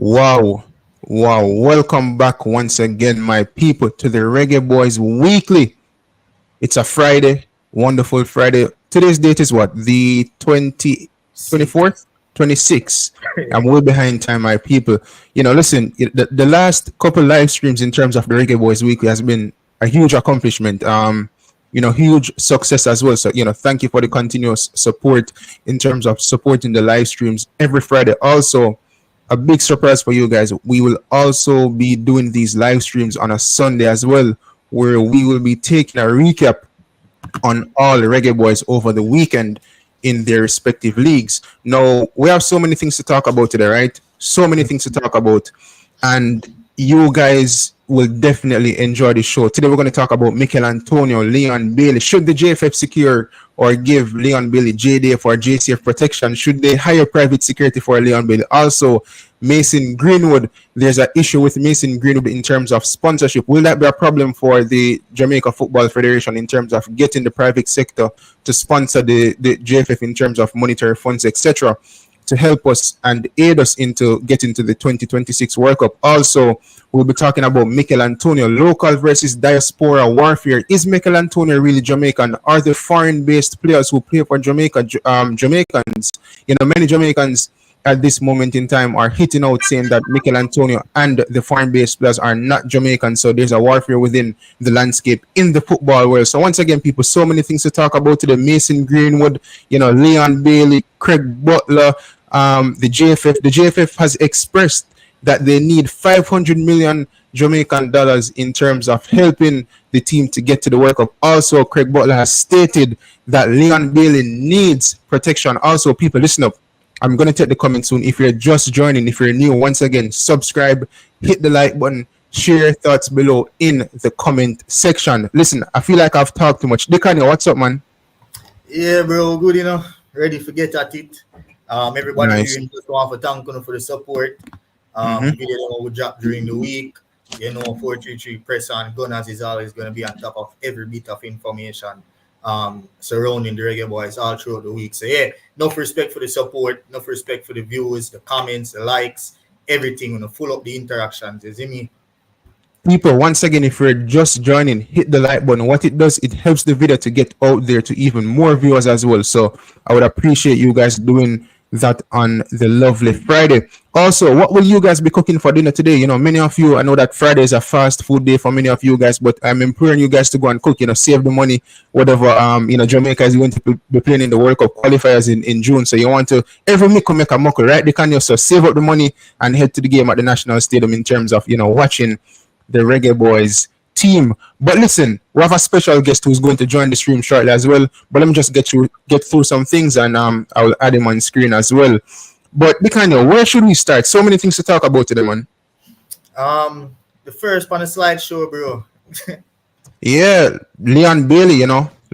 Wow. Wow. Welcome back once again, my people, to the Reggae Boys Weekly. It's a Friday. Wonderful Friday. Today's date is what? The 24th? 26th. I'm way behind time, my people. Listen, the last couple live streams in terms of the Reggae Boys Weekly has been a huge accomplishment. Huge success as well. So, thank you for the continuous support in terms of supporting the live streams every Friday. Also, a big surprise for you guys. We will also be doing these live streams on a Sunday as well, where we will be taking a recap on all the Reggae Boys over the weekend in their respective leagues. Now, we have so many things to talk about today, right? So many things to talk about. And you guys will definitely enjoy the show. Today, we're going to talk about Mikel Antonio, Leon Bailey. Should the JFF secure or give Leon Bailey JDF or JCF protection? Should they hire private security for Leon Bailey? Also, Mason Greenwood. There's an issue with Mason Greenwood in terms of sponsorship. Will that be a problem for the Jamaica Football Federation in terms of getting the private sector to sponsor the JFF in terms of monetary funds, etc., to help us and aid us into getting to the 2026 World Cup? Also, we'll be talking about Mikel Antonio, local versus diaspora warfare. Is Mikel Antonio really Jamaican? Are the foreign-based players who play for Jamaica Jamaicans? Many Jamaicans at this moment in time are hitting out saying that Mikel Antonio and the foreign-based players are not Jamaican. So there's a warfare within the landscape in the football world. So once again, people, so many things to talk about today. Mason Greenwood, Leon Bailey, Craig Butler, the JFF. The JFF has expressed that they need 500 million Jamaican dollars in terms of helping the team to get to the World Cup. Also, Craig Butler has stated that Leon Bailey needs protection. Also, people, listen up. I'm going to take the comment soon. If you're just joining, if you're new, once again, subscribe, hit the like button, share your thoughts below in the comment section. Listen, I feel like I've talked too much. Dicanio, what's up, man? Yeah, bro, good, ready to get at it. Everybody Nice. just want to thank you for the support. The video that will drop during the week. 433 press on Gunners is always going to be on top of every bit of information surrounding the Reggae Boys all throughout the week. So yeah, enough respect for the support, enough respect for the views, the comments, the likes, everything, full up the interactions. You see me? People, once again, if you're just joining, hit the like button. What it does, it helps the video to get out there to even more viewers as well. So I would appreciate you guys doing that on the lovely Friday. Also, what will you guys be cooking for dinner today? Many of you, I know that Friday is a fast food day for many of you guys, but I'm imploring you guys to go and cook, save the money, whatever, Jamaica is going to be playing in the World Cup qualifiers in June. So you want to, every mickle make a muckle, right? Dicanio, so save up the money and head to the game at the National Stadium in terms of, watching the Reggae Boys team. But listen, we have a special guest who's going to join the stream shortly as well. But let me just get through some things, and I will add him on screen as well. But Dicanio, where should we start? So many things to talk about today, man. The first on the slideshow, bro. Yeah, Leon Bailey,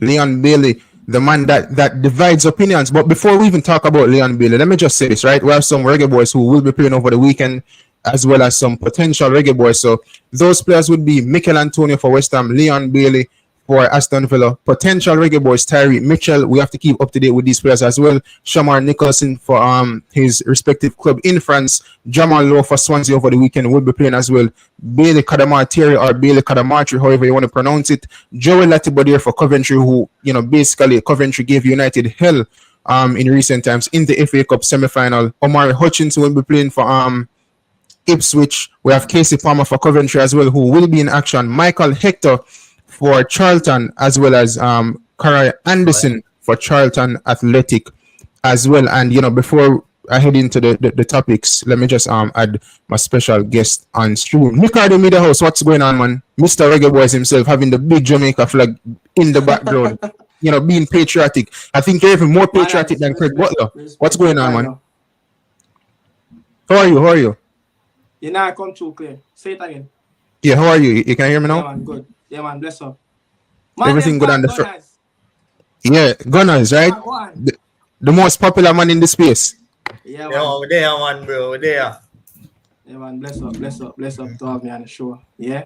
Leon Bailey, the man that divides opinions. But before we even talk about Leon Bailey, let me just say this, right? We have some Reggae Boys who will be playing over the weekend, as well as some potential Reggae Boys. So those players would be Mikel Antonio for West Ham, Leon Bailey for Aston Villa, potential Reggae Boys, Tyree Mitchell. We have to keep up to date with these players as well. Shamar Nicholson for his respective club in France. Jamal Lowe for Swansea over the weekend will be playing as well. Bailey Kadamartiri or Bailey Kadamartiri, however you want to pronounce it. Joel Latibodier for Coventry, who, basically Coventry gave United hell in recent times in the FA Cup semi-final. Omari Hutchinson will be playing for Ipswich. We have Casey Palmer for Coventry as well, who will be in action. Michael Hector for Charlton, as well as Karai Anderson for Charlton Athletic as well. And before I head into the topics, let me just add my special guest on stream. Ricardo Media House, what's going on, man? Mr. Reggae Boys himself, having the big Jamaica flag in the background. Being patriotic. I think you're even more patriotic than Craig Butler. What's going on, man? How are you? You know I come through clear. Say it again. Yeah, how are you? You can hear me now? Yeah, man, good. Yeah, man, bless up. Man, everything good on the Gunners. Yeah, Gunners, right? The most popular man in the space. Yeah, man. We're there, man, bro. We're there. Yeah, man, bless up to have me on the show. Yeah?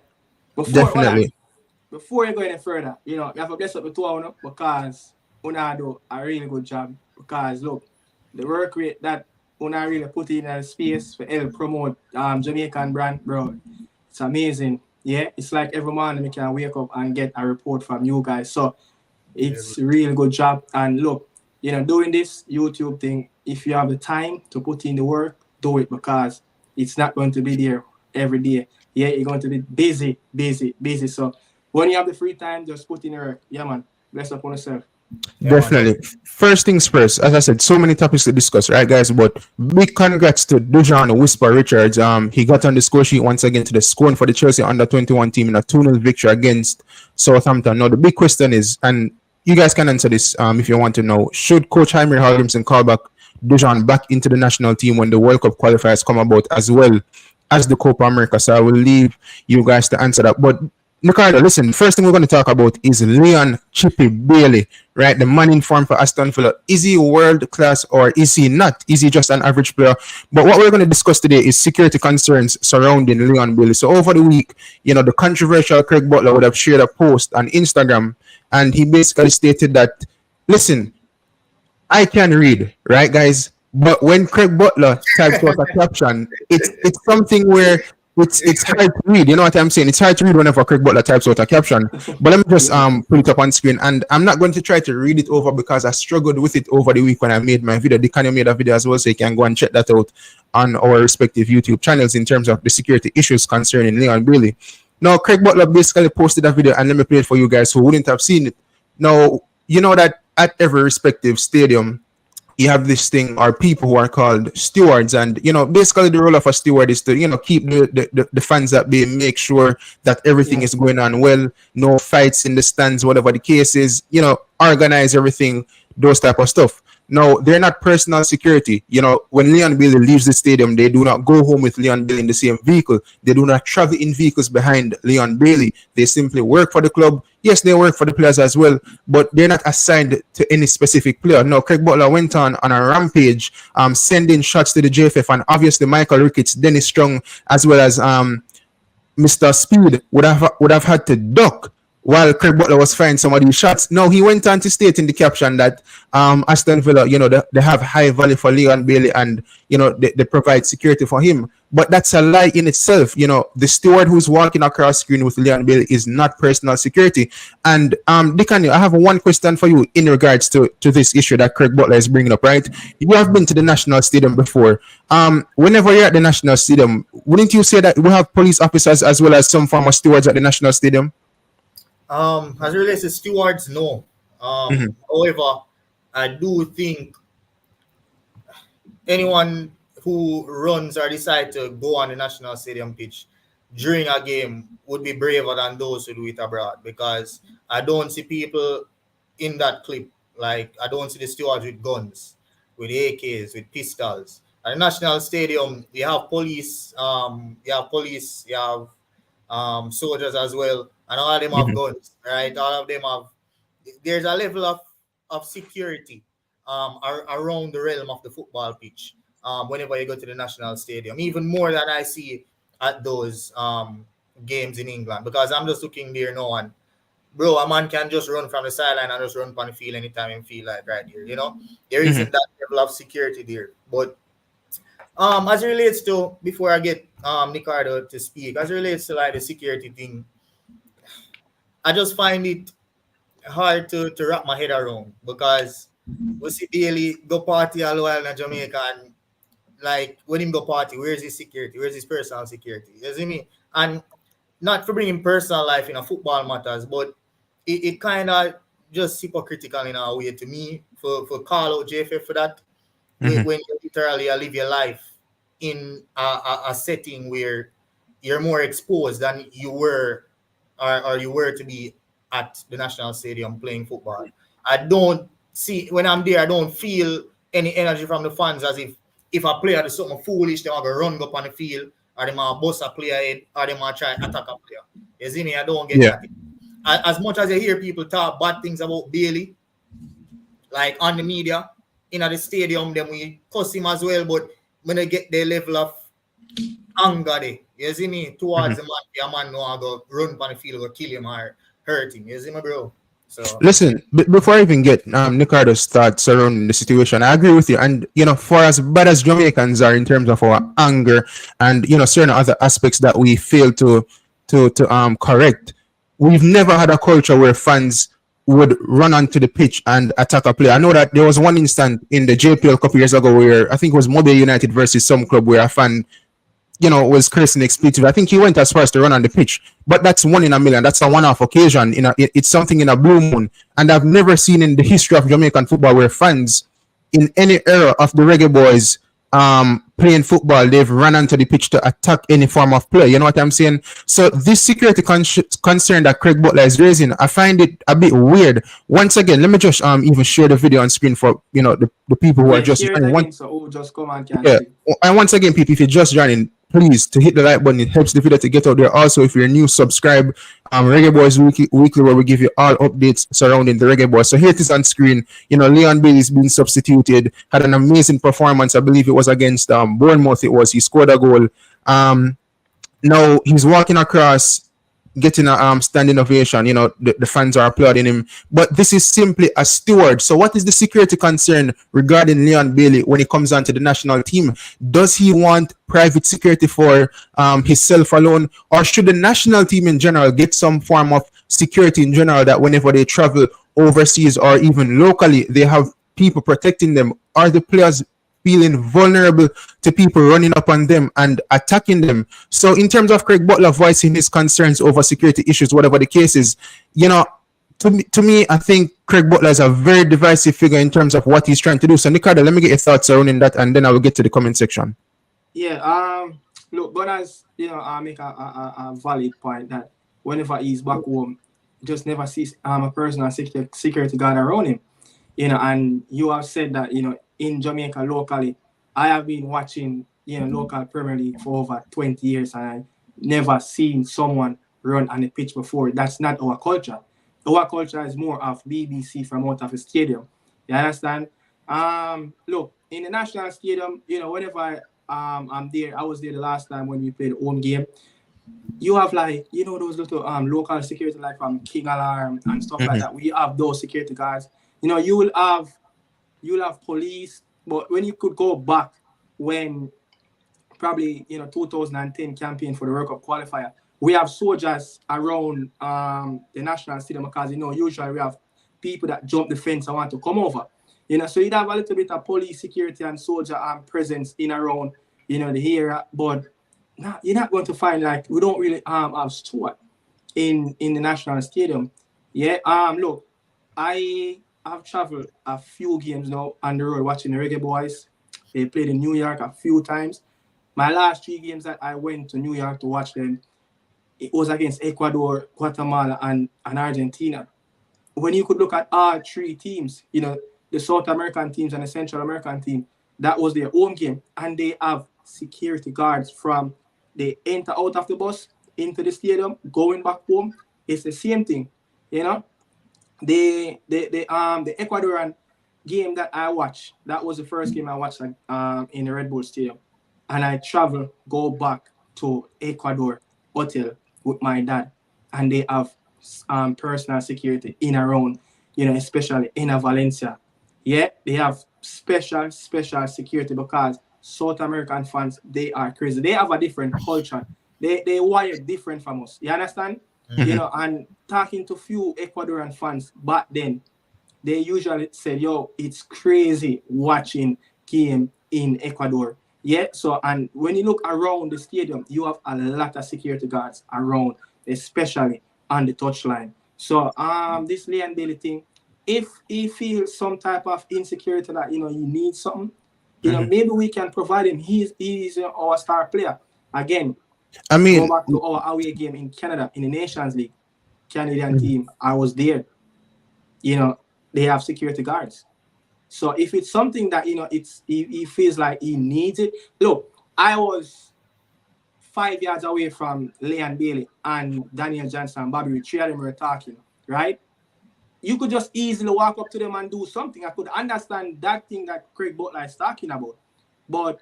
Definitely. Before you go any further, you have to bless up the two of you because Una do a really good job. Because, look, the work rate that una really put in a space for help promote Jamaican brand, bro. It's amazing. Yeah, it's like every morning we can wake up and get a report from you guys. So it's a real good job. And look, doing this YouTube thing, if you have the time to put in the work, do it because it's not going to be there every day. Yeah, you're going to be busy, busy, busy. So when you have the free time, just put in the work. Yeah, man. Bless up on yourself. Yeah, man. Definitely. First things first, as I said, so many topics to discuss, right, guys? But big congrats to Dujan Whisper Richards. He got on the score sheet once again to the scoring for the Chelsea under 21 team in a 2-0 victory against Southampton. Now, the big question is, and you guys can answer this if you want to know, should Coach Jaime Haldimson call back Dujan back into the national team when the World Cup qualifiers come about, as well as the Copa America? So I will leave you guys to answer that. But Ricardo, listen, first thing we're going to talk about is Leon Chippy Bailey, right? The man in form for Aston Villa. Is he world class or is he not? Is he just an average player? But what we're going to discuss today is security concerns surrounding Leon Bailey. So over the week, the controversial Craig Butler would have shared a post on Instagram, and he basically stated that, listen, I can read, right, guys? But when Craig Butler types out a caption, it's something where it's hard to read. You know what I'm saying? It's hard to read whenever Craig Butler types out a caption. But let me just put it up on screen, and I'm not going to try to read it over because I struggled with it over the week when I made my video. Dicanio made a video as well, so you can go and check that out on our respective YouTube channels in terms of the security issues concerning Leon Bailey. Now, Craig Butler basically posted a video, and let me play it for you guys who wouldn't have seen it. Now, you know that at every respective stadium, you have this thing, or people who are called stewards, and basically the role of a steward is to keep the fans at bay, make sure that everything is going on well, no fights in the stands, whatever the case is, organize everything, those type of stuff. No, they're not personal security. When Leon Bailey leaves the stadium, they do not go home with Leon Bailey in the same vehicle. They do not travel in vehicles behind Leon Bailey. They simply work for the club. Yes, they work for the players as well, but they're not assigned to any specific player. No, Craig Butler went on a rampage, sending shots to the JFF, and obviously Michael Ricketts, Dennis Strong, as well as Mr. Speed would have had to duck while Craig Butler was firing some of these shots. No, he went on to state in the caption that Aston Villa, they have high value for Leon Bailey, and they provide security for him. But that's a lie in itself. The steward who's walking across screen with Leon Bailey is not personal security. And Dicanio, I have one question for you in regards to this issue that Craig Butler is bringing up, right? You have been to the National Stadium before. Whenever you're at the National Stadium, wouldn't you say that we have police officers as well as some form of stewards at the National Stadium? As it relates to stewards, no. However, I do think anyone who runs or decide to go on the National Stadium pitch during a game would be braver than those who do it abroad, because I don't see people in that clip. Like, I don't see the stewards with guns, with AKs, with pistols. At the National Stadium, you have police, you have soldiers as well, and all of them have guns, right? All of them have. There's a level of security around the realm of the football pitch whenever you go to the National Stadium, even more than I see at those games in England, because I'm just looking there now, and bro, a man can just run from the sideline and just run on the field anytime he feel like right here. There isn't that level of security there. But as it relates to, before I get Ricardo to speak, as it relates to like the security thing, I just find it hard to wrap my head around, because we see Bailey go party all while in Jamaica, and like when him go party, where's his security? Where's his personal security? You see me? And not for bringing personal life in a football matters, but it kind of just hypocritical in a way to me for call out JFF for that when you literally live your life in a setting where you're more exposed than you were or you were to be at the National Stadium playing football. I don't see, when I'm there, I don't feel any energy from the fans, as if a player does something foolish, they're going to run up on the field, or they might bust a player head, or they might try attack a player. You see me? I don't get that. As much as I hear people talk bad things about Bailey, like on the media, in the stadium, then we cuss him as well, but when they get the level of anger there, you see me, towards the man, a man know I go run on the field or kill him or hurt him. You see me, bro? So Listen, before I even get Ricardo's thoughts surrounding the situation, I agree with you. And for as bad as Jamaicans are in terms of our anger and certain other aspects that we fail to correct, we've never had a culture where fans would run onto the pitch and attack a player. I know that there was one instant in the JPL a couple years ago where I think it was Mobile United versus some club where a fan was cursing expletive. I think he went as far as to run on the pitch, but that's one in a million. That's a one-off occasion. It's something in a blue moon, and I've never seen in the history of Jamaican football where fans in any era of the Reggae Boys playing football, they've run onto the pitch to attack any form of play. You know what I'm saying? So this security concern that Craig Butler is raising, I find it a bit weird. Once again, let me just even share the video on screen for the people who are just joining. So just come and can yeah. And once again, people, if you're just joining, please to hit the like button. It helps the video to get out there. Also, if you're new, subscribe. Reggae Boys weekly, where we give you all updates surrounding the Reggae Boys. So here it is on screen. Leon Bailey is being substituted. Had an amazing performance. I believe it was against Bournemouth. He scored a goal. Now he's walking across, getting a standing ovation. The fans are applauding him. But this is simply a steward. So what is the security concern regarding Leon Bailey when it comes on to the national team? Does he want private security for himself alone? Or should the national team in general get some form of security in general, that whenever they travel overseas or even locally, they have people protecting them? Are the players feeling vulnerable to people running up on them and attacking them? So in terms of Craig Butler voicing his concerns over security issues, whatever the case is, to me, I think Craig Butler is a very divisive figure in terms of what he's trying to do. So Ricardo, let me get your thoughts surrounding that, and then I will get to the comment section. Yeah, look, but as I make a valid point that whenever he's back home, just never sees a personal security guard around him. And you have said that, in Jamaica locally, I have been watching, local Premier League for over 20 years, and I never seen someone run on the pitch before. That's not our culture. Our culture is more of BBC from out of the stadium. You understand? Look, in the national stadium, whenever I'm there, I was there the last time when we played the home game. You have those little local security like from King Alarm and stuff like that. We have those security guards. You'll have police, but when you could go back when probably 2010 campaign for the World Cup qualifier, we have soldiers around the national stadium because usually we have people that jump the fence and want to come over. So you'd have a little bit of police security and soldier presence in around the area, but you're not going to find we don't really have steward in the national stadium. Yeah. Look, I've traveled a few games now on the road watching the Reggae Boys. They played in New York a few times. My last 3 games that I went to New York to watch them, it was against Ecuador, Guatemala, and Argentina. When you could look at all 3 teams, the South American teams and the Central American team, that was their home game. And they have security guards from they enter out of the bus into the stadium, going back home. It's the same thing, The Ecuadorian game that I watched, that was the first game I watched in the Red Bull Stadium. And I go back to Ecuador hotel with my dad. And they have personal security in around, especially in Valencia. Yeah, they have special security because South American fans, they are crazy. They have a different culture. They wired different from us. You understand? And talking to few Ecuadorian fans back then, they usually said, it's crazy watching game in Ecuador. Yeah, so, and when you look around the stadium, you have a lot of security guards around, especially on the touchline. So, this Leon Bailey thing, if he feels some type of insecurity that, he needs something, maybe we can provide him. He's our star player. Again, go back to our away game in Canada, in the Nations League, Canadian team, I was there. They have security guards. So if it's something that, he feels like he needs it. Look, I was 5 yards away from Leon Bailey and Daniel Johnson and Bobby. 3 of them were talking, right? You could just easily walk up to them and do something. I could understand that thing that Craig Butler is talking about. But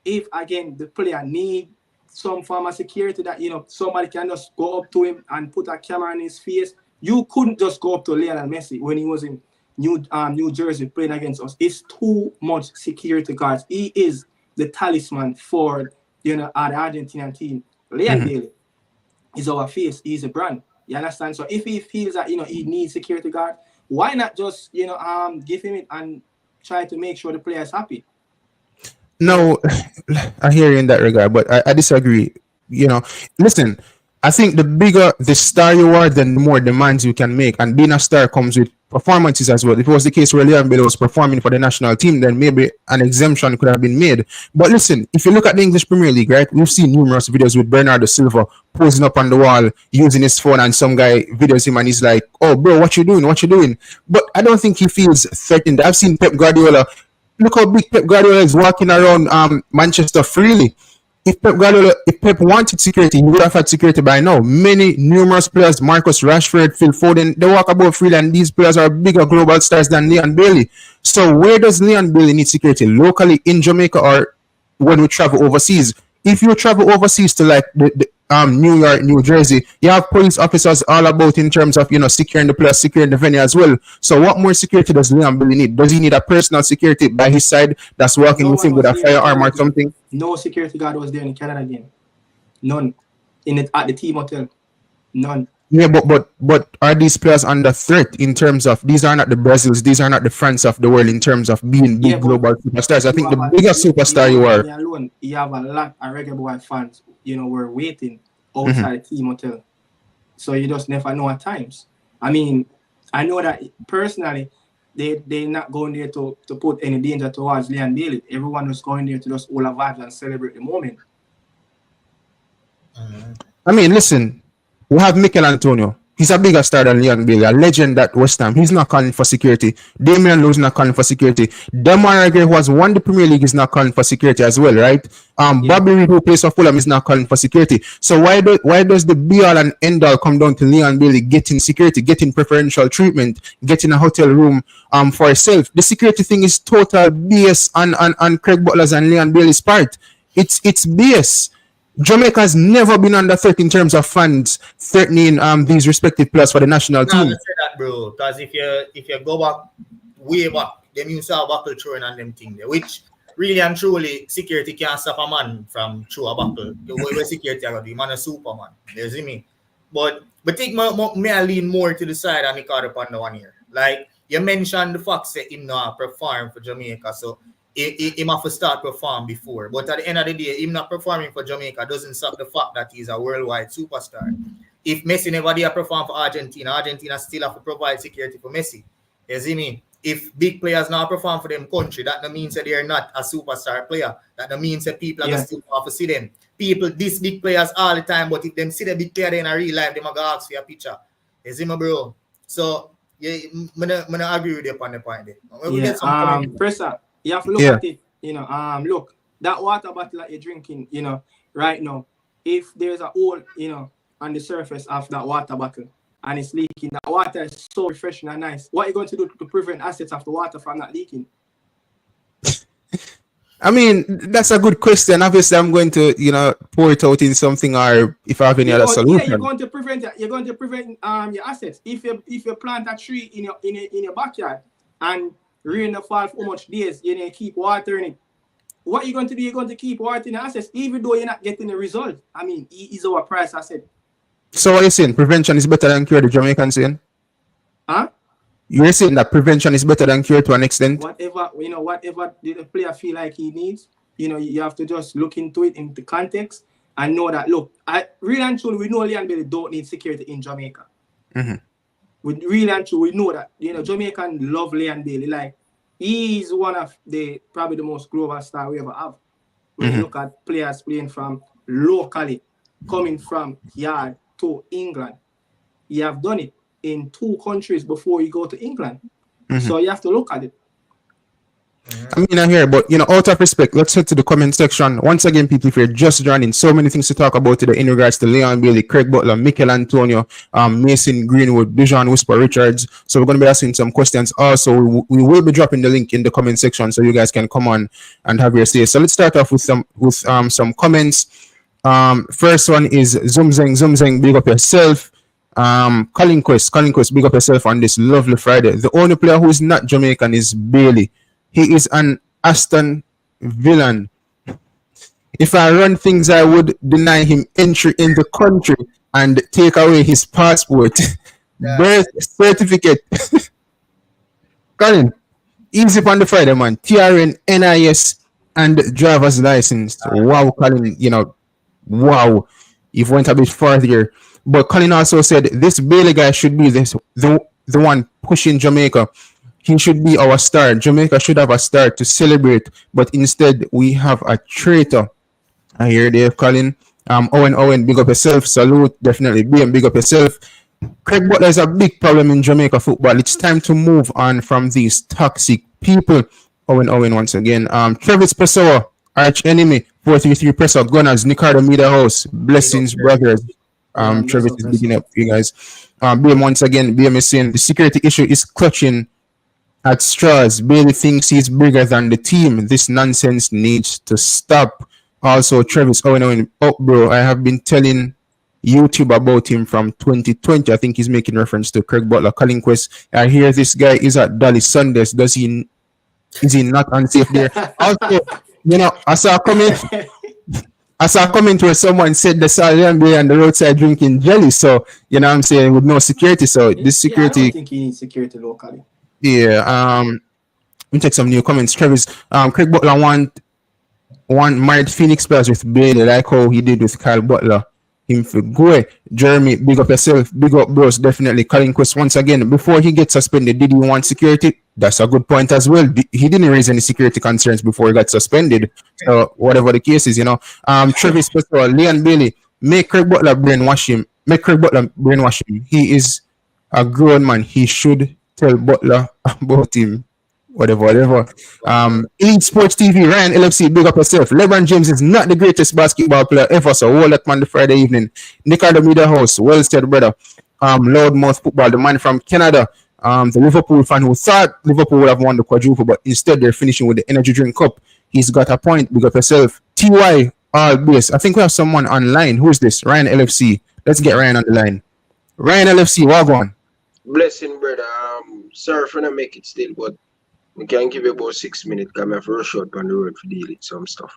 if, again, the player need some form of security that, somebody can just go up to him and put a camera in his face You couldn't just go up to Lionel Messi when he was in New Jersey playing against us. It's too much security guards. He is the talisman for the Argentinian team. Leon Bailey is our face. He's a brand. You understand? So if he feels that he needs security guard, why not just give him it and try to make sure the player is happy? No, I hear you in that regard, but I disagree. Listen, I think the bigger the star you are, then the more demands you can make. And being a star comes with performances as well. If it was the case where Leon Bailey was performing for the national team, then maybe an exemption could have been made. But listen, if you look at the English Premier League, right, we've seen numerous videos with Bernardo Silva posing up on the wall, using his phone, and some guy videos him and he's like, "Oh, bro, what you doing? What you doing?" But I don't think he feels threatened. I've seen Pep Guardiola. Look how big Pep Guardiola is walking around Manchester freely. If Pep wanted security, he would have had security by now. Numerous players, Marcus Rashford, Phil Foden, they walk about freely, and these players are bigger global stars than Leon Bailey. So where does Leon Bailey need security? Locally in Jamaica, or when we travel overseas? If you travel overseas to like the New York, New Jersey, you have police officers all about in terms of securing the place, securing the venue as well. So what more security does Leon Bailey need? Does he need a personal security by his side that's working with him with a firearm or something? No security guard was there in the Canada game. None. At the team hotel. None. Yeah, but are these players under threat in terms of these are not the Brazils, these are not the France of the world in terms of being big global superstars? I think the bigger superstar you are. Alone, you have a lot of Reggae Boyz fans, were waiting outside the team hotel. So you just never know at times. I mean, I know that personally, they're not going there to put any danger towards Leon Bailey. Everyone was going there to just all our vibes and celebrate the moment. I mean, listen, we have Mikel Antonio. He's a bigger star than Leon Bailey, a legend at West Ham. He's not calling for security. Damian Lowe's not calling for security. Demar Gray, who has won the Premier League, is not calling for security as well, right? Bobby Reid, who plays for Fulham, is not calling for security. So why does the be-all and end-all come down to Leon Bailey getting security, getting preferential treatment, getting a hotel room for himself? The security thing is total BS on Craig Butler's and Leon Bailey's part. It's BS. Jamaica has never been under threat in terms of fans threatening these respective players for the national team. Say that, bro, because if you go back way back, them used to have buckle throwing on them thing there, which really and truly security can't stop a man from throw a buckle. The way security are the man a Superman. You see me? But think me I lean more to the side and the card upon the one here. Like you mentioned the fact that him not perform for Jamaica, so he have to start perform before. But at the end of the day, him not performing for Jamaica doesn't stop the fact that he's a worldwide superstar. If Messi never did perform for Argentina still have to provide security for Messi. You see me? If big players now perform for them country, that means that they're not a superstar player. That means that people are still have to see them. People diss big players all the time, but if them see the big player in a real life, they might ask for a picture. You see me, bro? So yeah, I'm gonna agree with you on the point there. Presser, you have to look at it, look, that water bottle that you're drinking, right now, if there's a hole, on the surface of that water bottle and it's leaking, that water is so refreshing and nice. What are you going to do to prevent assets of the water from not leaking? I mean, that's a good question. Obviously, I'm going to, pour it out in something, or if I have any other solution. Yeah, you're going to prevent your assets. If you plant a tree in your backyard and rain fall for much days, you keep watering it. What are you going to do? You're going to keep watering the assets, even though you're not getting the result. I mean, it is our price asset. So what are you saying? Prevention is better than cure, the Jamaican saying? Huh? You're saying that prevention is better than cure to an extent? Whatever the player feel like he needs, you have to just look into it in the context and know that, look, really and truly, we know Leon Bailey don't need security in Jamaica. Mm-hmm. We really and truly, we know that, Jamaican love Leon Bailey. Like, he's one of probably the most global star we ever have. When you look at players playing from locally, coming from yard to England, you have done it in 2 countries before you go to England. So you have to look at it. I mean, I hear, but out of respect, let's head to the comment section. Once again, people, if you're just joining, so many things to talk about today in regards to Leon Bailey, Craig Butler, Mikel Antonio, Mason Greenwood, Dijon Whisper Richards. So we're going to be asking some questions. Also, we will be dropping the link in the comment section so you guys can come on and have your say. So let's start off with some comments. First one is Zumzeng, big up yourself. Colin Quest, big up yourself on this lovely Friday. The only player who is not Jamaican is Bailey. He is an Aston Villain. If I run things, I would deny him entry in the country and take away his passport, birth certificate. Colin, easy on the Friday, man. TRN, NIS, and driver's license. Wow, Colin, wow. You've went a bit further. But Colin also said this Bailey guy should be the one pushing Jamaica. He should be our star. Jamaica should have a star to celebrate, but instead we have a traitor. I hear Dave Colin. Owen, big up yourself. Salute, definitely. BM, big up yourself. Craig Butler is a big problem in Jamaica football. It's time to move on from these toxic people. Owen, once again. Travis Pessoa, arch enemy. 433 Pessoa, Gunners, Nicardo Media House. Blessings, brothers. Travis is beginning up, you guys. BM once again. BM is saying the security issue is clutching at straws. Bailey thinks he's bigger than the team. This nonsense needs to stop. Also, Travis Owen, bro, I have been telling YouTube about him from 2020. I think he's making reference to Craig Butler. Colin Quest, I hear this guy is at Dolly Sundays. Is he not unsafe there? Also, I saw a comment where someone said the Salian Bay on the roadside drinking jelly. So, I'm saying with no security. So this security. I don't think he needs security locally. Yeah. Let me take some new comments. Travis, Craig Butler one married Phoenix players with Bailey, like how he did with Kyle Butler. Him for go. Jeremy, big up yourself, big up bros, definitely. Colin Quest once again, before he gets suspended, did he want security? That's a good point as well. He didn't raise any security concerns before he got suspended. So whatever the case is, Travis Pessoa, Leon Bailey, make Craig Butler brainwash him. He is a grown man. He should tell Butler about him. Whatever. Elite Sports TV, Ryan LFC, big up yourself. LeBron James is not the greatest basketball player ever, so hold that man the Friday evening. Nicardo Media House, well said, brother. Loudmouth Football, the man from Canada, the Liverpool fan who thought Liverpool would have won the quadruple, but instead they're finishing with the Energy Drink Cup. He's got a point, big up yourself. TY, all base. I think we have someone online. Who's this? Ryan LFC. Let's get Ryan on the line. Ryan LFC, what on? Blessing, brother. Sorry for not make it still, but we can give you about 6 minutes because I have to rush out on the road to deal with some stuff.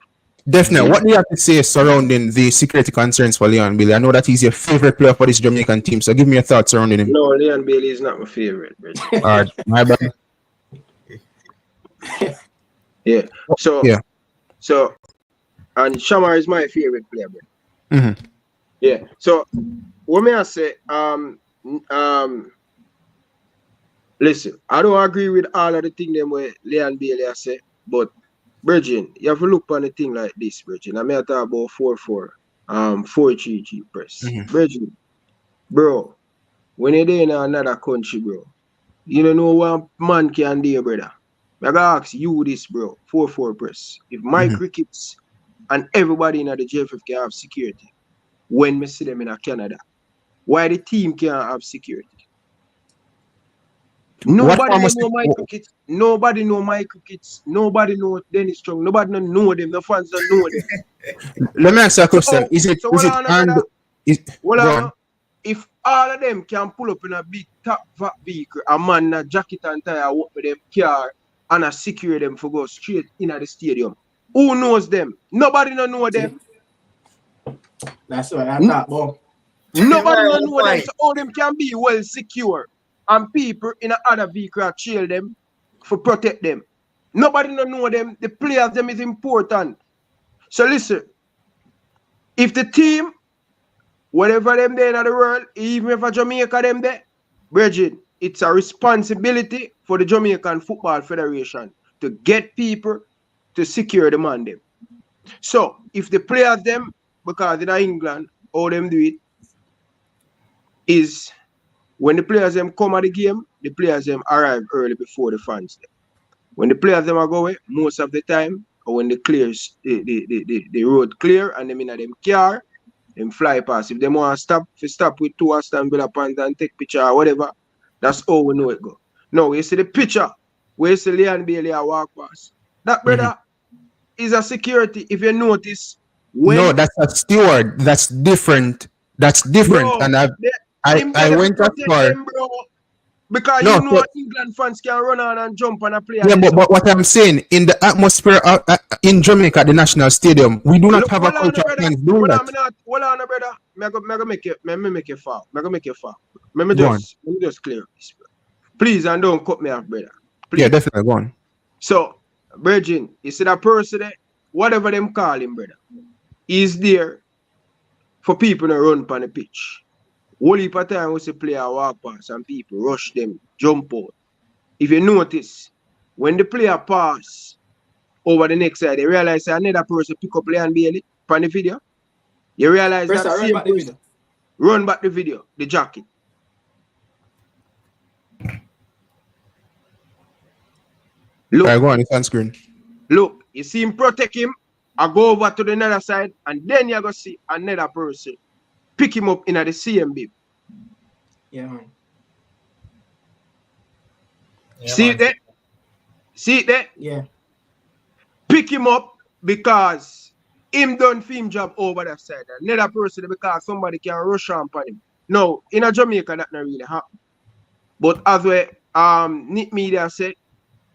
Definitely. What do you have to say surrounding the security concerns for Leon Bailey? I know that he's your favorite player for this Jamaican team, so give me your thoughts surrounding him. No, Leon Bailey is not my favorite, brother. All right, my bad. Yeah. So, and Shamar is my favorite player, brother. Mm-hmm. Yeah. So, what may I say? Listen, I don't agree with all of the things them where Leon Bailey has said, but Virgin, you have to look on the thing like this, Virgin. I may talk about 4-4, 4-3-3 press. Mm-hmm. Virgin, bro, when you're there in another country, bro, you don't know what man can do, brother. I gotta ask you this, bro, 4-4 press. If my crickets and everybody in the JFF can have security, when we see them in Canada, why the team can't have security? Nobody know my crickets. Nobody know my crickets. Nobody know Dennis Strong. Nobody know them. The fans don't know them. Let me ask you a question. If all of them can pull up in a big top vehicle, a man a jacket and tie, walk with them car and a secure them for go straight in at the stadium, who knows them? Nobody don't know them. That's what I thought, bro. Nobody don't know them. So all them can be well secure. And people in another vehicle chill them for protect them. Nobody don't know them. The players them is important. So listen, if the team, whatever them there in the world, even if a Jamaica them there, Bridget, it's a responsibility for the Jamaican Football Federation to get people to secure the man them. So if the players them, because in England, all them do it is when the players them come at the game, the players them arrive early before the fans them. When the players them are going, most of the time, or when the road clear and them in them car, them fly past. If they want to stop, if you stop with 2 Aston Villa pants and take picture or whatever, that's how we know it go. Now you see the picture where you see Leon Bailey walk past. That brother is a security. If you notice, no, that's a steward. That's different. That's different. No, and I went that protect far. them, bro. Because No, you know England fans can run on and jump on a player. yeah, but what I'm saying, in the atmosphere in Jamaica, the national stadium, we do not have a culture of fans doing that. Hold on, brother. Me go make it fall. Let me just clear this, bro. Please, and don't cut me off, brother. Please. Yeah, definitely, go on. So, Virgin, you see that person there, whatever them call him, brother, he's there for people to run on the pitch. Whole heap of time we see player walk past and people rush them, jump out. If you notice, when the player pass over the next side, they realize another person pick up Leon Bailey on the video. You realize that run back the video. Run back the video, the jacket. Look, Right, go on, it's on screen. Look, you see him protect him, I go over to the other side, and then you're going to see another person pick him up in the same bib. Yeah, man. Yeah, See man. it there? See it there? Yeah. Pick him up because him done film job over that side. Another person because somebody can rush on him. No, in a Jamaica that not really happen. But as well, Nick Media said,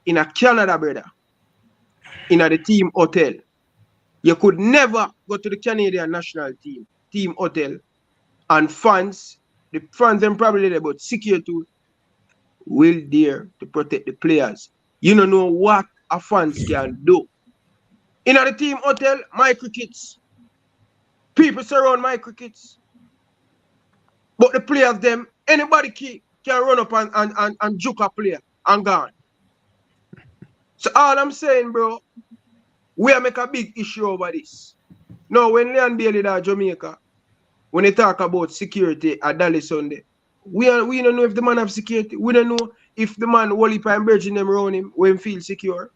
in a Canada, brother, in a the team hotel, you could never go to the Canadian national team hotel, and the fans them probably there, but security will there to protect the players. You don't know what a fans can do. In the team hotel, my crickets, people surround my crickets, but the players them, anybody can run up and juke a player and gone. So all I'm saying, bro, we make a big issue over this. Now, when Leon Bailey at Jamaica, when they talk about security at Dallas Sunday, we don't know if the man have security. We don't know if the man Wally and Virgin them around him when feel secure.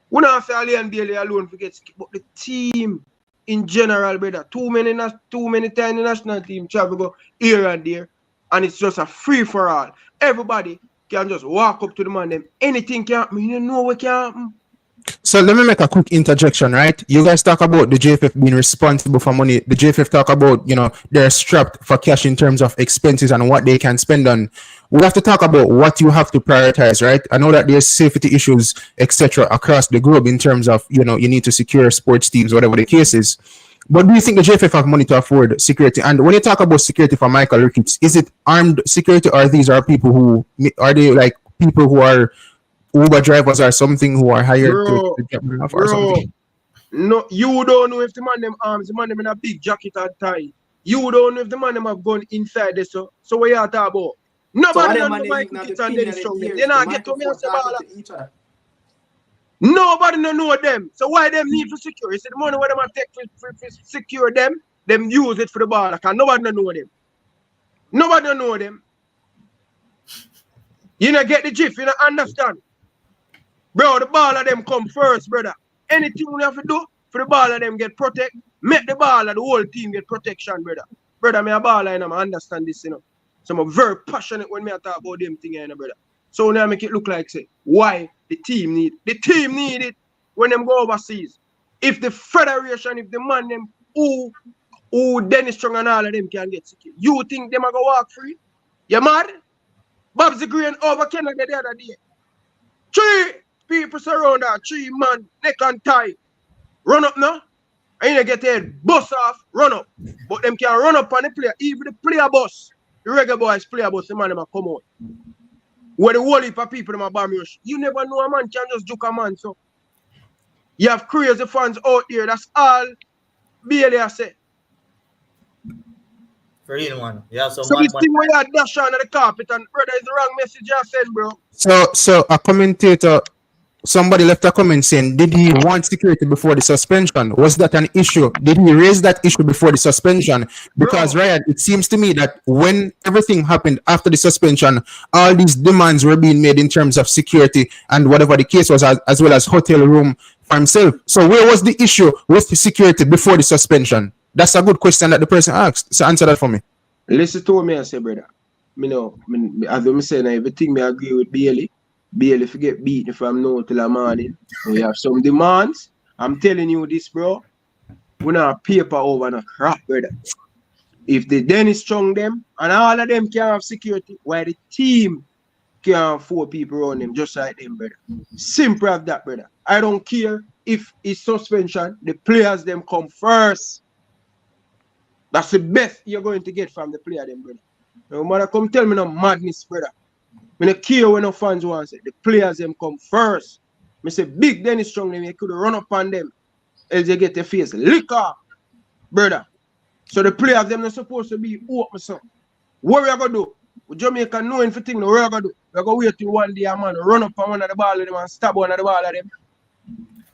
We don't say Leon Bailey alone forget secure, but the team in general, brother, too many times the national team travel go here and there, and it's just a free for all. Everybody can just walk up to the man, them anything can happen. You know what can happen. So let me make a quick interjection, right? You guys talk about the JFF being responsible for money. The JFF talk about, they're strapped for cash in terms of expenses and what they can spend on. We have to talk about what you have to prioritize, right? I know that there's safety issues, etc., across the globe in terms of, you need to secure sports teams, whatever the case is. But do you think the JFF have money to afford security? And when you talk about security for Michael Ricketts, is it armed security, or these are people who are Uber drivers or something who are hired to get them off or something? No, you don't know if the man them arms, the man them in a big jacket and tie. You don't know if the man them have gone inside this. So what you talk about? Nobody knows the Michael Ricketts and Dennis Strong. They not get to me and say ball. Nobody know them. So why them need to secure? You see the money where them take for secure them use it for the ball. Because nobody know them. Nobody know them. You not get the gif, you not understand. Bro, the ball of them come first, brother. Anything we have to do for the ball of them get protect, make the ball of the whole team get protection, brother. Brother, me a baller, I understand this, So I'm very passionate when me talk about them thing, brother. So now I make it look like, say, why the team need it when them go overseas. If the federation, if the man them who Dennis Strong and all of them can get secure, you think them are going to walk free? You mad? Bobsy Green over Canada the other day. 3 people surround that, 3 man, neck and tie. Run up now. And you get head, bust off, run up. But them can run up on the player, even the player bus. The Reggae Boyz player bus, the man them come out. Where the whole heap of people them a bomb rush. You never know a man can just juke a man, so. You have crazy fans out there, that's all Bailey has said. For real, man. Yeah, so this thing where you dash on the carpet and brother is the wrong message you send, bro. So a commentator, somebody left a comment saying, did he want security before the suspension? Was that an issue? Did he raise that issue before the suspension? Because Ryan, it seems to me that when everything happened after the suspension, all these demands were being made in terms of security and whatever the case was, as well as hotel room for himself. So where was the issue with the security before the suspension? That's a good question that the person asked. So answer that for me. Listen to me, I say, brother. As I'm saying, everything I agree with Bailey. Bailey forget beating from now till the morning. We have some demands. I'm telling you this, bro. We not paper over no crap, brother. If the Dennis strong them and all of them can have security, why the team can have 4 people around them just like them, brother. Simple as that, brother. I don't care if it's suspension, the players them come first. That's the best you're going to get from the player them, brother. No matter come tell me no madness, brother. When I care when no fans want to say, the players them come first. I say big Dennis strong them, you could run up on them. Else you get your face lick off, brother. So the players them not supposed to be open, so. What we are gonna do? With Jamaica knowing for thing, what we are gonna do? We're gonna wait till one day a man run up on one of the ball of them and stab one of the ball of them.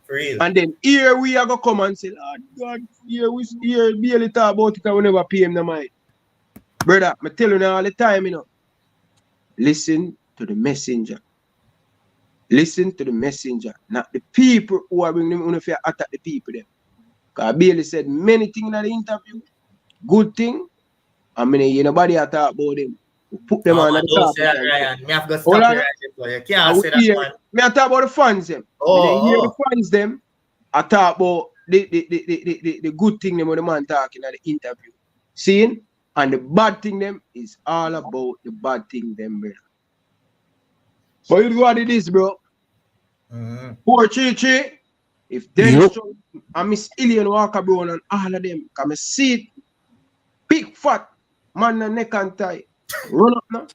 For real. And then here we are gonna come and say, Lord God, here we barely talk about it and we never pay him the mind. Brother, I tell you now all the time, you know. Listen to the messenger. Listen to the messenger, not the people who are bringing them to attack the people them. Because Bailey said many things in the interview, good thing. I mean, you nobody talk about them. We put them on the top. Ryan. Me have to stop you right there. You can't say that, man. Me I talk about the fans them. Hear the fans them. I talk about the good thing them when the man talking at the interview. Seeing? And the bad thing them is all about the bad thing them, brother. But you know what it is, bro? 4-3-3. If Dennis Strong and Miss Ilian Walker Brown and all of them come see it, big fat man and neck and tie. Run up now.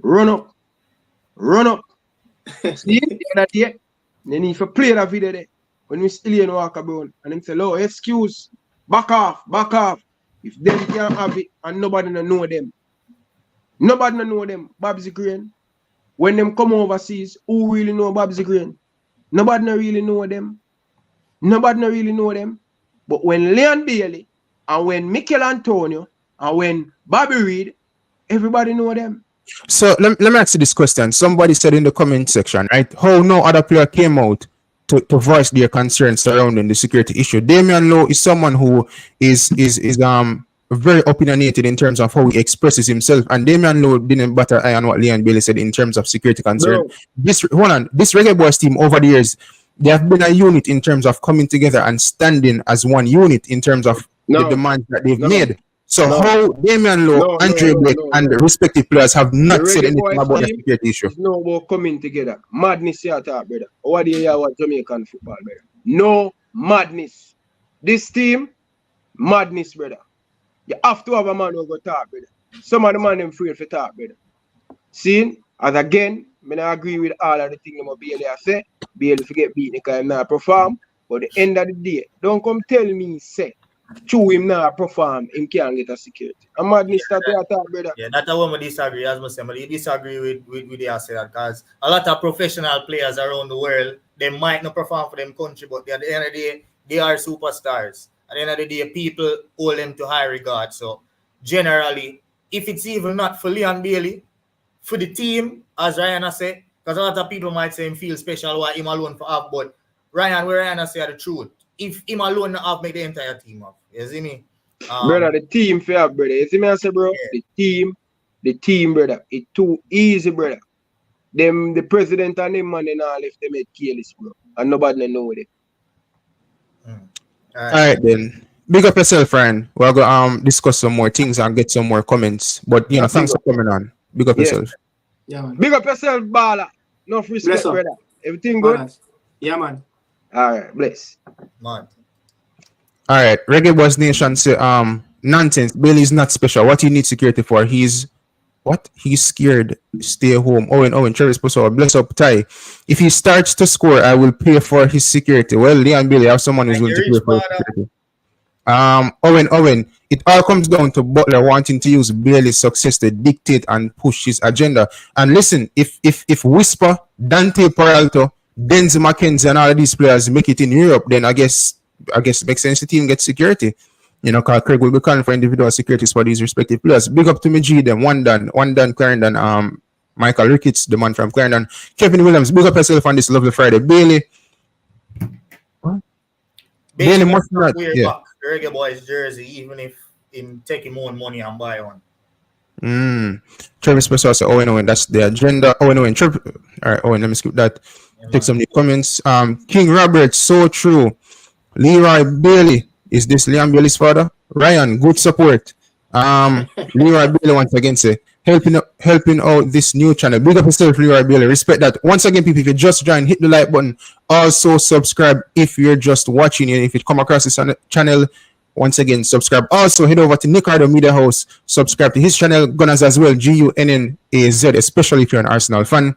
Run up. Run up. See it the other day? Then if you play that video there, when Miss Ilian Walker Brown and them say, "Oh, excuse, back off, back off." If them can't have it and nobody no know them. Nobody no know them. Babsy Green. When them come overseas, who really know Babsy Green? Nobody no really know them. Nobody no really know them. But when Leon Bailey and when Mikel Antonio and when Bobby Reed, everybody know them. So let me ask you this question. Somebody said in the comment section, right? How no other player came out to voice their concerns surrounding the security issue. Damian Lowe is someone who is very opinionated in terms of how he expresses himself, and Damian Lowe didn't batter eye on what Leon Bailey said in terms of security concern. This Reggae Boyz team over the years, they have been a unit in terms of coming together and standing as one unit in terms of the demands that they've made. So how Damian Lowe, Andre Blake, and the respective players have not said anything about the security issue. It's no about coming together. Madness here, brother. What do you hear about Jamaican football, brother? No madness. This team, madness, brother. You have to have a man who go talk, brother. Some of the man them free for talk, brother. See, as again, I agree with all of the things that Bailey has said. Bailey forget beating because I'm not perform. But at the end of the day, don't come tell me, say, through him not perform, him can't get a security. I'm madness that talk, brother. Yeah, that's the one we disagree, as I say, but you disagree with the answer because a lot of professional players around the world, they might not perform for them country, but at the end of the day, they are superstars. At the end of the day, people hold them to high regard. So generally, if it's even not for Leon Bailey, for the team, as Ryan has said, because a lot of people might say him feel special why him alone for half, but Ryan has said the truth. If him alone not have make the entire team up. You see me? Brother, the team fair, brother. You see me I say, bro? Yeah. The team, brother. It's too easy, brother. Them the president and them man they now left them at careless, bro. And nobody know it. All right then. Big up yourself, friend. We'll go discuss some more things and get some more comments. But you know, thanks for coming on. Big up yourself. Yeah, man. Big up yourself, Bala. No respect, brother. Everything good? Yeah, man. All right, bless. Man. All right, Reggae Boyz Nation say nonsense. Bailey's not special. What he needs security for? He's scared. Stay home. Owen, Travis Poso, bless up Ty. If he starts to score, I will pay for his security. Well, Leon Bailey have someone who's willing to pay for his security. Owen, it all comes down to Butler wanting to use Bailey's success to dictate and push his agenda. And listen, if Whisper, Dante Peralta, Denzel McKenzie and all of these players make it in Europe, then I guess it makes sense the team gets security. You know, because Craig will be calling for individual securities for these respective players. Big up to me, G, them, one done, Clarendon, Michael Ricketts, the man from Clarendon, Kevin Williams, big up yourself on this lovely Friday. Bailey must not wear back the Reggae Boyz jersey, even if him take him own money and buy one. Travis Pessoa said, Owen, that's the agenda. Owen, all right, Owen, let me skip that. Take some new comments. King Robert, so true. Leroy Bailey, is this Liam Bailey's father? Ryan, good support. Leroy Bailey once again say helping out this new channel. Big up yourself, Leroy Bailey. Respect that. Once again, people, if you just join, hit the like button. Also subscribe if you're just watching and if you come across this channel. Once again, subscribe. Also, head over to Nicardo Media House. Subscribe to his channel, Gunnaz as well, Gunnaz, especially if you're an Arsenal fan.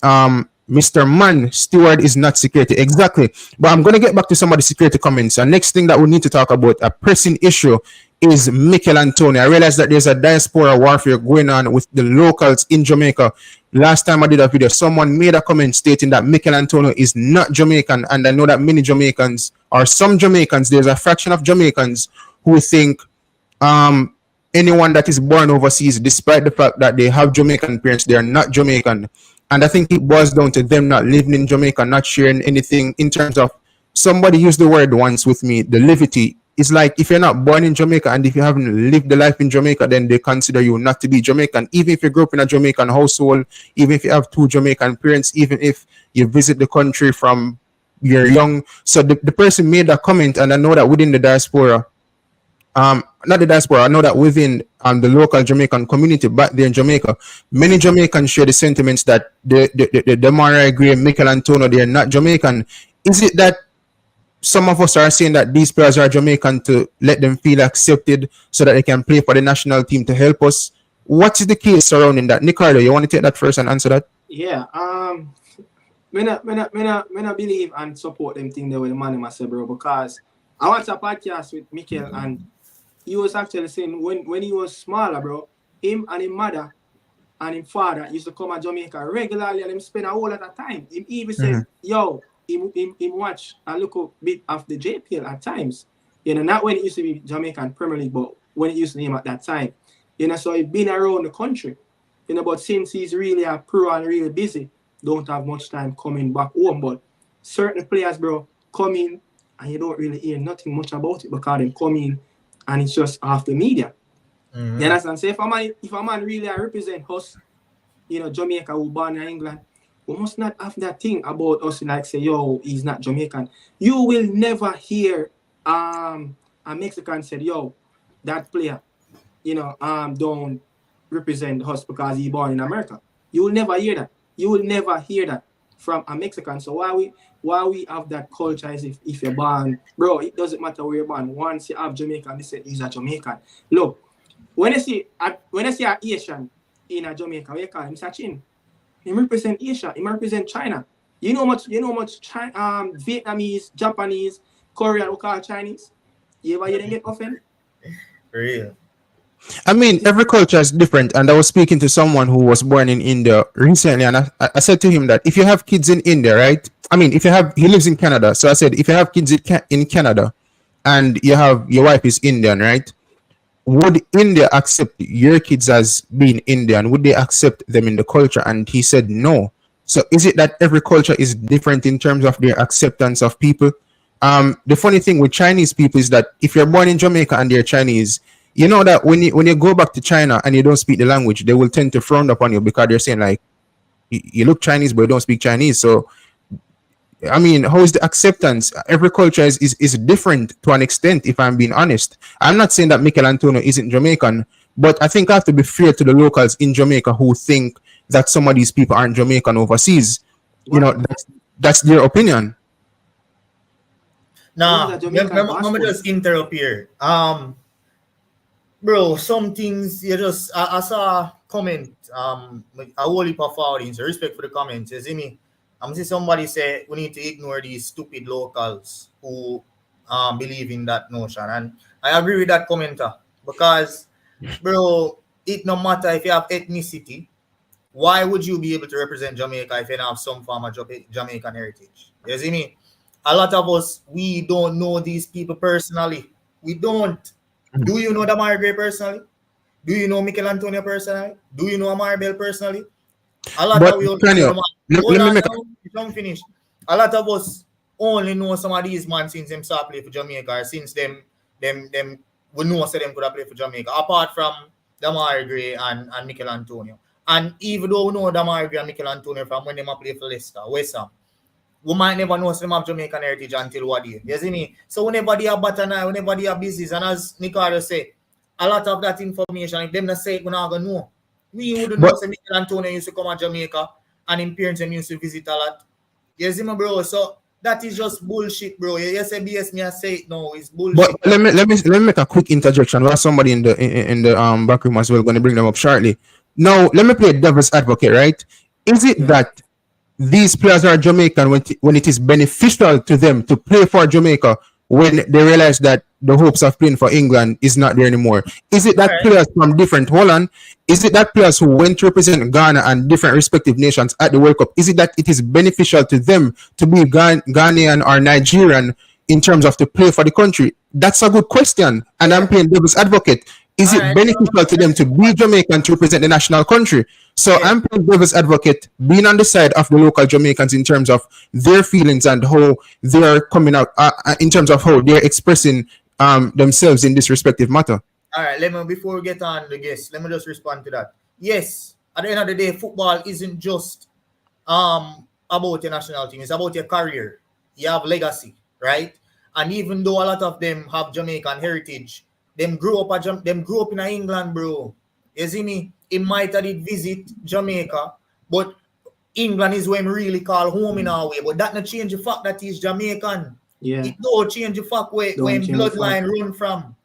Mr. Man, steward is not security. Exactly. But I'm going to get back to some of the security comments. And next thing that we need to talk about, a pressing issue, is Mikel Antonio. I realize that there's a diaspora warfare going on with the locals in Jamaica. Last time I did a video, someone made a comment stating that Mikel Antonio is not Jamaican. And I know that many Jamaicans, or some Jamaicans, there's a fraction of Jamaicans who think anyone that is born overseas, despite the fact that they have Jamaican parents, they are not Jamaican. And I think it boils down to them not living in Jamaica, not sharing anything in terms of, somebody used the word once with me, the levity. It's like if you're not born in Jamaica and if you haven't lived the life in Jamaica, then they consider you not to be Jamaican. Even if you grew up in a Jamaican household, even if you have two Jamaican parents, even if you visit the country from you're young. So the person made that comment, and I know that within the diaspora, not the diaspora, I know that within the local Jamaican community back there in Jamaica, many Jamaicans share the sentiments that the Demarai Gray, Mikel Antonio, they're not Jamaican. Is it that some of us are saying that these players are Jamaican to let them feel accepted so that they can play for the national team to help us? What is the case surrounding that? Nicardo, you want to take that first and answer that? Yeah, I believe and support them thing there with the man myself, bro, because I watched a podcast with Mikel and he was actually saying when he was smaller, bro, him and his mother and his father used to come to Jamaica regularly and him spend a whole lot of time. He even said, yo, him watch a little bit of the JPL at times. You know, not when it used to be Jamaican Premier League, but when it used to be him at that time. You know, so he's been around the country. You know, but since he's really a pro and really busy, don't have much time coming back home. But certain players, bro, come in and you don't really hear nothing much about it because they come in and it's just off the media. You understand? So if a man really represent us, you know, Jamaica who born in England, we must not have that thing about us like say, yo, he's not Jamaican. You will never hear a Mexican say, yo, that player, you know, don't represent us because he born in America. You will never hear that. You will never hear that from a Mexican. So why we have that culture is if you're born, bro, it doesn't matter where you're born. Once you have Jamaican, they say he's a Jamaican. Look, when I see an Asian in a Jamaica, we call him Sachin. He represent Asia. He represent China. You know much Vietnamese, Japanese, Korean who call Chinese. You ever get offended? For real. I mean, every culture is different. And I was speaking to someone who was born in India recently, and I said to him that if you have kids in India, right? I mean, he lives in Canada. So I said, if you have kids in Canada and your wife is Indian, right? Would India accept your kids as being Indian? Would they accept them in the culture? And he said no. So is it that every culture is different in terms of their acceptance of people? The funny thing with Chinese people is that if you're born in Jamaica and they're Chinese, you know that when you go back to China and you don't speak the language, they will tend to frown upon you because they're saying like, you look Chinese but you don't speak Chinese. So I mean, how is the acceptance? Every culture is different to an extent, if I'm being honest. I'm not saying that Mikel Antonio isn't Jamaican, but I think I have to be fair to the locals in Jamaica who think that some of these people aren't Jamaican overseas. You know, that's their opinion. Nah, let me just interrupt here. Bro, some things you just I saw a comment, a whole heap of forwarding, so respect for the comments, you see me? I'm see somebody say we need to ignore these stupid locals who believe in that notion. And I agree with that commenter because, bro, it no matter if you have ethnicity, why would you be able to represent Jamaica if you don't have some form of Jamaican heritage? You see me? A lot of us, we don't know these people personally. We don't. Do you know Damari Gray personally? Do you know Mikel Antonio personally? Do you know Amari Bell personally? A lot of you don't finish. A lot of us only know some of these men since them start play for Jamaica, or since them we know so them could have played for Jamaica, apart from Damari Gray and Mikel Antonio. And even though we know Damari Gray and Mikel Antonio from when they play for Leicester, West Ham, we might never know some of Jamaican heritage until what year. You see me? So whenever they are battle now, whenever they are busy, and as Nicardo say, a lot of that information, if them not say it, we're not gonna know. We wouldn't know But say Michael Antonio used to come to Jamaica and his parents used to visit a lot. You see me, bro? So that is just bullshit, bro. You say BS me, I say it now. It's bullshit. but let me make a quick interjection. We have somebody in the back room as well. Going to bring them up shortly. Now let me play devil's advocate, right? Is it that these players are Jamaican when it is beneficial to them to play for Jamaica when they realize that the hopes of playing for England is not there anymore? Is it that players from different Holland? Is it that players who went to represent Ghana and different respective nations at the World Cup? Is it that it is beneficial to them to be Ghanaian or Nigerian in terms of to play for the country? That's a good question, and I'm playing devil's advocate. Is it beneficial to them to be Jamaican to represent the national country? So I'm playing devil's advocate, being on the side of the local Jamaicans in terms of their feelings and how they are coming out, in terms of how they're expressing themselves in this respective matter. All right, before we get on the guest, let me just respond to that. Yes, at the end of the day, football isn't just about your national team. It's about your career. You have legacy, right? And even though a lot of them have Jamaican heritage, them grew up in England, bro. You see me? He might have did visit Jamaica, but England is where him really call home in our way. But that not change the fact that he's Jamaican. Yeah. It don't change the fact where him bloodline run from.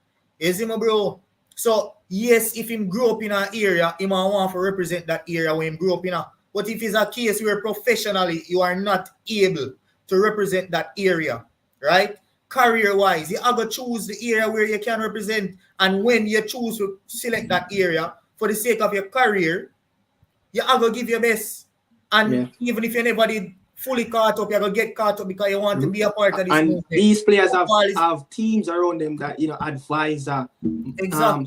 You see me, bro? So yes, if him grew up in an area, he might want to represent that area where him grew up in. But if it's a case where professionally you are not able to represent that area, right? Career-wise, you have to choose the area where you can represent, and when you choose to select that area for the sake of your career, you have to give your best. And even if you never did fully caught up, you're going to get caught up because you want to be a part of this movement. These players have teams around them that, advisor,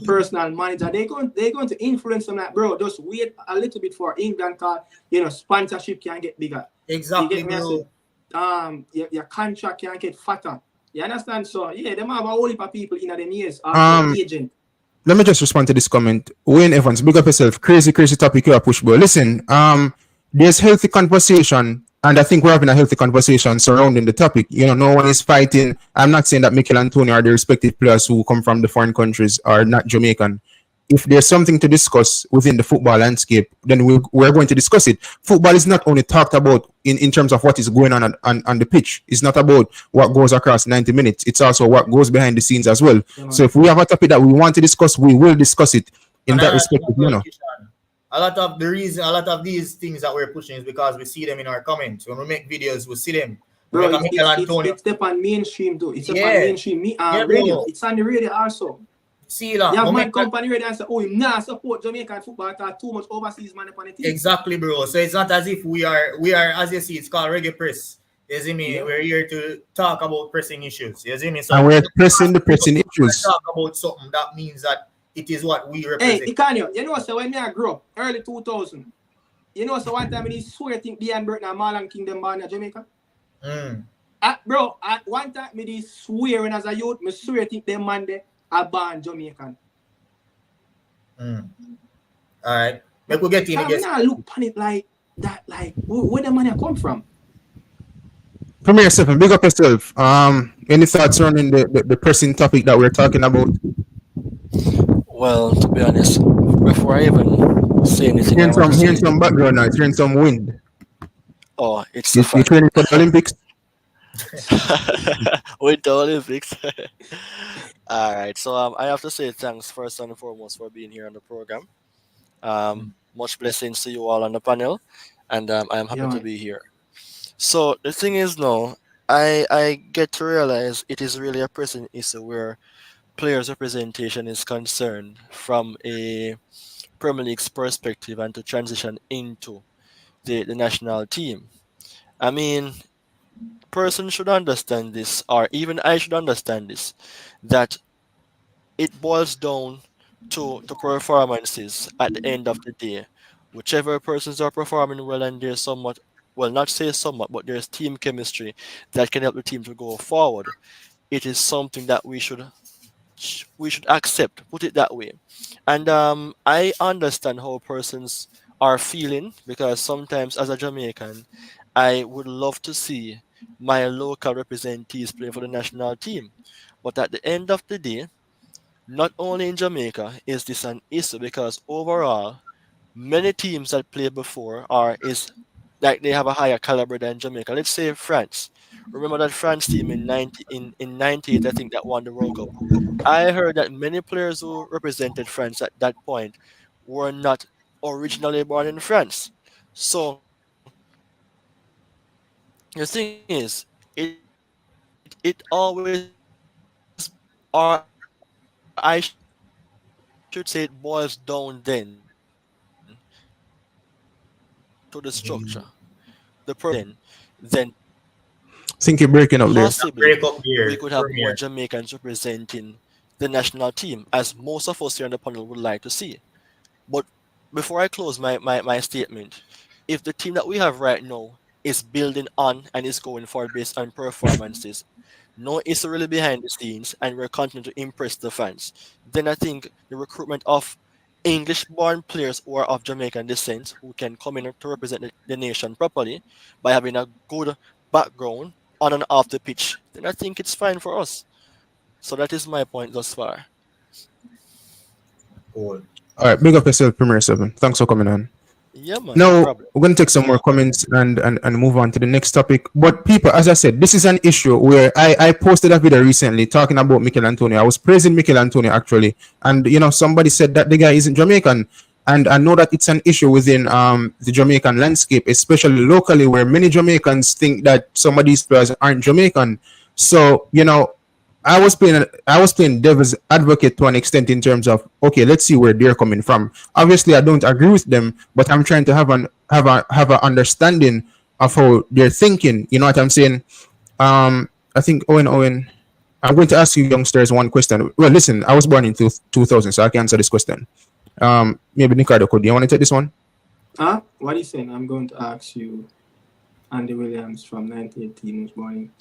personal manager. They're going to influence them like, bro, just wait a little bit for England because, sponsorship can get bigger. Exactly, bro. Your contract can get fatter. You understand? So, they might have a whole heap of people in them years. Agent. Let me just respond to this comment. Wayne Evans, big up yourself. Crazy topic you are push, bro. Listen, there's healthy conversation, and I think we're having a healthy conversation surrounding the topic. No one is fighting. I'm not saying that Mikel Antonio or the respective players who come from the foreign countries are not Jamaican. If there's something to discuss within the football landscape, then we're going to discuss it. Football is not only talked about in terms of what is going on the pitch. It's not about what goes across 90 minutes. It's also what goes behind the scenes as well. So if we have a topic that we want to discuss, we will discuss it in that respect. A lot of these things that we're pushing is because we see them in our comments. When we make videos, we see them. Bro, it's step on mainstream too. It's on mainstream. Radio. It's on the radio also. See that. You have my company ready and say, him not support Jamaican football because too much overseas money upon the team. Exactly, bro. So it's not as if we are, as you see, it's called Reggae Press. You see me? Yeah. We're here to talk about pressing issues. You see me? So and we're pressing the pressing issues. Talk about something that means that it is what we represent. Hey, Dicanio, so when I grew up, early 2000, so one time I swear think Dian Burton and Marlon Kingdom born in Jamaica. Bro, at one time I swear when as a youth, I swear think them man there are born Jamaican. All right. Make we get in again. I look upon it like that, like where the money come from? Come here, yourself and big up yourself. Any thoughts surrounding the pressing topic that we're talking about? Well, to be honest, before I even say anything, hearing some background noise, hearing some wind. Oh, it's you training for the Olympics? With the Olympics. All right, so I have to say thanks first and foremost for being here on the program. Much blessings to you all on the panel, and I'm happy to be here. So the thing is now, I get to realize it is really a pressing issue where players' representation is concerned from a Premier League's perspective and to transition into the national team. I mean, person should understand this, or even I should understand this, that it boils down to performances at the end of the day. Whichever persons are performing well and there's somewhat, well, not say somewhat, but there's team chemistry that can help the team to go forward. It is something that we should accept, put it that way. And I understand how persons are feeling, because sometimes as a Jamaican, I would love to see my local representatives playing for the national team. But at the end of the day, not only in Jamaica is this an issue because overall many teams that played before are is like they have a higher caliber than Jamaica. Let's say France. Remember that France team in 98, I think, that won the World Cup. I heard that many players who represented France at that point were not originally born in France. So the thing is, it always, or I should say, it boils down then to the structure. The person that is then, then Think you're breaking up there. That possibly break up we there, could have more Premier. Jamaicans representing the national team, as most of us here on the panel would like to see. But before I close my statement, if the team that we have right now is building on and is going forward based on performances, no issue really behind the scenes, and we're continuing to impress the fans, then I think the recruitment of English born players who are of Jamaican descent who can come in to represent the nation properly by having a good background on and off the pitch, then I think it's fine for us. So that is my point thus far. Cool. All right, big up yourself, Premier 7. Thanks for coming on. Yeah, man, no Now, problem. we're going to take some more comments and move on to the next topic. But people, as I said, this is an issue where I posted a video recently talking about Mikel Antonio. I was praising Mikel Antonio, actually. And, somebody said that the guy isn't Jamaican. And I know that it's an issue within the Jamaican landscape, especially locally, where many Jamaicans think that some of these players aren't Jamaican. So, I was playing devil's advocate to an extent in terms of, okay, let's see where they're coming from. Obviously, I don't agree with them, but I'm trying to have an understanding of how they're thinking. You know what I'm saying? I think Owen, I'm going to ask you youngsters one question. Well, listen, I was born in 2000, so I can answer this question. Maybe Ricardo, could you want to take this one? What are you saying? I'm going to ask you. Andy Williams from 1918 was born in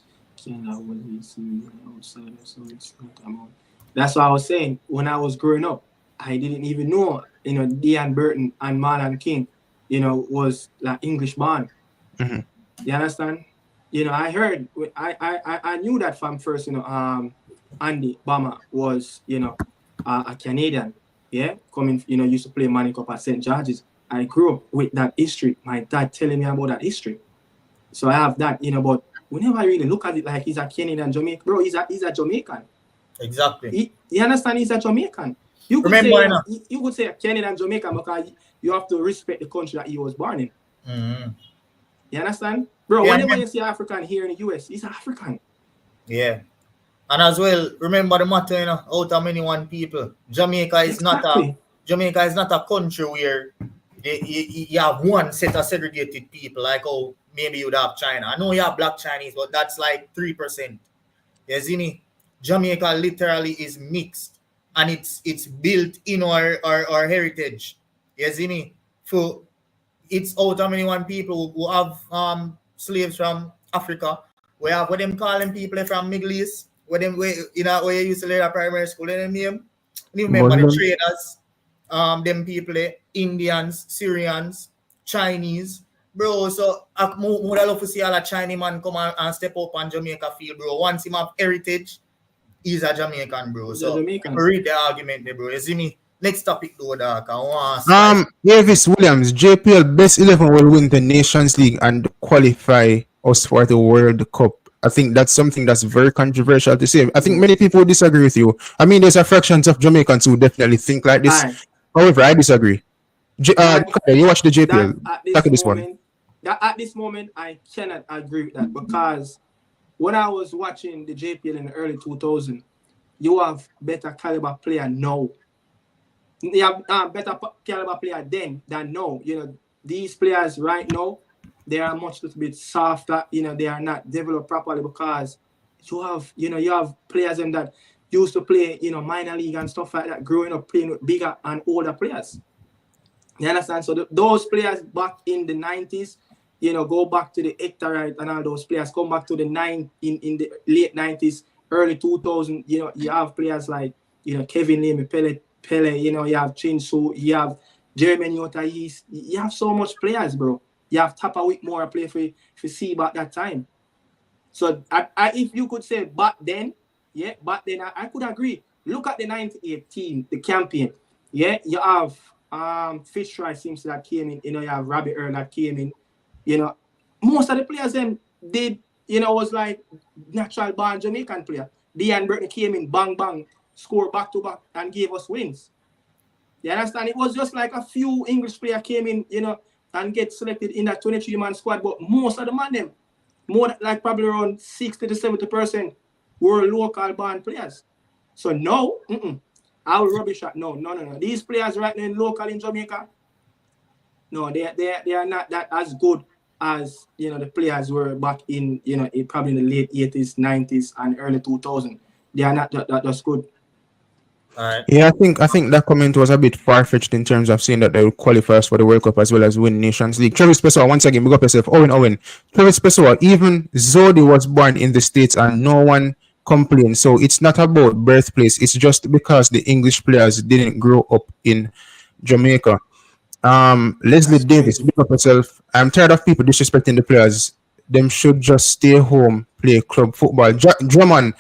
Canada. Was he seen outside? So it's not amount. That's what I was saying. When I was growing up, I didn't even know, Dean Burton and Marlon King, was like English born. Mm-hmm. You understand? I heard, I knew that from first, Andy Bama was, a Canadian. Yeah, coming, used to play Manning Cup at St. George's. I grew up with that history. My dad telling me about that history. So I have that, but whenever I really look at it like he's a Canadian Jamaican, bro, he's a Jamaican. Exactly. You understand? He's a Jamaican. You could you could say a Canadian Jamaican because you have to respect the country that he was born in. Mm-hmm. You understand? Bro, Yeah, whenever you see African here in the US, he's African. Yeah. And as well, remember the matter, out of many one people, Jamaica is not a country where you have one set of segregated people, like maybe you'd have China. I know you have black Chinese, but that's like 3%. You see me? Jamaica literally is mixed, and it's built in our heritage. You see me? So it's out of many one people who have slaves from Africa. We have what them calling people from Middle East. Where you used to learn at primary school, and name. You remember the traders, them people, Indians, Syrians, Chinese, bro. So I would love to see all a Chinese man come and step up on Jamaica field, bro. Once him have heritage, he's a Jamaican, bro. He's so a Jamaican. read the argument there, bro. You see me? Next topic though, dog. Davis Williams, JPL best 11 will win the Nations League and qualify us for the World Cup. I think that's something that's very controversial to say. I think many people disagree with you. I mean, there's a fractions of Jamaicans who definitely think like this. Aye. However, I disagree. You watch the JPL. Look at this one. At this moment, I cannot agree with that because when I was watching the JPL in the early 2000s, you have better caliber player now. You have better caliber player then than now. These players right now, they are much little bit softer. They are not developed properly because you have players that used to play, minor league and stuff like that, growing up playing with bigger and older players. You understand? So those players back in the 90s, go back to the Hector Wright and all those players, come back to the in the late 90s, early 2000s, you have players like, Kevin Lamy, Pele, you have Chinsu, you have Jeremy Nyota East, you have so much players, bro. You have Tapa Whitmore play for see about that time. So if you could say back then, I could agree. look at the 98 team, the campaign. Yeah, you have Fitzroy seems that came in. You know, you have Robbie Earl that came in. You know, most of the players them did. You know, was like natural born Jamaican player. Dean Burton came in, bang bang, score back to back, and gave us wins. You understand? It was just like a few English players came in, you know, and get selected in that 23-man squad. But most of the man them, more like probably around 60 to 70% were local born players. So no, I will rubbish that. No. These players right now local in Jamaica, no, they are not that as good as, you know, the players were back in, you know, probably in the late 80s, 90s, and early 2000s. They are not that's good. All right. Yeah, I think that comment was a bit far-fetched in terms of saying that they will qualify us for the World Cup as well as win Nations League. Travis Pessoa, once again, big up yourself. Owen. Travis Pessoa, even Zodi was born in the States and no one complained. So it's not about birthplace. It's just because the English players didn't grow up in Jamaica. Leslie Davis, big up yourself. I'm tired of people disrespecting the players. Them should just stay home, play club football. Drummond,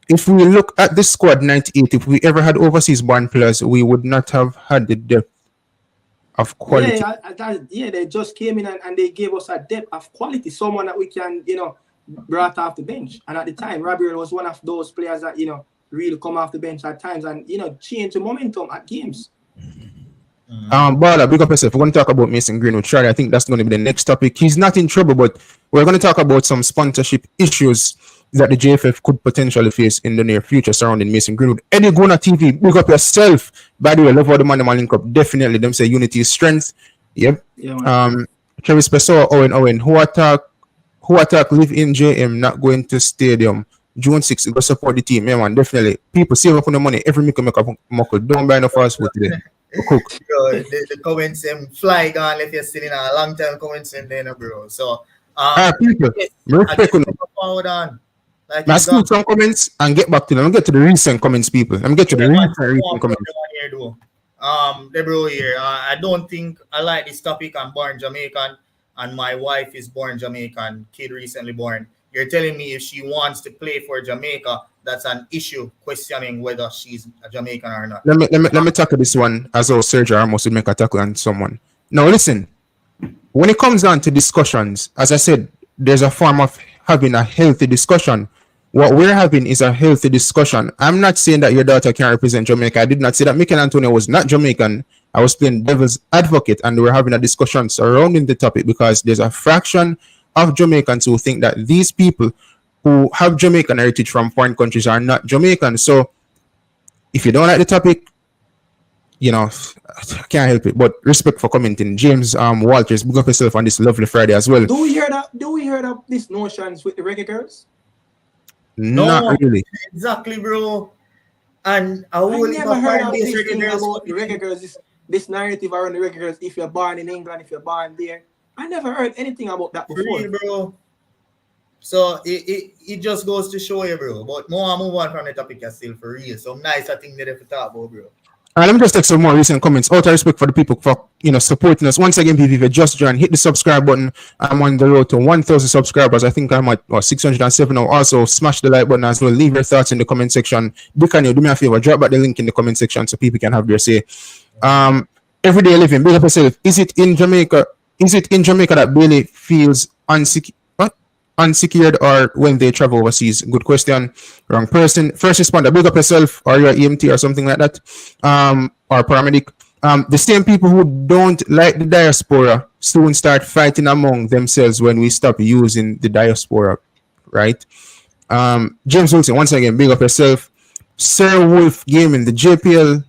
if we look at the squad 98, if we ever had overseas born players, we would not have had the depth of quality. Yeah, they just came in and they gave us a depth of quality, someone that we can, you know, brought off the bench. And at the time, Robbie was one of those players that, you know, really come off the bench at times and, you know, change the momentum at games. Bala, big up yourself. We're going to talk about Mason Greenwood. Charlie, I think that's going to be the next topic. He's not in trouble, but we're going to talk about some sponsorship issues that the JFF could potentially face in the near future surrounding Mason Greenwood. Eddie Gona TV, big up yourself. By the way, love how the man link up. Definitely, them say unity is strength. Yep. Yeah, Travis Pessoa, Owen. Who attack live in JM, not going to stadium. June 6th, go support the team. Yeah, man, definitely. People save up on the money. Every make a muckle. Don't buy no fast food today. Cook. Bro, the comments them fly gone if you're still in a long time comments in there, bro. So people, respect on. Forward on. Like let's do some comments and get back to them. I'll get to the recent comments, people. Let me get to the recent comments. Bro here. I don't think I like this topic. I'm born Jamaican and my wife is born Jamaican, kid recently born. You're telling me if she wants to play for Jamaica, that's an issue, questioning whether she's a Jamaican or not. Let me tackle this one as our Sergio Ramos would make a tackle on someone. Now listen, when it comes down to discussions, as I said, there's a form of having a healthy discussion. What we're having is a healthy discussion. I'm not saying that your daughter can represent Jamaica. I did not say that Mikel Antonio was not Jamaican. I was playing devil's advocate and we're having a discussion surrounding the topic because there's a fraction of Jamaicans who think that these people who have Jamaican heritage from foreign countries are not Jamaican. So if you don't like the topic, you know, I can't help it. But respect for commenting. James Walters, big up yourself on this lovely Friday as well. Do we hear that these notions with the reggae girls? Not really. Exactly, bro. And I never heard of this thing about the reggae girls, this narrative around the reggae girls, if you're born in England, if you're born there. I never heard anything about that before. Real, bro. So it just goes to show you, bro. But more move on from the topic is still for real. Some nice thing that to talk about, bro. Let me just take some more recent comments. Out of respect for the people for supporting us. Once again, people, if you just joined, hit the subscribe button. I'm on the road to 1,000 subscribers. I think I'm at 607 now. Also, smash the like button as well. Leave your thoughts in the comment section. Dicanio, do me a favor, drop back the link in the comment section so people can have their say. Everyday living, build up yourself. Is it in Jamaica that Bailey feels unsecured or when they travel overseas? Good question. Wrong person. First responder, build up yourself, or you're EMT or something like that, or paramedic. The same people who don't like the diaspora soon start fighting among themselves when we stop using the diaspora, right? James Wilson, once again, big up yourself. Sir Wolf Gaming, the JPL.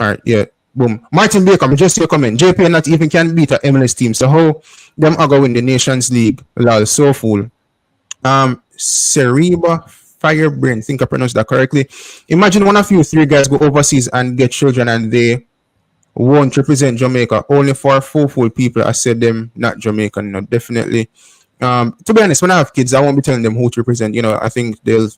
All right, yeah. Boom. Martin Baker, just see a comment. JPL not even can beat a MLS team. So how them are going the Nations League? Lol, so full. Cereba Firebrain, think I pronounced that correctly. Imagine one of you three guys go overseas and get children and they won't represent Jamaica. Only for full people, I said them not Jamaican. No, definitely. To be honest, when I have kids, I won't be telling them who to represent. I think they'll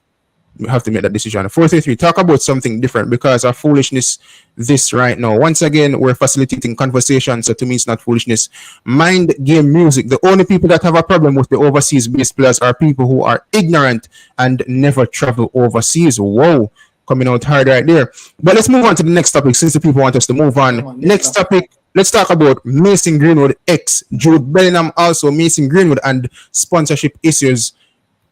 have to make that decision. 433, talk about something different because of foolishness this right now. Once again, we're facilitating conversation, so to me it's not foolishness. Mind game music. The only people that have a problem with the overseas based players are people who are ignorant and never travel overseas. Whoa. coming out hard right there. But let's move on to the next topic since the people want us to move on. Next topic, let's talk about Mason Greenwood X Jude Bellingham, also Mason Greenwood, and sponsorship issues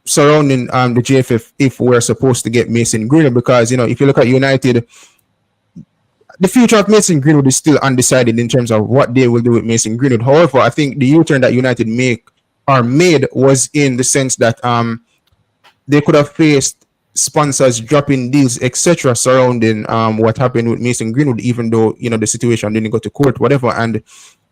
surrounding the JFF if we're supposed to get Mason Greenwood, because if you look at United, the future of Mason Greenwood is still undecided in terms of what they will do with Mason Greenwood. However, I think the U-turn that United made was in the sense that they could have faced sponsors dropping deals, etc., surrounding what happened with Mason Greenwood, even though the situation didn't go to court, whatever. And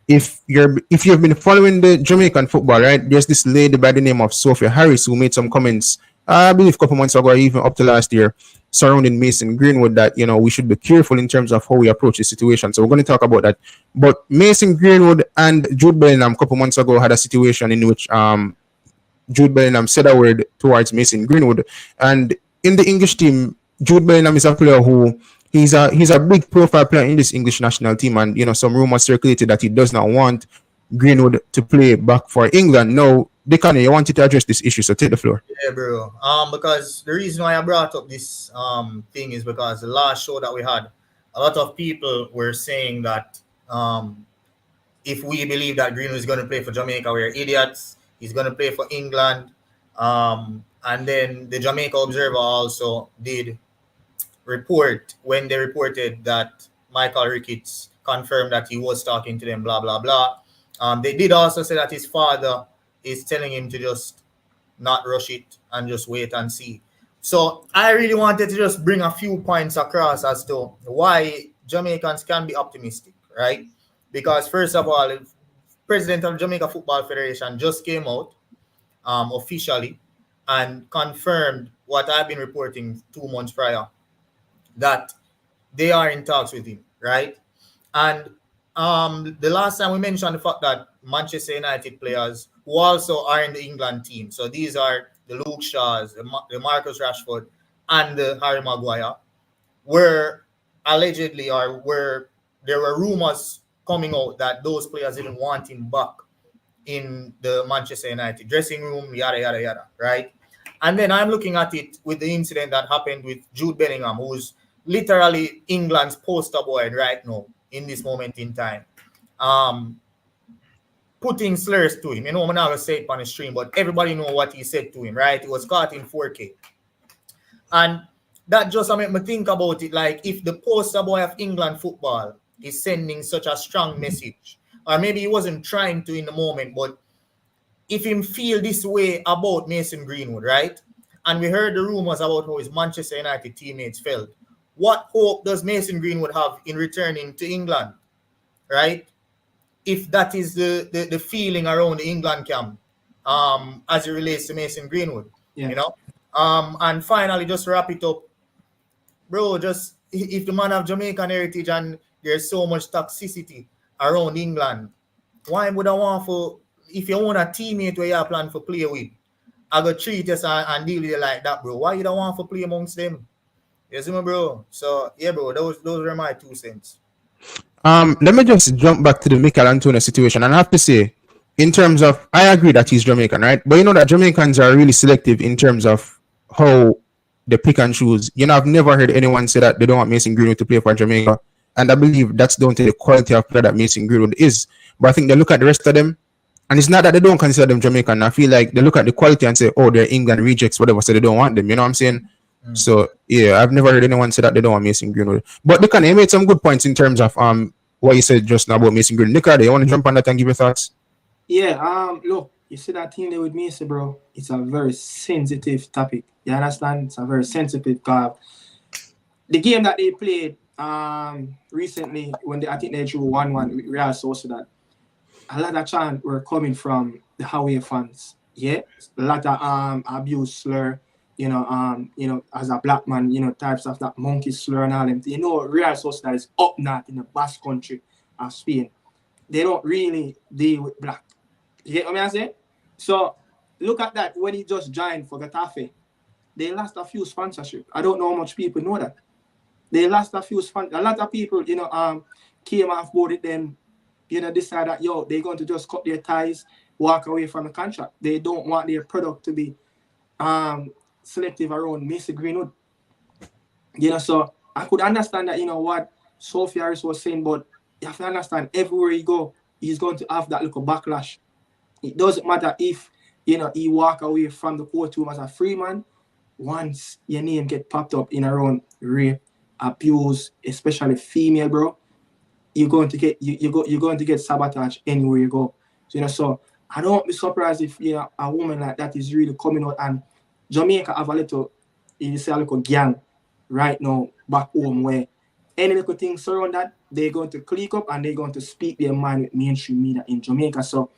if you've been following the Jamaican football, right, there's this lady by the name of Sophia Harris who made some comments, I believe a couple months ago, or even up to last year, surrounding Mason Greenwood, that we should be careful in terms of how we approach the situation. So we're going to talk about that. But Mason Greenwood and Jude Bellingham a couple months ago had a situation in which Jude Bellingham said a word towards Mason Greenwood, and in the English team, Jude Bellingham is a player who he's a big profile player in this English national team, and some rumors circulated that he does not want Greenwood to play back for England. Now, Dicanio, you wanted to address this issue, so take the floor. Yeah, bro. Because the reason why I brought up this thing is because the last show that we had, a lot of people were saying that if we believe that Greenwood is going to play for Jamaica, we're idiots. He's going to play for England. And then the Jamaica Observer also did report when they reported that Michael Ricketts confirmed that he was talking to them, blah, blah, blah. They did also say that his father is telling him to just not rush it and just wait and see. So I really wanted to just bring a few points across as to why Jamaicans can be optimistic, right? Because first of all, the president of Jamaica Football Federation just came out officially and confirmed what I've been reporting 2 months prior, that they are in talks with him, right? And the last time we mentioned the fact that Manchester United players who also are in the England team, so these are the Luke Shaws, the Marcus Rashford, and the Harry Maguire, were allegedly, or were there were rumors coming out that those players didn't want him back in the Manchester United dressing room, yada, yada, yada, right? And then I'm looking at it with the incident that happened with Jude Bellingham, who's literally England's poster boy right now in this moment in time. Putting slurs to him. I'm not going to say it on the stream, but everybody know what he said to him, right? It was caught in 4K. And that just made me think about it, like if the poster boy of England football is sending such a strong message, or maybe he wasn't trying to in the moment, but if him feel this way about Mason Greenwood, right? And we heard the rumors about how his Manchester United teammates felt. What hope does Mason Greenwood have in returning to England, right? If that is the feeling around the England camp, as it relates to Mason Greenwood, And finally, just wrap it up, bro. Just if the man have Jamaican heritage and there's so much toxicity around England, why would I want for, if you own a teammate where you plan for play with, I go treat us and deal with it like that, bro? Why you don't want to play amongst them? You see me, bro? So yeah, bro, those were my 2 cents. Let me just jump back to the Mikel Antonio situation, and I have to say, in terms of, I agree that he's Jamaican, right? But you know that Jamaicans are really selective in terms of how they pick and choose. I've never heard anyone say that they don't want Mason Greenwood to play for Jamaica, and I believe that's down to the quality of player that Mason Greenwood is. But I think they look at the rest of them, and it's not that they don't consider them Jamaican. I feel like they look at the quality and say, oh, they're England rejects, whatever, so they don't want them. You know what I'm saying? So yeah, I've never heard anyone say that they don't want Mason Greenwood. But Dicanio made some good points in terms of what you said just now about Mason Greenwood. Dicanio, you want to jump on that and give your thoughts? Yeah, look, you see that team there with Mason, bro. It's a very sensitive topic. You understand? It's a very sensitive call. The game that they played recently, when I think they drew 1-1 with Real Sociedad, a lot of chants were coming from the away fans. Yeah, a lot of abuse slur. As a black man, types of that monkey slur and all them. Real Sociedad is up north in the Basque country of Spain. They don't really deal with black. You get what I'm saying? So look at that. When he just joined for Getafe, they lost a few sponsorship. I don't know how much people know that. They lost a few sponsors. A lot of people, came off board with them, decide that, they're going to just cut their ties, walk away from the contract. They don't want their product to be selective around Mason Greenwood. So I could understand that, what Sophie Harris was saying, but you have to understand everywhere you go, he's going to have that little backlash. It doesn't matter if, he walk away from the courtroom as a free man. Once your name get popped up in around rape, abuse, especially female, bro, you're going to get you're going to get sabotage anywhere you go. So I don't be surprised if a woman like that is really coming out, and Jamaica have a little gang right now back home where any little thing surround that, they're going to click up and they're going to speak their mind with mainstream media in Jamaica. So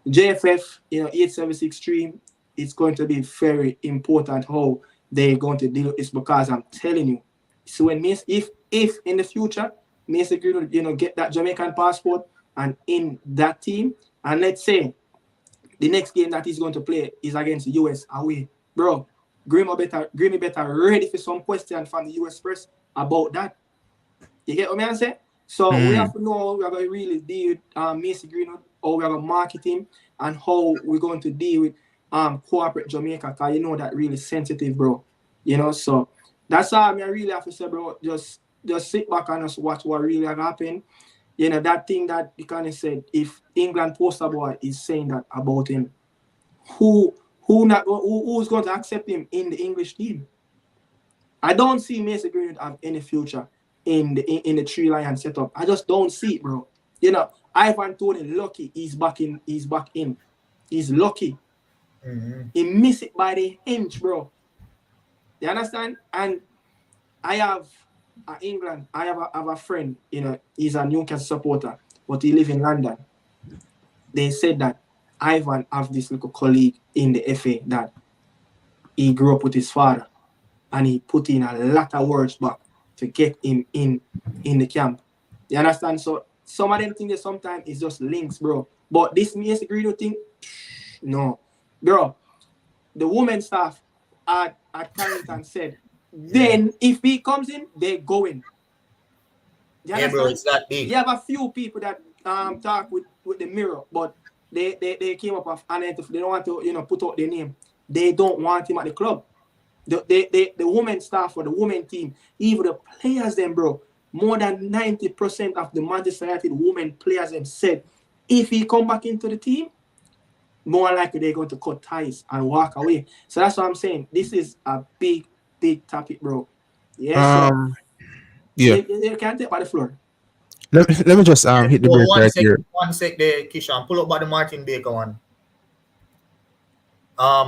JFF, 876 stream, it's going to be very important how they're going to deal with this, because I'm telling you, so when if in the future Mason Greenwood, get that Jamaican passport and in that team, and let's say the next game that he's going to play is against the US away, bro, Grimmy better ready for some question from the US press about that. You get what I'm saying? So we have to know how we're going to really deal with Mason Greenwood, how we're going to market him, and how we're going to deal with corporate Jamaica, because that really sensitive, bro. So that's all I really have to say, bro. Just sit back and just watch what really happened. That thing that Dicanio said, if England poster boy is saying that about him, who's going to accept him in the English team? I don't see Mason Greenwood have any future in the Three Lion setup. I just don't see it, bro. Ivan Toney lucky he's back in. He's lucky. Mm-hmm. He missed it by the inch, bro. You understand? And I have England. I have a friend. He's a Newcastle supporter, but he lives in London. They said that Ivan have this little colleague in the FA that he grew up with his father, and he put in a lot of words back to get him in the camp. You understand? So some of them things sometimes is just links, bro. But this Mason Greenwood thing, no, bro. The women staff at Carrington said, then if he comes in, they're going. Yeah, bro, it's that big. You have a few people that talk with the mirror, but they came up with they don't want to put out their name. They don't want him at the club. The women staff or the women team, even the players them, bro, more than 90% of the Manchester United women players them said if he come back into the team, more likely they're going to cut ties and walk away. So that's what I'm saying. This is a big topic, bro. Yeah. Yeah. You can't take by the floor. Let me just hit the break right here. One sec there, Kishan. Pull up by the Martin Baker one.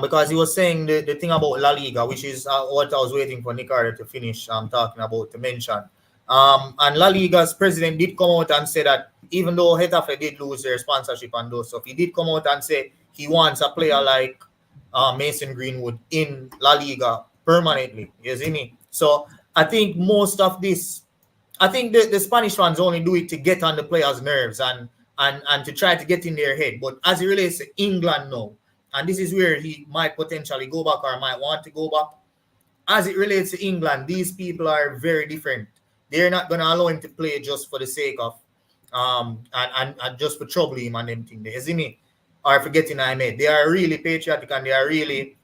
Because he was saying the thing about La Liga, which is what I was waiting for Nicardo to finish talking about, to mention. And La Liga's president did come out and say that even though Getafe did lose their sponsorship and those stuff, he did come out and say he wants a player like Mason Greenwood in La Liga permanently. You see me? So I think most of this, I think the Spanish fans only do it to get on the players' nerves and to try to get in their head. But as it relates to England now, and this is where he might potentially go back or might want to go back. As it relates to England, these people are very different. They're not going to allow him to play just for the sake of and just for trouble him and them things. You see me? Or forgetting I made. They are really patriotic and they are really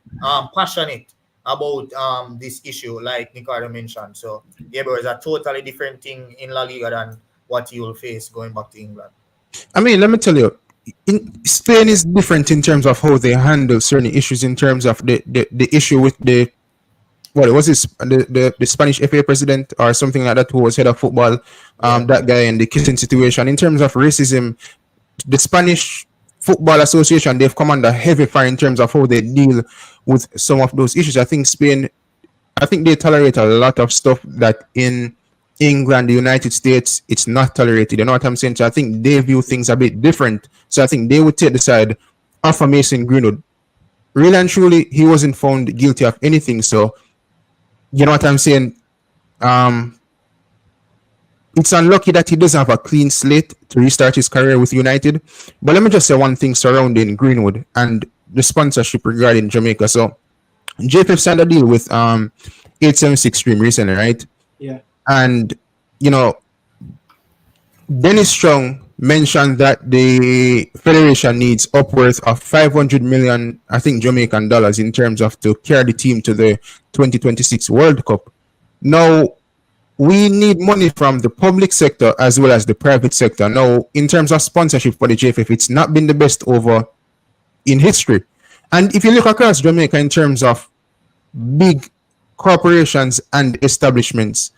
passionate about this issue, like Nicardo mentioned. So yeah, but it's a totally different thing in La Liga than what you will face going back to England. I mean, let me tell you, Spain is different in terms of how they handle certain issues. In terms of the issue with the Spanish FA president or something like that, who was head of football, that guy, and the kissing situation. In terms of racism, the Spanish Football Association, they've come under heavy fire in terms of how they deal with some of those issues. I think Spain, they tolerate a lot of stuff that in England, the United States, it's not tolerated. You know what I'm saying? So I think they view things a bit different. So I think they would take the side of Mason Greenwood. Really and truly, he wasn't found guilty of anything. So, you know what I'm saying? It's unlucky that he doesn't have a clean slate to restart his career with United. But let me just say one thing surrounding Greenwood and the sponsorship regarding Jamaica. So, JFF signed a deal with 876 Stream recently, right? Yeah. And, Dennis Strong mentioned that the federation needs upwards of 500 million, I think, Jamaican dollars in terms of to carry the team to the 2026 World Cup. Now, we need money from the public sector as well as the private sector. Now, in terms of sponsorship for the JFF, it's not been the best over in history. And if you look across Jamaica in terms of big corporations and establishments,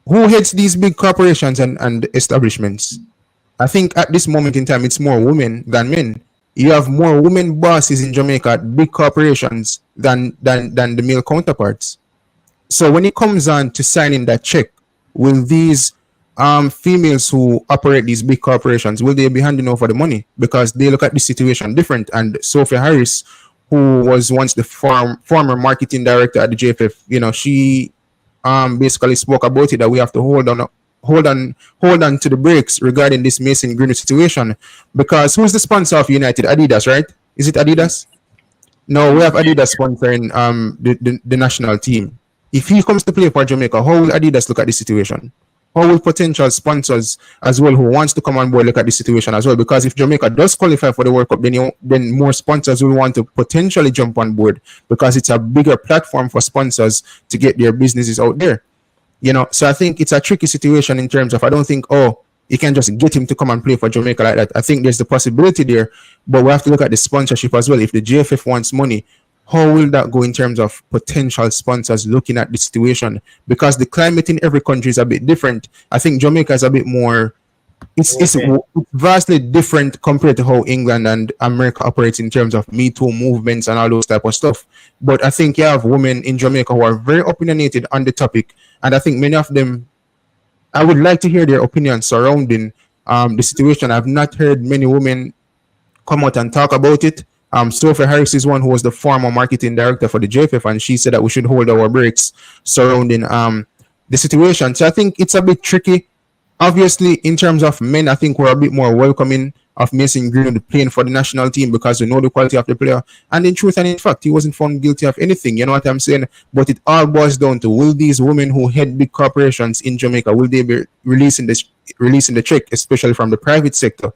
who heads these big corporations and establishments? I think at this moment in time, it's more women than men. You have more women bosses in Jamaica at big corporations than the male counterparts. So when it comes on to signing that check, will these females who operate these big corporations, will they be handing over the money? Because they look at the situation different. And Sophia Harris, who was once the former marketing director at the JFF, she basically spoke about it, that we have to hold on to the brakes regarding this Mason Greenwood situation. Because who's the sponsor of United? Adidas, right? Is it Adidas? No, we have Adidas sponsoring the national team. If he comes to play for Jamaica, how will Adidas look at the situation? How will potential sponsors as well who wants to come on board look at the situation as well? Because if Jamaica does qualify for the World Cup, then more sponsors will want to potentially jump on board, because it's a bigger platform for sponsors to get their businesses out there. So I think it's a tricky situation in terms of, I don't think, you can just get him to come and play for Jamaica like that. I think there's the possibility there, but we have to look at the sponsorship as well. If the JFF wants money, how will that go in terms of potential sponsors looking at the situation? Because the climate in every country is a bit different. I think Jamaica is a bit more, it's vastly different compared to how England and America operates in terms of Me Too movements and all those type of stuff. But I think you have women in Jamaica who are very opinionated on the topic, and I think many of them, I would like to hear their opinions surrounding the situation. I've not heard many women come out and talk about it. Sophia Harris is one who was the former marketing director for the JFF, and she said that we should hold our brakes surrounding the situation. So I think it's a bit tricky. Obviously, in terms of men, I think we're a bit more welcoming of Mason Greenwood playing for the national team, because we know the quality of the player. And in truth and in fact, he wasn't found guilty of anything. You know what I'm saying? But it all boils down to, will these women who head big corporations in Jamaica, will they be releasing the check, especially from the private sector?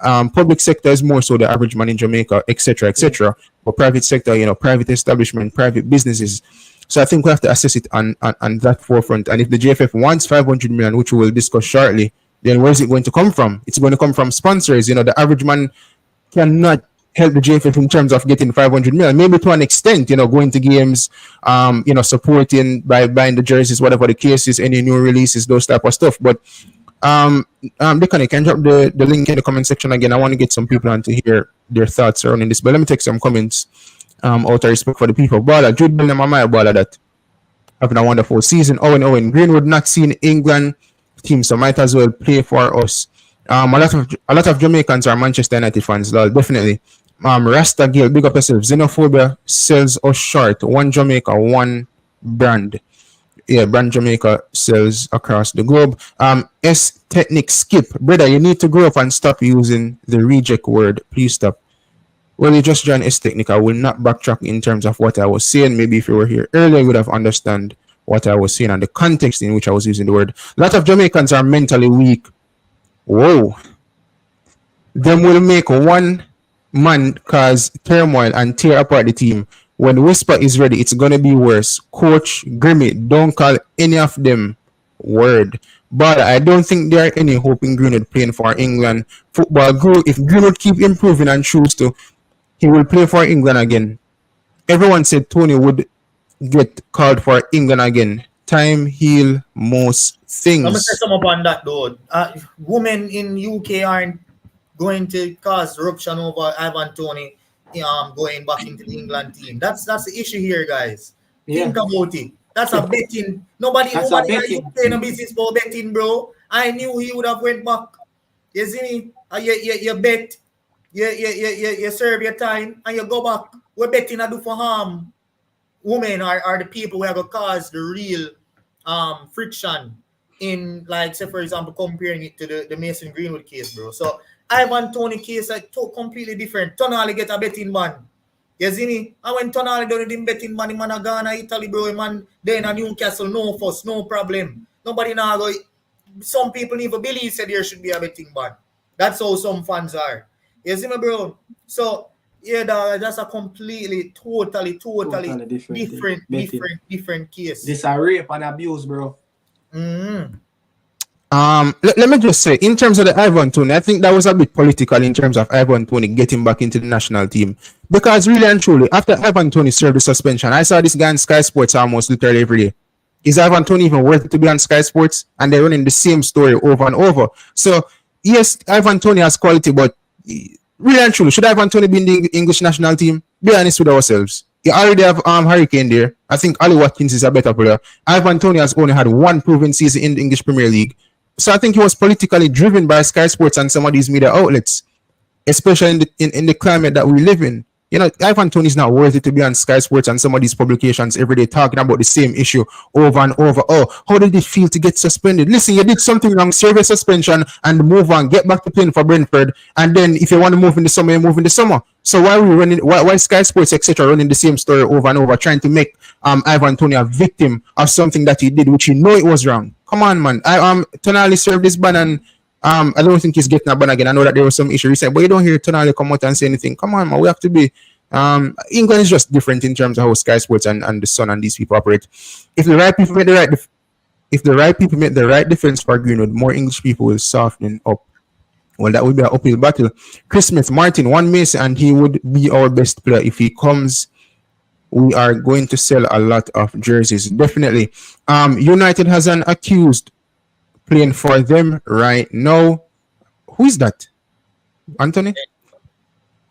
Public sector is more so the average man in Jamaica, etc., etc. But private sector, private establishment, private businesses. So I think we have to assess it on that forefront. And if the JFF wants 500 million, which we will discuss shortly, then where is it going to come from? It's going to come from sponsors. The average man cannot help the JFF in terms of getting 500 million. Maybe to an extent, going to games, supporting by buying the jerseys, whatever the case is, any new releases, those type of stuff. But Dicanio, can drop the link in the comment section again? I want to get some people on to hear their thoughts surrounding this. But let me take some comments out of respect for the people. Butler, Jude, Bellingham, Butler, that having a wonderful season. Owen, Greenwood not seeing England team, so might as well play for us. A lot of Jamaicans are Manchester United fans, definitely. Rasta Gill, big up yourself. Xenophobia sells us short. One Jamaica, one brand. Yeah, brand Jamaica sells across the globe. S Technic Skip, brother, you need to grow up and stop using the reject word. Please stop. Well, you just joined S Technic. I will not backtrack in terms of what I was saying. Maybe if you were here earlier, you would have understood what I was saying and the context in which I was using the word. A lot of Jamaicans are mentally weak. Whoa. Them will make one man cause turmoil and tear apart the team. When Whisper is ready, it's going to be worse. Coach Grimmy, don't call any of them word. But I don't think there are any hope in Greenwood playing for England football. If Greenwood keep improving and choose to, he will play for England again. Everyone said Tony would get called for England again. Time heal most things. I'm going to say something upon that, though. Women in UK aren't going to cause eruption over Ivan Toney going back into the England team. That's the issue here, guys. Yeah. Think about it. That's a betting. Nobody in a business for betting, bro. I knew he would have went back. You see me? You bet. You serve your time and you go back. We're betting I do for harm. Women are the people who are going to cause the real friction in, like, say, for example, comparing it to the Mason Greenwood case, bro. So Ivan Toney case are completely different. Tonali get a betting ban. You see me? And when Tonali done the betting ban, man a Ghana, Italy, bro, man, then a Newcastle, no fuss, no problem. Nobody now go. Some people even believe said there should be a betting ban. That's how some fans are. You see me, bro? So Yeah, dog, that's a completely, totally different case. This a rape and abuse, bro. Let me just say, in terms of the Ivan Toney, I think that was a bit political in terms of Ivan Toney getting back into the national team. Because really and truly, after Ivan Toney served the suspension, I saw this guy on Sky Sports almost literally every day. Is Ivan Toney even worth it to be on Sky Sports? And they're running the same story over and over. So, yes, Ivan Toney has quality, but really and truly, should Ivan Toney be in the English national team? Be honest with ourselves. You already have Hurricane there. I think Ali Watkins is a better player. Ivan Toney has only had one proven season in the English Premier League. So I think he was politically driven by Sky Sports and some of these media outlets, especially in the climate that we live in. You know, Ivan Toney is not worthy to be on Sky Sports and some of these publications every day talking about the same issue over and over. Oh, how did it feel to get suspended? Listen, you did something wrong, serve a suspension and move on, get back to playing for Brentford. And then if you want to move in the summer, you move in the summer. So why are we running, why Sky Sports, etc., running the same story over and over, trying to make Ivan Toney a victim of something that he did, which he know it was wrong? Come on, man. Tonali served this ban and I don't think he's getting a ban again. I know that there was some issue recently, but you don't hear Tonali come out and say anything. Come on, man. We have to be. England is just different in terms of how Sky Sports and the Sun and these people operate. If the right people make the right defense for Greenwood, more English people will soften up. Well, that would be an uphill battle. Chris Smith, Martin, one Mason, and he would be our best player if he comes. We are going to sell a lot of jerseys, definitely. United has an accused playing for them right now. Who is that? Anthony?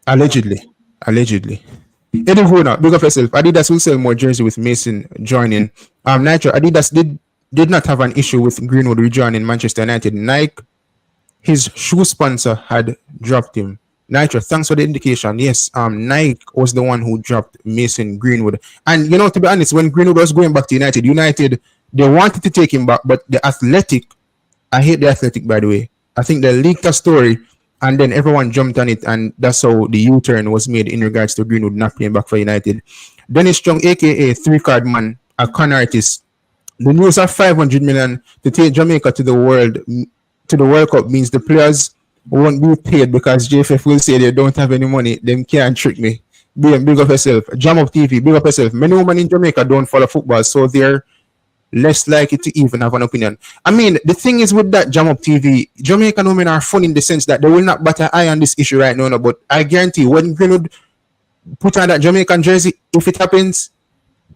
Allegedly. Eddie Hona, big up yourself. Adidas will sell more jersey with Mason joining. Nitro, Adidas did not have an issue with Greenwood rejoining Manchester United. Nike, his shoe sponsor, had dropped him. Nitro, thanks for the indication. Yes, Nike was the one who dropped Mason Greenwood. And, you know, to be honest, when Greenwood was going back to United, they wanted to take him back, but the Athletic, I hate the Athletic, by the way. I think they leaked a story, and then everyone jumped on it, and that's how the U-turn was made in regards to Greenwood not playing back for United. Dennis Strong, a.k.a. three-card man, a con artist. The news of 500 million to take Jamaica to the World Cup means the players won't be paid because JFF will say they don't have any money. Them can't trick me. Big up yourself. Jam Up TV, big up yourself. Many women in Jamaica don't follow football, so they're less likely to even have an opinion. I mean, the thing is with that Jam Up TV, Jamaican women are fun in the sense that they will not bat an eye on this issue right now, no, but I guarantee when Greenwood put on that Jamaican jersey, if it happens,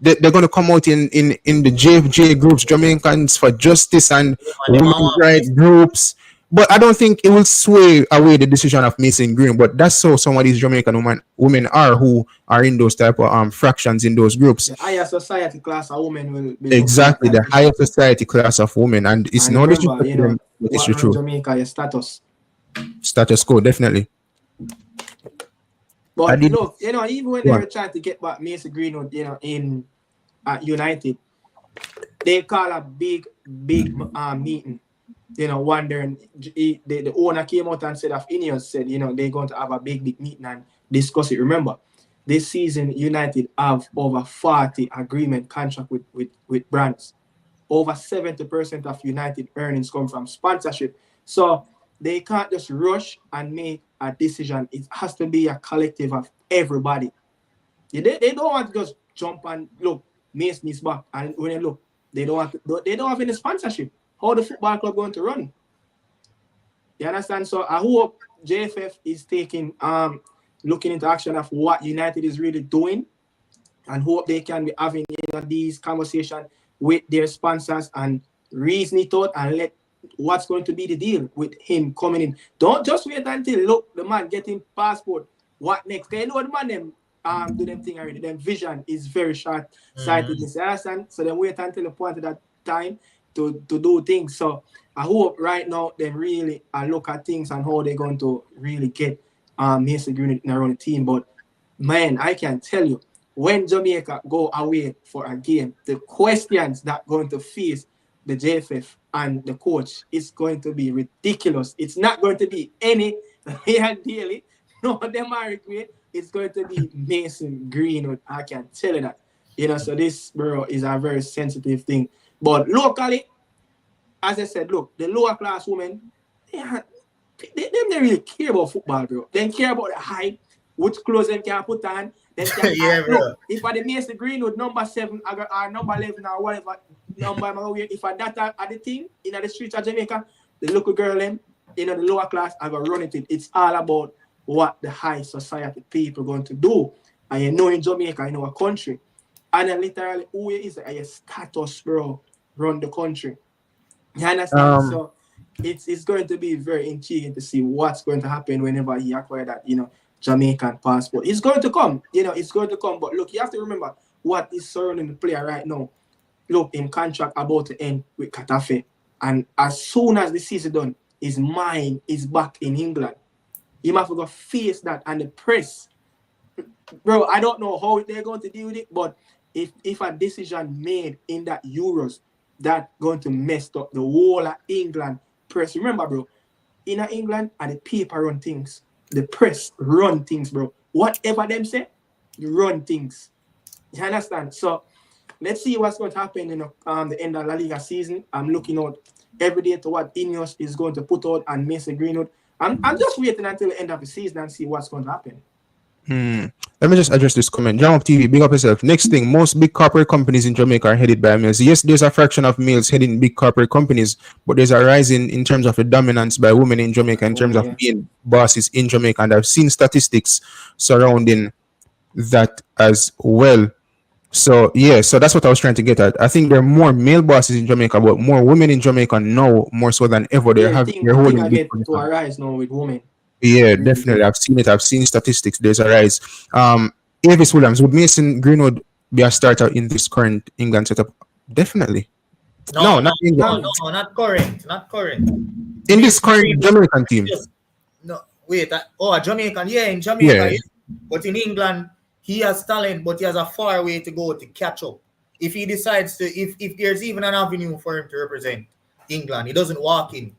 they're going to come out in the JFJ groups, Jamaicans for Justice and women's rights groups. But I don't think it will sway away the decision of Mason Green. But that's how some of these Jamaican women are who are in those type of fractions in those groups. The higher society class of women will be exactly the higher society class of women, and it's no disrespect to them, but it's true. Jamaica, your status quo, definitely. But look, even when they were trying to get back Mason Greenwood, in at United, they call a big meeting. Wondering, the owner came out and said, Ineos said, they're going to have a big meeting and discuss it. Remember, this season, United have over 40 agreement contract with brands. Over 70% of United earnings come from sponsorship. So they can't just rush and make a decision. It has to be a collective of everybody. They don't want to just jump and look, Mason is back. And when they look, they don't have any sponsorship. How the football club going to run? You understand? So I hope JFF is taking looking into action of what United is really doing, and hope they can be having these conversations with their sponsors and reason it out and let what's going to be the deal with him coming in. Don't just wait until look the man getting passport. What next? They know the man them do them thing already. Them vision is very short-sightedness. You understand? So then wait until the point of that time to do things. So I hope right now they really look at things and how they're going to really get Mason Greenwood in around the team. But man, I can tell you, when Jamaica go away for a game, the questions that going to face the JFF and the coach is going to be ridiculous. It's not going to be any daily. No, them are great. It's going to be Mason Greenwood. I can tell you that. So this, bro, is a very sensitive thing. But locally, as I said, look, the lower class women, they don't really care about football, bro. They care about the hype. which clothes them can put on. Then can Yeah, bro. look, if I the Mason Greenwood number 7 or number 11 or whatever number, if I that are the thing in the streets of Jamaica, the local girl them, the lower class, I go run it. It's all about what the high society people going to do. And in Jamaica, in our country. And then literally, who is a status, bro, run the country. You understand? So it's going to be very intriguing to see what's going to happen whenever he acquire that, Jamaican passport. It's going to come, it's going to come. But look, you have to remember what is surrounding the player right now. Look, in contract about to end with Getafe. And as soon as the season done, his mind is back in England. You have to go face that, and the press. Bro, I don't know how they're going to deal with it, but if a decision made in that Euros, that going to mess up the whole of England press. Remember, bro, in England, and the paper run things. The press run things, bro. Whatever them say, you run things. You understand? So let's see what's going to happen in the end of La Liga season. I'm looking out every day to what Ineos is going to put out and Mason Greenwood. I'm just waiting until the end of the season and see what's going to happen. Let me just address this comment. Jam Up TV, big up yourself. Next thing, most big corporate companies in Jamaica are headed by males. Yes, there's a fraction of males heading big corporate companies, but there's a rise in terms of the dominance by women in Jamaica in terms of being bosses in Jamaica. And I've seen statistics surrounding that as well. So, yeah, so that's what I was trying to get at. I think there are more male bosses in Jamaica, but more women in Jamaica now, more so than ever. They're holding big to a rise now with women. Yeah, definitely. I've seen it. I've seen statistics. There's a rise. Avis Williams, would Mason Greenwood be a starter in this current England setup? Definitely. No, not England. No, not current. Not current. In this current Jamaican team. No, wait. Jamaican. Yeah, in Jamaica. Yeah. Yes. But in England, he has talent, but he has a far way to go to catch up. If he decides to, if there's even an avenue for him to represent England, he doesn't walk in,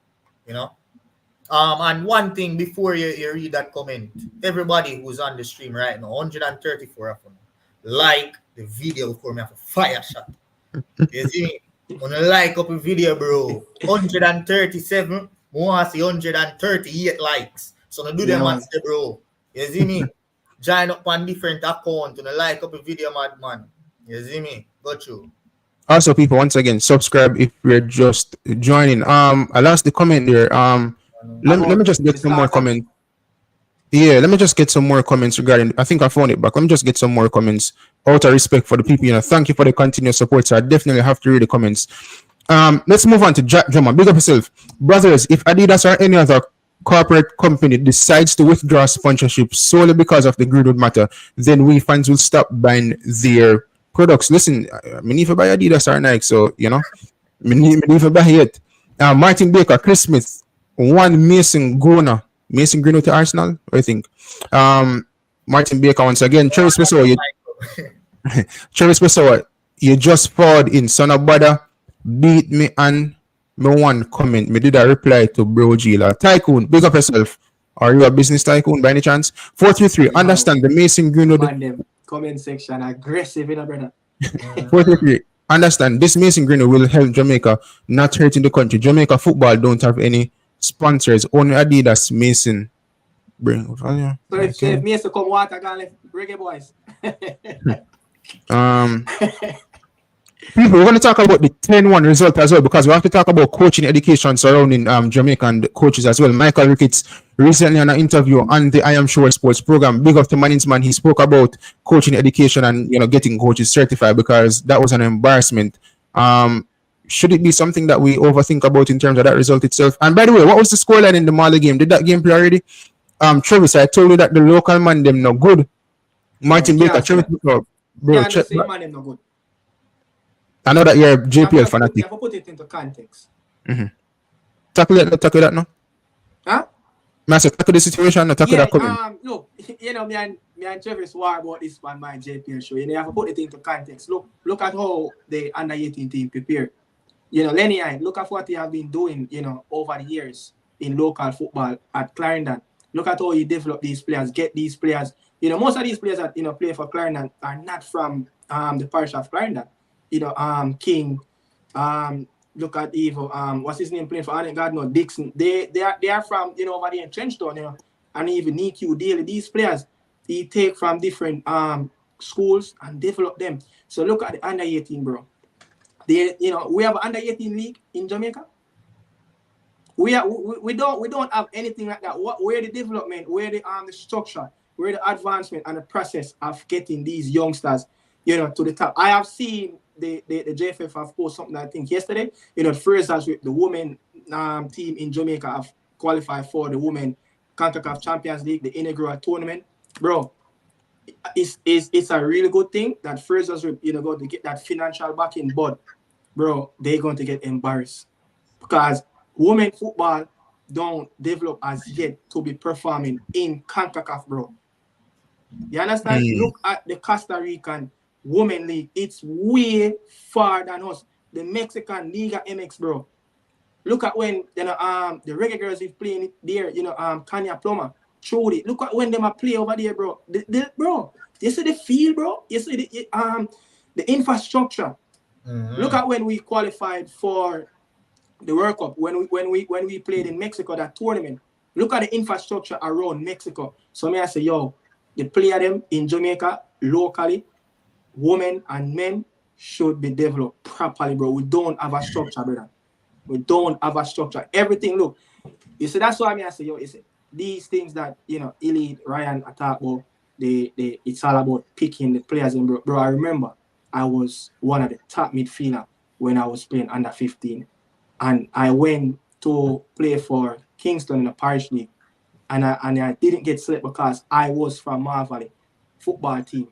And one thing before you read that comment, everybody who's on the stream right now, 134 of them, like the video before me have a fire shot. You see me? When you like up a video, bro, 137, we want to see 138 likes. So no do them and say, bro. You see me? Join up on different account and like up a video, madman. You see me? Got you. Also, people, once again, subscribe if you're just joining. I lost the comment there. Let me just get some more comments. Yeah, let me just get some more comments regarding. I think I found it back. Let me just get some more comments. Out of respect for the people, thank you for the continuous support. So I definitely have to read the comments. Let's move on to Jack Drummer. Big up yourself, brothers. If Adidas or any other corporate company decides to withdraw sponsorship solely because of the Greenwood matter, then we fans will stop buying their products. Listen, I need to buy Adidas or Nike, so I need to buy it. Martin Baker, Chris Smith. One Mason Greenwood to Arsenal, I think. Martin Baker once again. Travis Pessoa, you just forward in. Son of Bada beat me and me one comment. Me did a reply to Bro Gila. Tycoon, big up yourself. Are you a business tycoon by any chance? 433. Understand the Mason Greenwood. Comment section aggressive, brother. 433. Understand this Mason Greenwood will help Jamaica, not hurting the country. Jamaica football don't have any sponsors, only Adidas, Mason. So if Mason come water, I left Reggae Boyz. People, we're going to talk about the 10-1 result as well, because we have to talk about coaching education surrounding Jamaican coaches as well. Michael Ricketts recently on an interview on the I Am Sure Sports program, big up to Manningsman, he spoke about coaching education and getting coaches certified, because that was an embarrassment. Should it be something that we overthink about in terms of that result itself? And by the way, what was the scoreline in the Mali game? Did that game play already? Travis, I told you that the local man them no good. Martin Baker, Travis, bro, man no good. I know that you're a JPL fanatic. You have to put it into context. Tackle that no? Huh? Master, tackle the situation, no tackle that comment. Look, me and Travis war about this on my JPL show. You have to put it into context. Look at how the under 18 team prepared. Lenny, look at what he have been doing, over the years in local football at Clarendon. Look at how he developed these players, get these players. Most of these players that play for Clarendon are not from the parish of Clarendon. King, look at Evo, what's his name playing for God no Dixon. They are from over there in Trenchtown, and even Niku Daly. These players, he take from different schools and develop them. So look at the under 18, bro. We have an under 18 league in Jamaica. We don't have anything like that. Where the development, where the structure, where the advancement and the process of getting these youngsters, to the top. I have seen the JFF have posted something I think yesterday. First as with the women team in Jamaica have qualified for the women CONCACAF Champions League, the inaugural tournament, bro. It's a really good thing that first as going to get that financial backing, but bro, they're going to get embarrassed because women football don't develop as yet to be performing in CONCACAF, bro. You understand? Look at the Costa Rican women league. It's way far than us. The Mexican Liga MX, bro. Look at when the Reggae Girls is playing it there. Kanya Plummer, Jude. Look at when them are play over there, bro. Bro, you see the field, bro. You see the infrastructure. Look at when we qualified for the World Cup, when we played in Mexico, that tournament. Look at the infrastructure around Mexico. So I say, the player them in Jamaica locally, women and men should be developed properly, bro. We don't have a structure, brother. We don't have a structure. Everything, look. You see, that's why I say, these things that Elite Ryan attack about, it's all about picking the players in, bro. I remember I was one of the top midfielder when I was playing under 15. And I went to play for Kingston in the parish league. And I didn't get selected because I was from Marvally football team.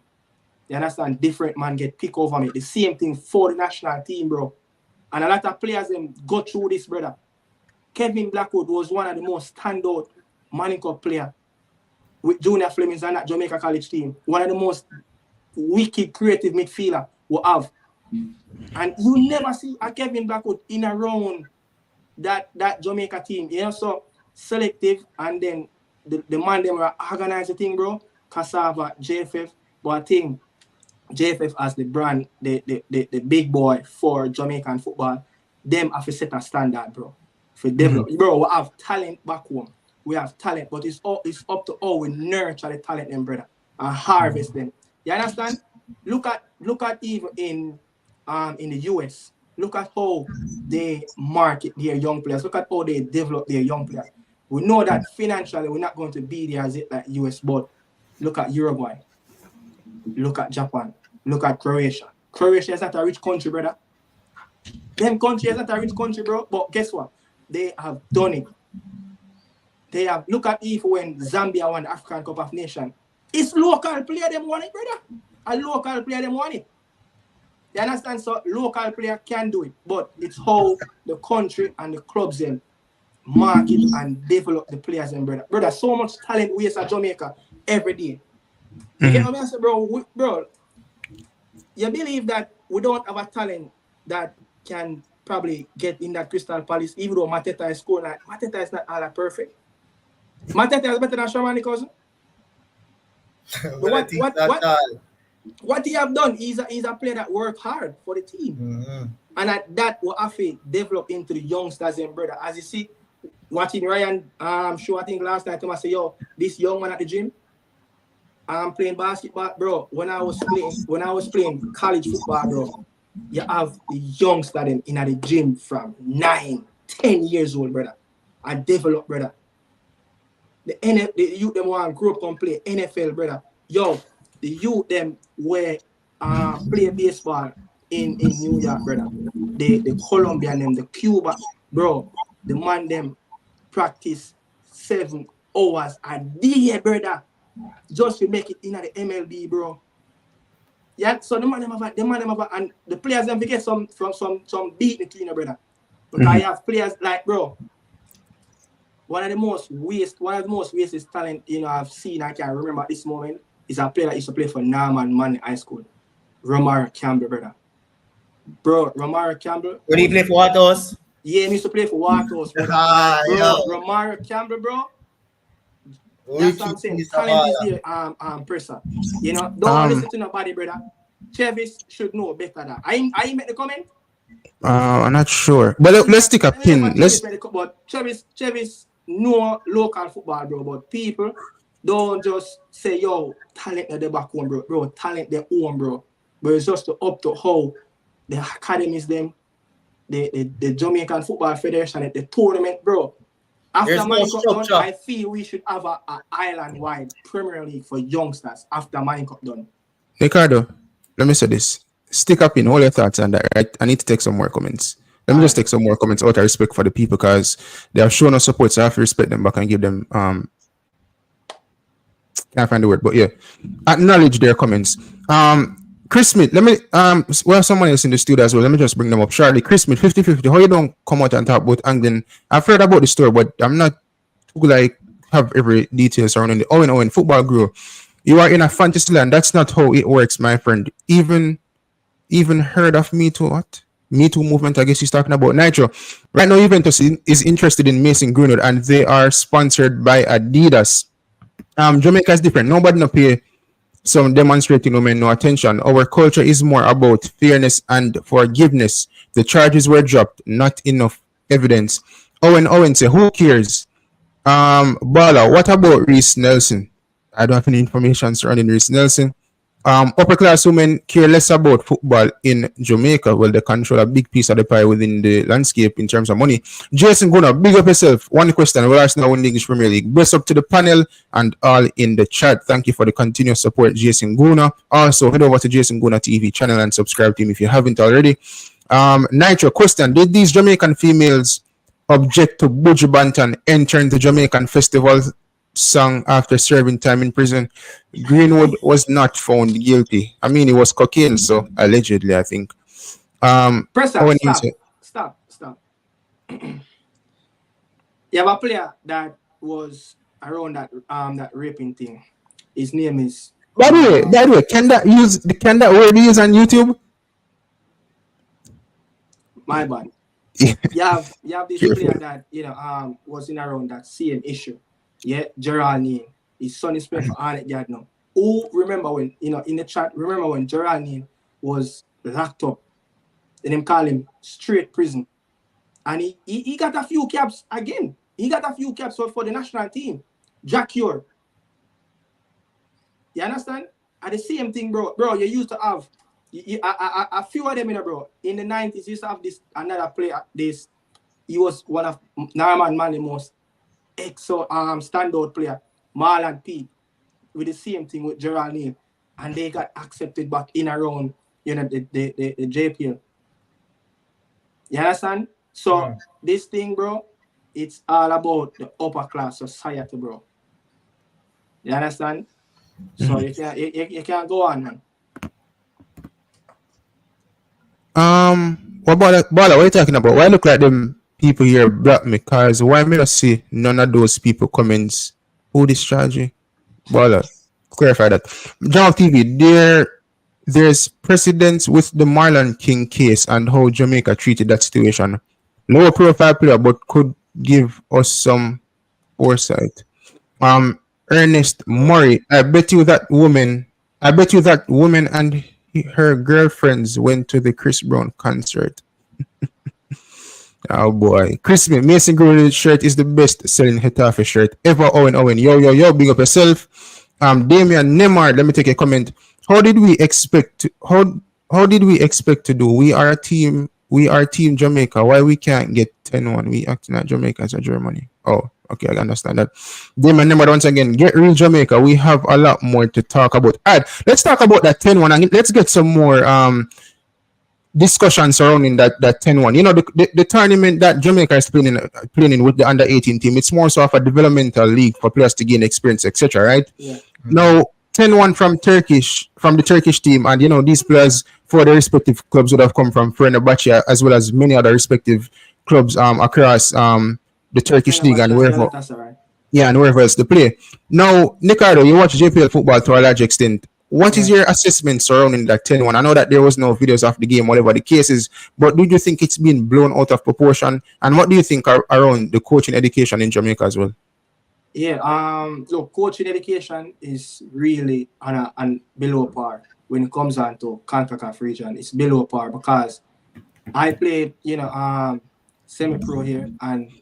You understand? Different man get picked over me. The same thing for the national team, bro. And a lot of players them go through this, brother. Kevin Blackwood was one of the most standout Manning Cup player with Junior Flemings and that Jamaica College team. One of the most wicked, creative midfielder we have. And you never see a Kevin Blackwood in around that Jamaica team. So selective, and then the man them were organize the thing, bro. Cassava, JFF, but I think JFF as the brand, the big boy for Jamaican football, them have to set a standard, bro. For develop. Bro, we have talent back home. We have talent, but it's up to all we nurture the talent them, brother, and harvest them. You understand? Look at even in the US. Look at how they market their young players. Look at how they develop their young players. We know that financially we're not going to be there as it like US, but look at Uruguay. Look at Japan. Look at Croatia. Croatia is not a rich country, brother. Them country is not a rich country, bro. But guess what? They have done it. They have. Look at if when Zambia won the African Cup of Nations. It's local player them won it, brother. A local player them won it. You understand? So local player can do it, but it's how the country and the clubs then market and develop the players and brother. Brother, so much talent we at Jamaica every day. You get what I say, bro? Bro, you believe that we don't have a talent that can probably get in that Crystal Palace, even though Mateta is scoring. Like, Mateta is not all that perfect. Mateta is better than Shamani Cousin. What he have done is a player that work hard for the team. And that will have to develop into the youngsters and brother. As you see, watching Ryan show, I think last night, I say, this young man at the gym, I'm playing basketball, bro. When I was playing college football, bro, you have the youngster in the gym from 9, 10 years old, brother. I develop, brother. The youth them want to grow up and play NFL, brother. The youth them were play baseball in New York, brother. The Colombian them, the Cuba, bro. The man them practice 7 hours a day, brother, just to make it in the MLB, bro. Yeah, so the man them have, and the players them get some beat between, brother. Because you have players like, bro, one of the most wasted talent I've seen. I can remember at this moment is a player that used to play for Norman Man High School, Romaro Campbell, brother. Bro, Romaro Campbell. Where do you play for Watos? Yeah, he used to play for Watos, brother. Romaro Campbell, bro. That's what I'm saying. Talent is there, presser. Don't listen to nobody, brother. Chevis should know better than. I make the comment. I'm not sure, but let's take a pin. But Chevis know local football, bro. But people Don't just say, yo, talent at the back home, bro. Bro, talent their own, bro. But it's just up to how the academies, them, the Jamaican Football Federation at the tournament, bro. After Mine Cup done, I feel we should have a island-wide Premier League for youngsters after Mine Cup done. Ricardo, let me say this. Stick up in all your thoughts on that, right? I need to take some more comments. Let me just take some more comments out of respect for the people because they have shown us support, so I have to respect them back and give them can't find the word, but yeah. Acknowledge their comments. Chris Smith, let me well, someone else in the studio as well. Let me just bring them up shortly. Chris Smith, 50-50. How you don't come out and talk about angling? I've heard about the story, but I'm not too like have every detail surrounding the Owen football group. You are in a fantasy land. That's not how it works, my friend. Even heard of Me Too? What? Me Too movement, I guess he's talking about. Nitro. Right now, Juventus is interested in Mason Greenwood, and they are sponsored by Adidas. Jamaica is different. Nobody no pay some demonstrating women no attention. Our culture is more about fairness and forgiveness. The charges were dropped, not enough evidence. Owen say, who cares? Bala, what about Reese Nelson? I don't have any information surrounding Reese Nelson. Upper class women care less about football in Jamaica. Well, they control a big piece of the pie within the landscape in terms of money. Jason Gunnar, big up yourself. One question. Will Arsenal win the English Premier League? Bless up to the panel and all in the chat. Thank you for the continuous support, Jason Gunnar. Also, head over to Jason Gunnar TV channel and subscribe to him if you haven't already. Nitro, question. Did these Jamaican females object to Buju Banton entering the Jamaican festival song after serving time in prison? Greenwood was not found guilty. I mean, it was cocaine, so allegedly, I think. Stop. You have a player that was around that raping thing. His name is. By the way, can that word be used on YouTube? My bad. You have this player that was in around that same issue. Yeah, Geraldine. His son is playing for Arnett Yard now. Who remember when, in the chat, remember when Geraldine was locked up? And them call him straight prison. And he got a few caps again. He got a few caps for the national team. Jack Ure. You understand? And the same thing, bro. Bro, you used to have a few of them, bro. In the 90s, you used to have another player. He was one of Norman Manley's most standout player, Marlon P, with the same thing with Geraldine, and they got accepted back in around the JPL. You understand? So this thing, bro, it's all about the upper class society, bro. You understand? So you can't go on, man. What about that? What are you talking about? Why look like them people here block me? Cause why me not see none of those people comments? Who discharging? Bala, clarify that. John TV, there's precedence with the Marlon King case and how Jamaica treated that situation. Lower profile player, but could give us some foresight. Ernest Murray, I bet you that woman and her girlfriends went to the Chris Brown concert. Oh boy. Chris Mason Greenwood shirt is the best selling Getafe shirt ever. Owen. Yo, big up yourself. Damian Neymar, let me take a comment. How did we expect to do? We are team Jamaica. Why we can't get 10-1? We acting like Jamaica as a Germany. Oh, okay, I understand that. Damian Neymar, once again, get real Jamaica. We have a lot more to talk about. All right, let's talk about that 10-1 and let's get some more discussion surrounding that 10-1. You know, the tournament that Jamaica is playing in with the under-18 team, it's more so of a developmental league for players to gain experience, etc. Right? Yeah. Now, 10-1 from the Turkish team, and you know these players for their respective clubs would have come from Fenerbahce as well as many other respective clubs across the Turkish league and wherever. Right. Yeah, and wherever else they play. Now, Ricardo, you watch JPL football to a large extent. What is your assessment surrounding that 10-1? I know that there was no videos of the game, whatever the case is, but do you think it's been blown out of proportion? And what do you think around the coaching education in Jamaica as well? Yeah, look, coaching education is really on below par when it comes on to CONCACAF region. It's below par because I played, semi-pro here, and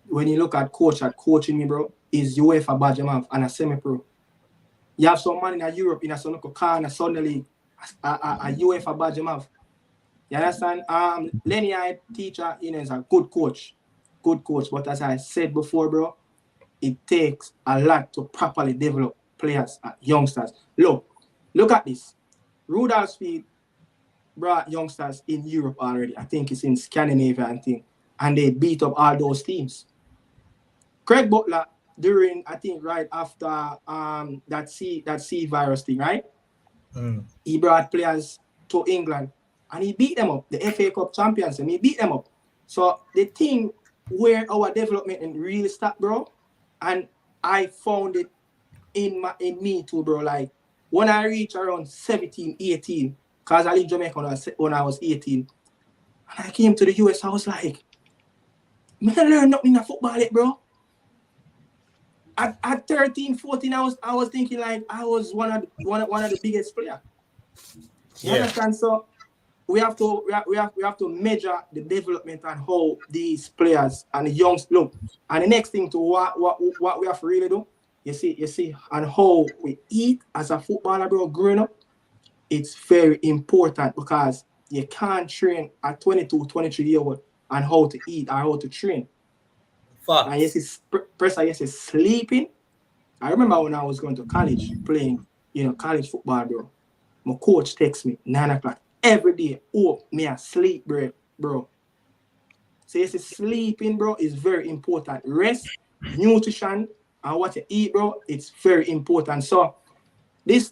when you look at coaching me, bro, is UEFA badge you have and a semi-pro. You have some man in Europe in a some corner Sunday league, a UEFA badge you have. You understand? Lenny, I teacher, is a good coach. But as I said before, bro, it takes a lot to properly develop players, youngsters. Look at this. Rudolph Speed brought youngsters in Europe already. I think it's in Scandinavia and thing, and they beat up all those teams. Craig Butler during, I think, right after that C virus thing, right? He brought players to England and he beat them up. The FA Cup champions, and he beat them up. So the thing where our development really started, bro, and I found it in me too, bro. Like when I reached around 17, 18, because I lived in Jamaica when I was 18, and I came to the US, I was like, man, I learned nothing in football yet, bro. At 13, 14, I was thinking like I was one of the biggest players. You understand? So we have to measure the development and how these players and the youngs look. And the next thing to what we have to really do, you see, and how we eat as a footballer, bro, growing up, it's very important because you can't train at 22, 23 years old on how to eat or how to train. Fuck. And yes, it's sleeping. I remember when I was going to college playing, college football, bro. My coach texts me 9 o'clock every day. Oh, me I sleep, bro. So yes, sleeping, bro, is very important. Rest, nutrition, and what you eat, bro, it's very important. So this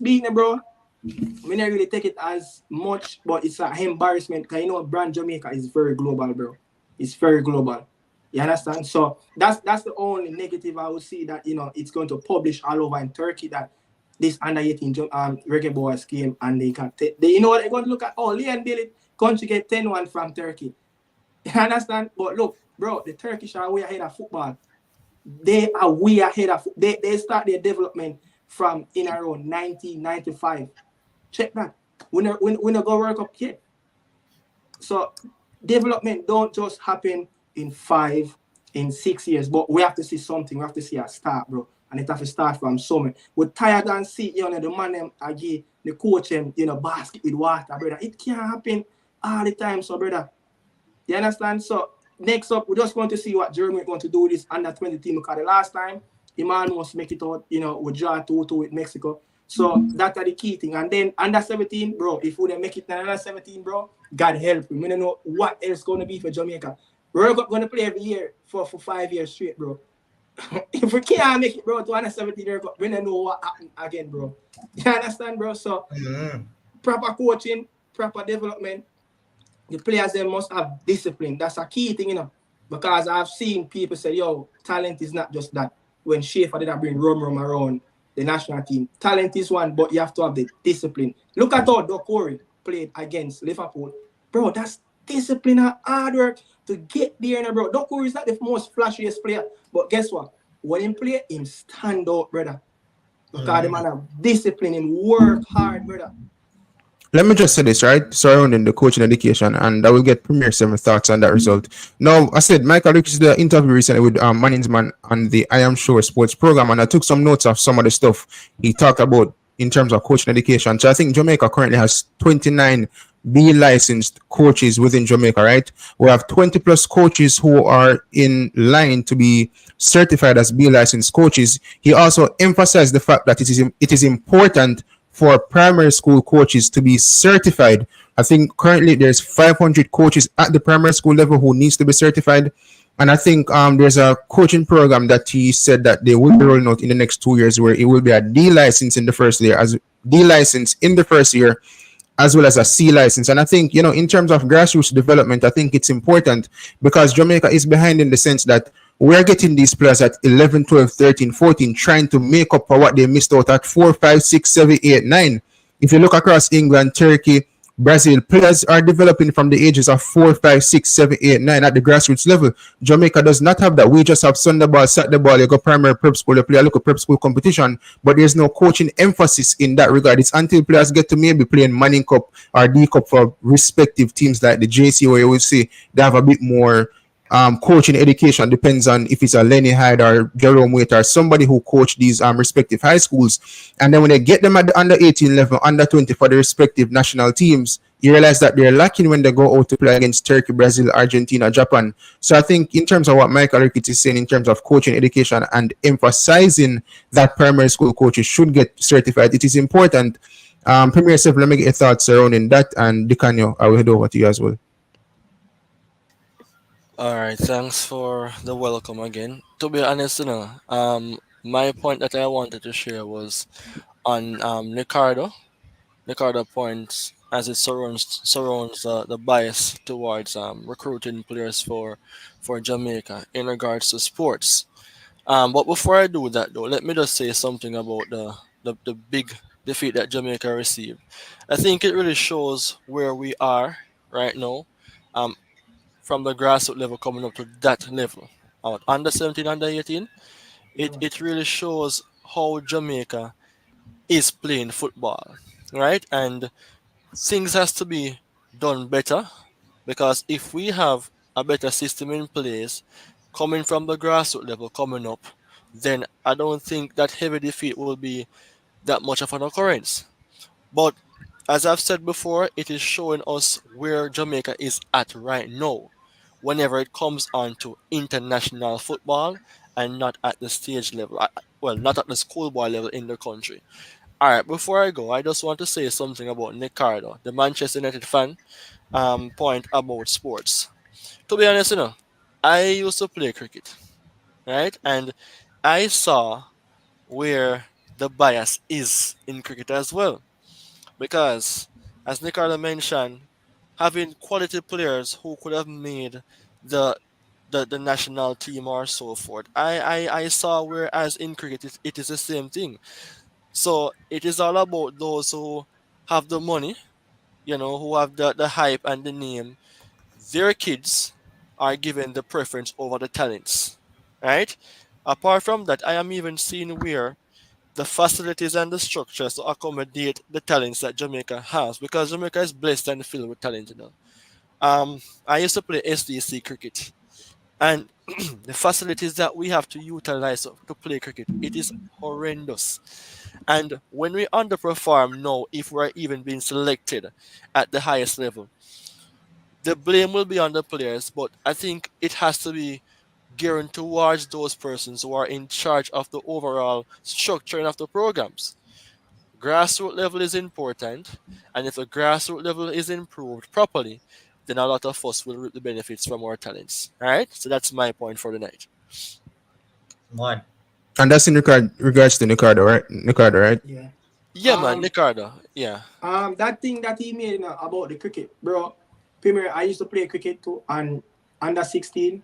being, bro, we don't really take it as much, but it's an embarrassment because brand Jamaica is very global, bro. It's very global. You understand? So that's the only negative I would see that it's going to publish all over in Turkey that this under 18 Reggae Boyz game and they can they what they're going to look at. Oh, Leon Billy country get 10-1 from Turkey. You understand? But look, bro, the Turkish are way ahead of football. They are way ahead of they start their development from in around 1995. Check that. We not go World Cup yet. So development don't just happen in 5, in 6 years, but we have to see something. We have to see a start, bro, and it have to start from somewhere. We're tired and see, the man them again, the coach them, basket with water, brother. It can't happen all the time, so brother. You understand? So next up, we're just going to see what Jeremy is going to do this under 20 team because the last time, the man wants to make it out, we draw 2-2 with Mexico. So that's the key thing. And then under 17, bro, if we don't make it under 17, bro, God help me. We don't know what else going to be for Jamaica. We're going to play every year for 5 years straight, bro. If we can't make it, bro, to under 17 World Cup, we don't know what happened again, bro. You understand, bro? So proper coaching, proper development. The players they must have discipline. That's a key thing, because I've seen people say, yo, talent is not just that. When Schaefer did bring Rum around the national team, talent is one, but you have to have the discipline. Look at how Doc Corey played against Liverpool. Bro, that's discipline and hard work to get there, bro. Doc Corey is not the most flashiest player, but guess what? When he play, him stand out, brother. Because the man have discipline and work hard, brother. Let me just say this, right? Surrounding the coaching education, and I will get Premier 7 thoughts on that result. Now, I said, Michael Ricks did an interview recently with Manningsman on the I Am Sure Sports program, and I took some notes of some of the stuff he talked about in terms of coaching education. So I think Jamaica currently has 29 B licensed coaches within Jamaica, right? We have 20 plus coaches who are in line to be certified as B licensed coaches. He also emphasized the fact that it is important for primary school coaches to be certified. I think currently there's 500 coaches at the primary school level who needs to be certified. And I think there's a coaching program that he said that they will be rolling out in the next 2 years where it will be a D license in the first year, as well as a C license. And I think, in terms of grassroots development, I think it's important because Jamaica is behind in the sense that we're getting these players at 11, 12, 13, 14, trying to make up for what they missed out at 4, 5, 6, 7, 8, 9. If you look across England, Turkey, Brazil, players are developing from the ages of 4, 5, 6, 7, 8, 9 at the grassroots level. Jamaica does not have that. We just have Sunday ball, Saturday ball, you go primary prep school, you play a local prep school competition, but there's no coaching emphasis in that regard. It's until players get to maybe playing Manning Cup or D Cup for respective teams like the JC, where you will see they have a bit more coaching education depends on if it's a Lenny Hyde or Jerome Waite or somebody who coach these respective high schools. And then when they get them at the under 18 level, under 20 for the respective national teams, you realize that they're lacking when they go out to play against Turkey, Brazil, Argentina, Japan. So I think in terms of what Michael Ricketts is saying in terms of coaching education and emphasizing that primary school coaches should get certified, it is important. Premier Sef, let me get your thoughts surrounding that, and Dicanio, I will head over to you as well. All right, thanks for the welcome again. To be honest, my point that I wanted to share was on Ricardo. Ricardo points as it surrounds the bias towards recruiting players for Jamaica in regards to sports. But before I do that, though, let me just say something about the big defeat that Jamaica received. I think it really shows where we are right now. Um, from the grassroots level coming up to that level. Under 17, under 18, it really shows how Jamaica is playing football, right? And things has to be done better because if we have a better system in place coming from the grassroots level coming up, then I don't think that heavy defeat will be that much of an occurrence. But as I've said before, it is showing us where Jamaica is at right now whenever it comes on to international football and not at the stage level. Well, not at the schoolboy level in the country. All right, before I go, I just want to say something about Ricardo, the Manchester United fan, point about sports. To be honest, I used to play cricket, right? And I saw where the bias is in cricket as well. Because, as Ricardo mentioned, having quality players who could have made the the national team or so forth. I saw whereas in cricket it is the same thing. So it is all about those who have the money, who have the hype and the name. Their kids are given the preference over the talents. Right? Apart from that, I am even seeing where the facilities and the structures to accommodate the talents that Jamaica has because Jamaica is blessed and filled with talent. I used to play SDC cricket, and the facilities that we have to utilize to play cricket, it is horrendous. And when we underperform now, if we're even being selected at the highest level, the blame will be on the players, but I think it has to be geared towards those persons who are in charge of the overall structuring of the programs. Grassroots level is important, and if the grassroots level is improved properly, then a lot of us will reap the benefits from our talents. All right, so that's my point for the night. Man. And that's in regards to Ricardo, right? Ricardo, right? Yeah. Yeah, man, Ricardo. Yeah. That thing that he made about the cricket, bro. Premier, I used to play cricket too, and under 16,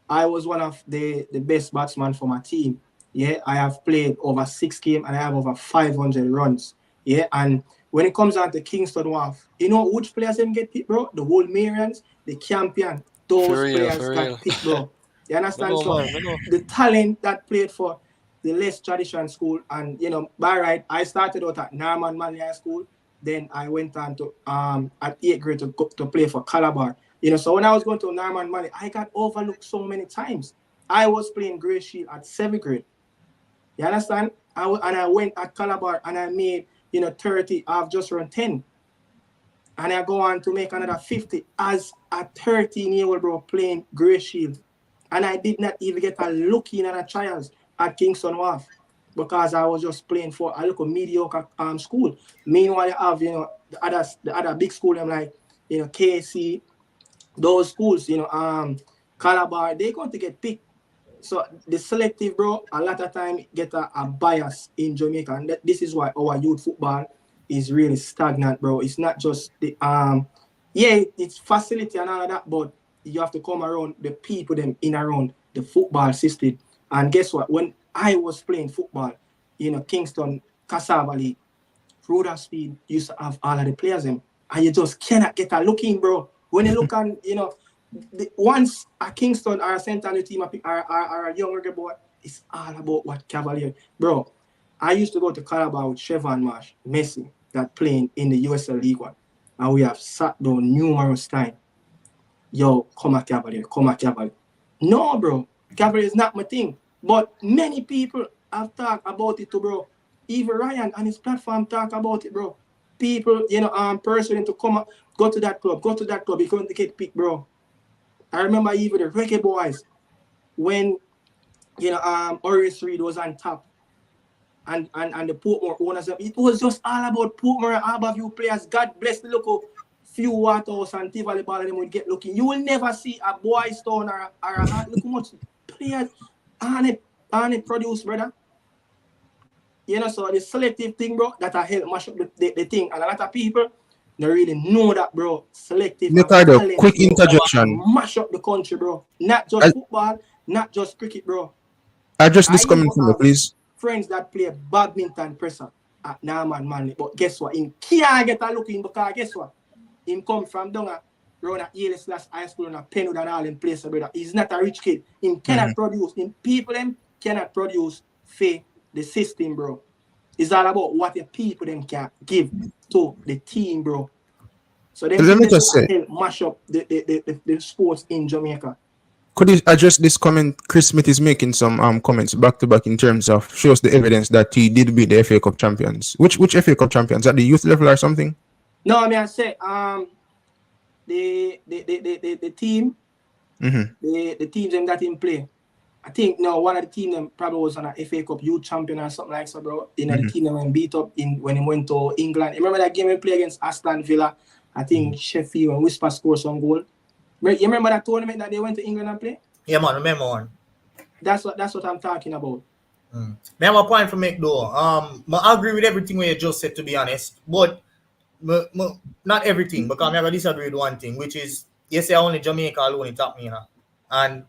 I was one of the best batsmen for my team. Yeah, I have played over 6 games and I have over 500 runs. Yeah, and when it comes down to Kingston Wharf, you know which players them get picked, bro? The Whole Marians, the Champion, those players got picked, bro. You understand? No, So man, no. the talent that played for the less tradition school, and by right, I started out at Norman Manley High School. Then I went on to at 8th grade to play for Calabar. So when I was going to Norman Manley, I got overlooked so many times. I was playing Grey Shield at 7th grade. You understand? And I went at Calabar and I made 30. I've just run 10. And I go on to make another 50 as a 13-year-old bro playing Grey Shield. And I did not even get a look in at a trials at Kingston Wharf because I was just playing for a local mediocre school. Meanwhile, you have the other big school, I'm like KC, those schools, Calabar, they're going to get picked. So the selective, bro, a lot of time get a bias in Jamaica, and this is why our youth football is really stagnant, bro. It's not just the it's facility and all of that, but you have to come around the people them in around the football system. And guess what? When I was playing football, Kingston, Cassava League, Rudolph used to have all of the players them, and you just cannot get a look in, bro. When you look on, once a Kingston or a St. Anthony team or a young reggae boy, it's all about what Cavalier. Bro, I used to go to Calabar with Chevron Marsh, Messi, that playing in the USL League One. And we have sat down numerous times. Yo, come at Cavalier, come at Cavalier. No, bro. Cavalry is not my thing. But many people have talked about it too, bro. Even Ryan on his platform talk about it, bro. People, persuading to go to that club, he couldn't get picked, bro. I remember even the Reggae Boyz when Horace Reed was on top and the Portmore owners. It was just all about Portmore and Harbourview players. God bless the local few Waterhouse and Tivoli ball and them would get looking. You will never see a Boys Town or a look how much players on it produce, brother. So the selective thing, bro, that I help mash up the thing. And a lot of people don't really know that, bro. Selective. Ricardo, quick interjection. Mash up the country, bro. Not just football, not just cricket, bro. Address this comment from you, please. Friends that play badminton presser at Norman Manley. But guess what? Him can't get a look in because guess what? Him come from down around at Yale/High School and a Penwood and all in place, brother. He's not a rich kid. Him cannot produce. Him people them cannot produce for the system, bro. It's all about what the people them can give to the team, bro. So then let me just say, help mash up the sports in Jamaica. Could you address this comment? Chris Smith is making some comments back to back in terms of shows the evidence that he did beat the FA Cup champions. Which FA Cup champions? At the youth level or something? No, I mean I say the team, the teams them that in play. I think one of the team them probably was on a FA Cup youth champion or something like so, bro. The team them beat up when he went to England. You remember that game we played against Aston Villa? I think Sheffield and Whisper scored some goal. You remember that tournament that they went to England and play? Yeah, man, remember one. That's what I'm talking about. I have a point to make though. I agree with everything what you just said, to be honest, but not everything, because I'm gonna disagree with one thing, which is yes, only Jamaica alone it tap me, and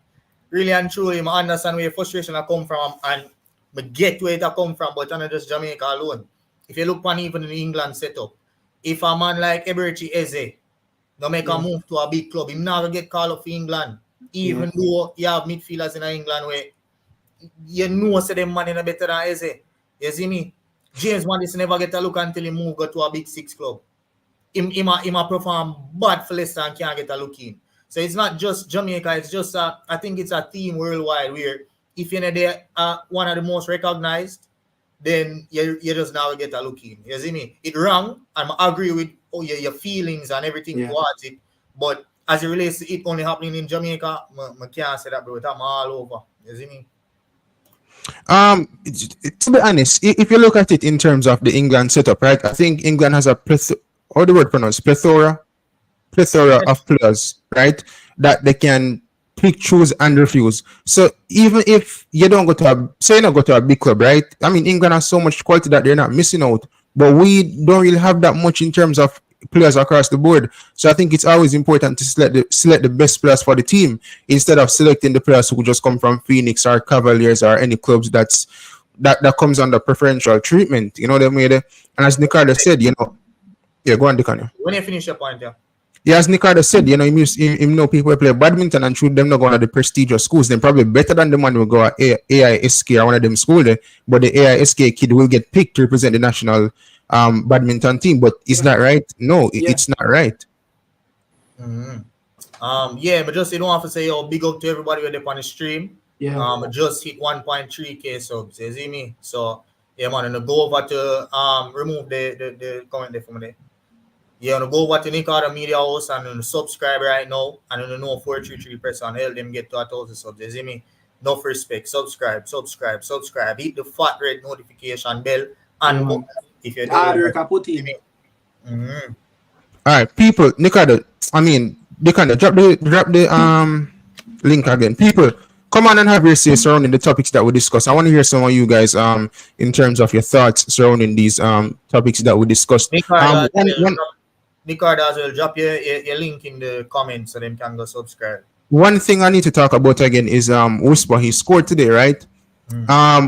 really and truly, I understand where your frustration I come from, and I get where it come from, but not just Jamaica alone. If you look on even in the England setup, if a man like Eberechi Eze no make a move to a big club, him never get called up for England, even though you have midfielders in England where say them man in a better than Eze. You see me? James Madison never get a look until he move go to a big six club. He perform bad for Leicester and can't get a look in. So it's not just Jamaica, it's just I think it's a theme worldwide where if you're there one of the most recognized, then you just never get a look in. You see me? It wrong, and I agree with your feelings and everything towards it. But as it relates to it only happening in Jamaica, I can't say that, bro. I'm all over. You see me? To be honest, if you look at it in terms of the England setup, right? I think England has a plethora of players, right? That they can pick, choose, and refuse. So even if you don't go to a big club, right? I mean, England has so much quality that they're not missing out. But we don't really have that much in terms of players across the board. So I think it's always important to select the best players for the team instead of selecting the players who just come from Phoenix or Cavaliers or any clubs that comes under preferential treatment. You know what I mean? And as Ricardo said, go on, Dicanio. When you finish your point, Yeah, as Ricardo said, you know people who play badminton and should them not going to the prestigious schools. They're probably better than the man who go at AISK or one of them schools there. But the AISK kid will get picked to represent the national badminton team. But is that right? No, it's not right. But just you don't have to say big up to everybody when they're on the stream. Yeah. Just hit 1.3k subs. You see me? So man, and go over to remove the comment there from there. You want to go over to Ricardo Media House and subscribe right now, and you know 433 press and help them get to 1,000 subs. You see me? Enough respect. Subscribe. Hit the fat red notification bell and if you're there. All right, people. Ricardo, drop the link again. People, come on and have your say surrounding the topics that we discuss. I want to hear some of you guys in terms of your thoughts surrounding these topics that we discussed. Ricardo as well, drop your link in the comments so them can go subscribe. One thing I need to talk about again is Whisper. He scored today, right?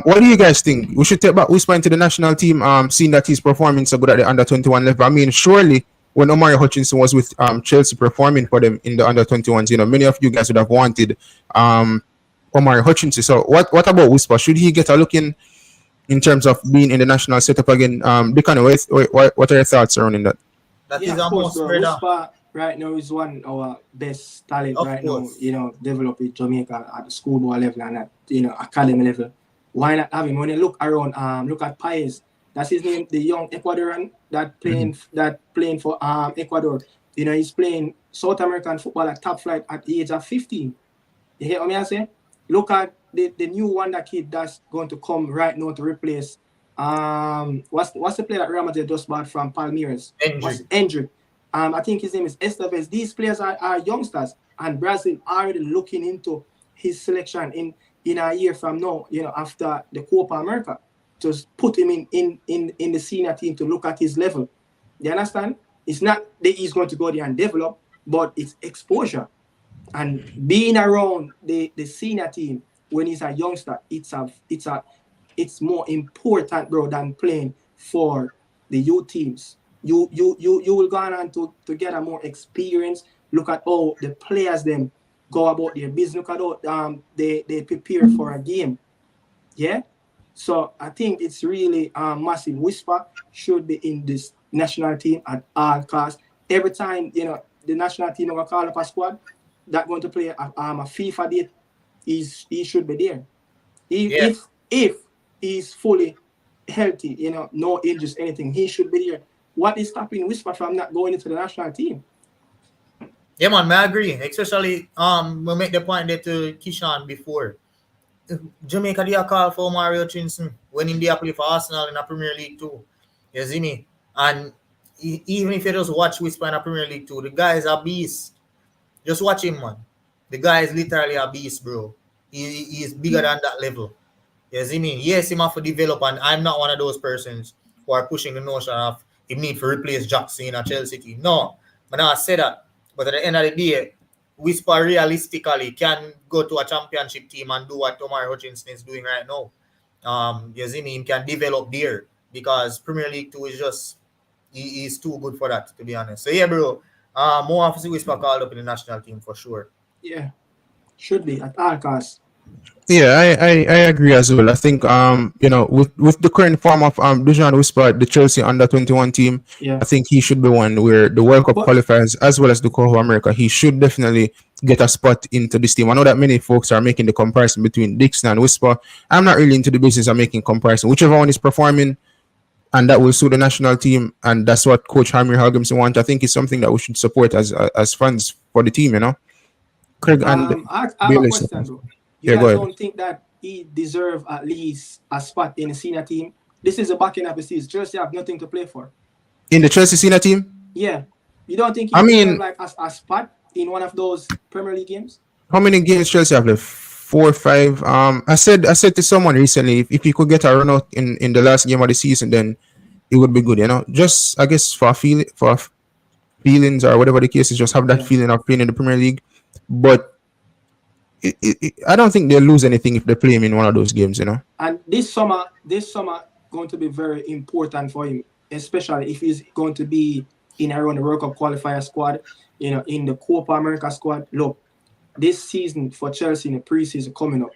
What do you guys think? We should take back Whisper into the national team, seeing that he's performing so good at the under-21 level. I mean, surely when Omari Hutchinson was with Chelsea performing for them in the under-21s, many of you guys would have wanted Omari Hutchinson. So what about Whisper? Should he get a look in terms of being in the national setup again? What are your thoughts surrounding that? That is a must, brother. right now is one of our best talent Of right course. now, developed in Jamaica at the schoolboy level and at, academy level. Why not have him? When you look around, look at Paez. That's his name, the young Ecuadorian that playing for Ecuador. He's playing South American football at top flight at the age of 15. You hear what I say? Look at the new wonder kid that's going to come right now to replace what's the player that Real Madrid just bought from Palmeiras? Hendrick. I think his name is Esteves. These players are youngsters, and Brazil already looking into his selection in a year from now, after the Copa America, just put him in the senior team to look at his level. You understand? It's not that he's going to go there and develop, but it's exposure. And being around the senior team when he's a youngster, it's more important, bro, than playing for the youth teams. You will go on to get a more experience. Look at how the players them go about their business. Look at how they prepare for a game. Yeah. So I think it's really massive. Whisper should be in this national team at all costs. Every time the national team will call up a squad that going to play a FIFA date, he should be there. If he's fully healthy, no injuries, anything, he should be there. What is stopping Whisper from not going into the national team? Yeah, man, I agree. Especially we make the point that to Kishan before. Jamaica they call for Mario Chinson when he play for Arsenal in the Premier League too. You see me? And even if you just watch Whisper in the Premier League too, the guy is a beast. Just watch him, man. The guy is literally a beast, bro. He is bigger than that level. You see me? Yes, he must develop, and I'm not one of those persons who are pushing the notion of he need to replace Jackson in a Chelsea team. No, but I say that. But at the end of the day, Whisper realistically can go to a championship team and do what Omar Hutchinson is doing right now. You see me? He can develop there because Premier League 2 is just he is too good for that, to be honest. So yeah, bro. More of Whisper called up in the national team for sure. Yeah, should be at all costs. Yeah, I agree as well. I think with the current form of Dujan Whisper, the Chelsea under 21 team, I think he should be one where the World Cup qualifiers as well as the Copa America, he should definitely get a spot into this team. I know that many folks are making the comparison between Dixon and Whisper. I'm not really into the business of making comparison. Whichever one is performing and that will suit the national team, and that's what Coach Hamir Hagimson wants, I think it's something that we should support as fans for the team, Craig and I have a question, bro. You guys don't think that he deserves at least a spot in the senior team? This is a backing up the season. Chelsea have nothing to play for. In the Chelsea senior team? Yeah. You don't think he deserves like a spot in one of those Premier League games? How many games Chelsea have left? 4 or 5. I said to someone recently, if he could get a run out in the last game of the season, then it would be good, Just I guess for feelings or whatever the case is, just have that feeling of playing in the Premier League. But I don't think they'll lose anything if they play him in one of those games, And this summer going to be very important for him, especially if he's going to be in around the World Cup qualifier squad, in the Copa America squad. Look, this season for Chelsea in the preseason coming up,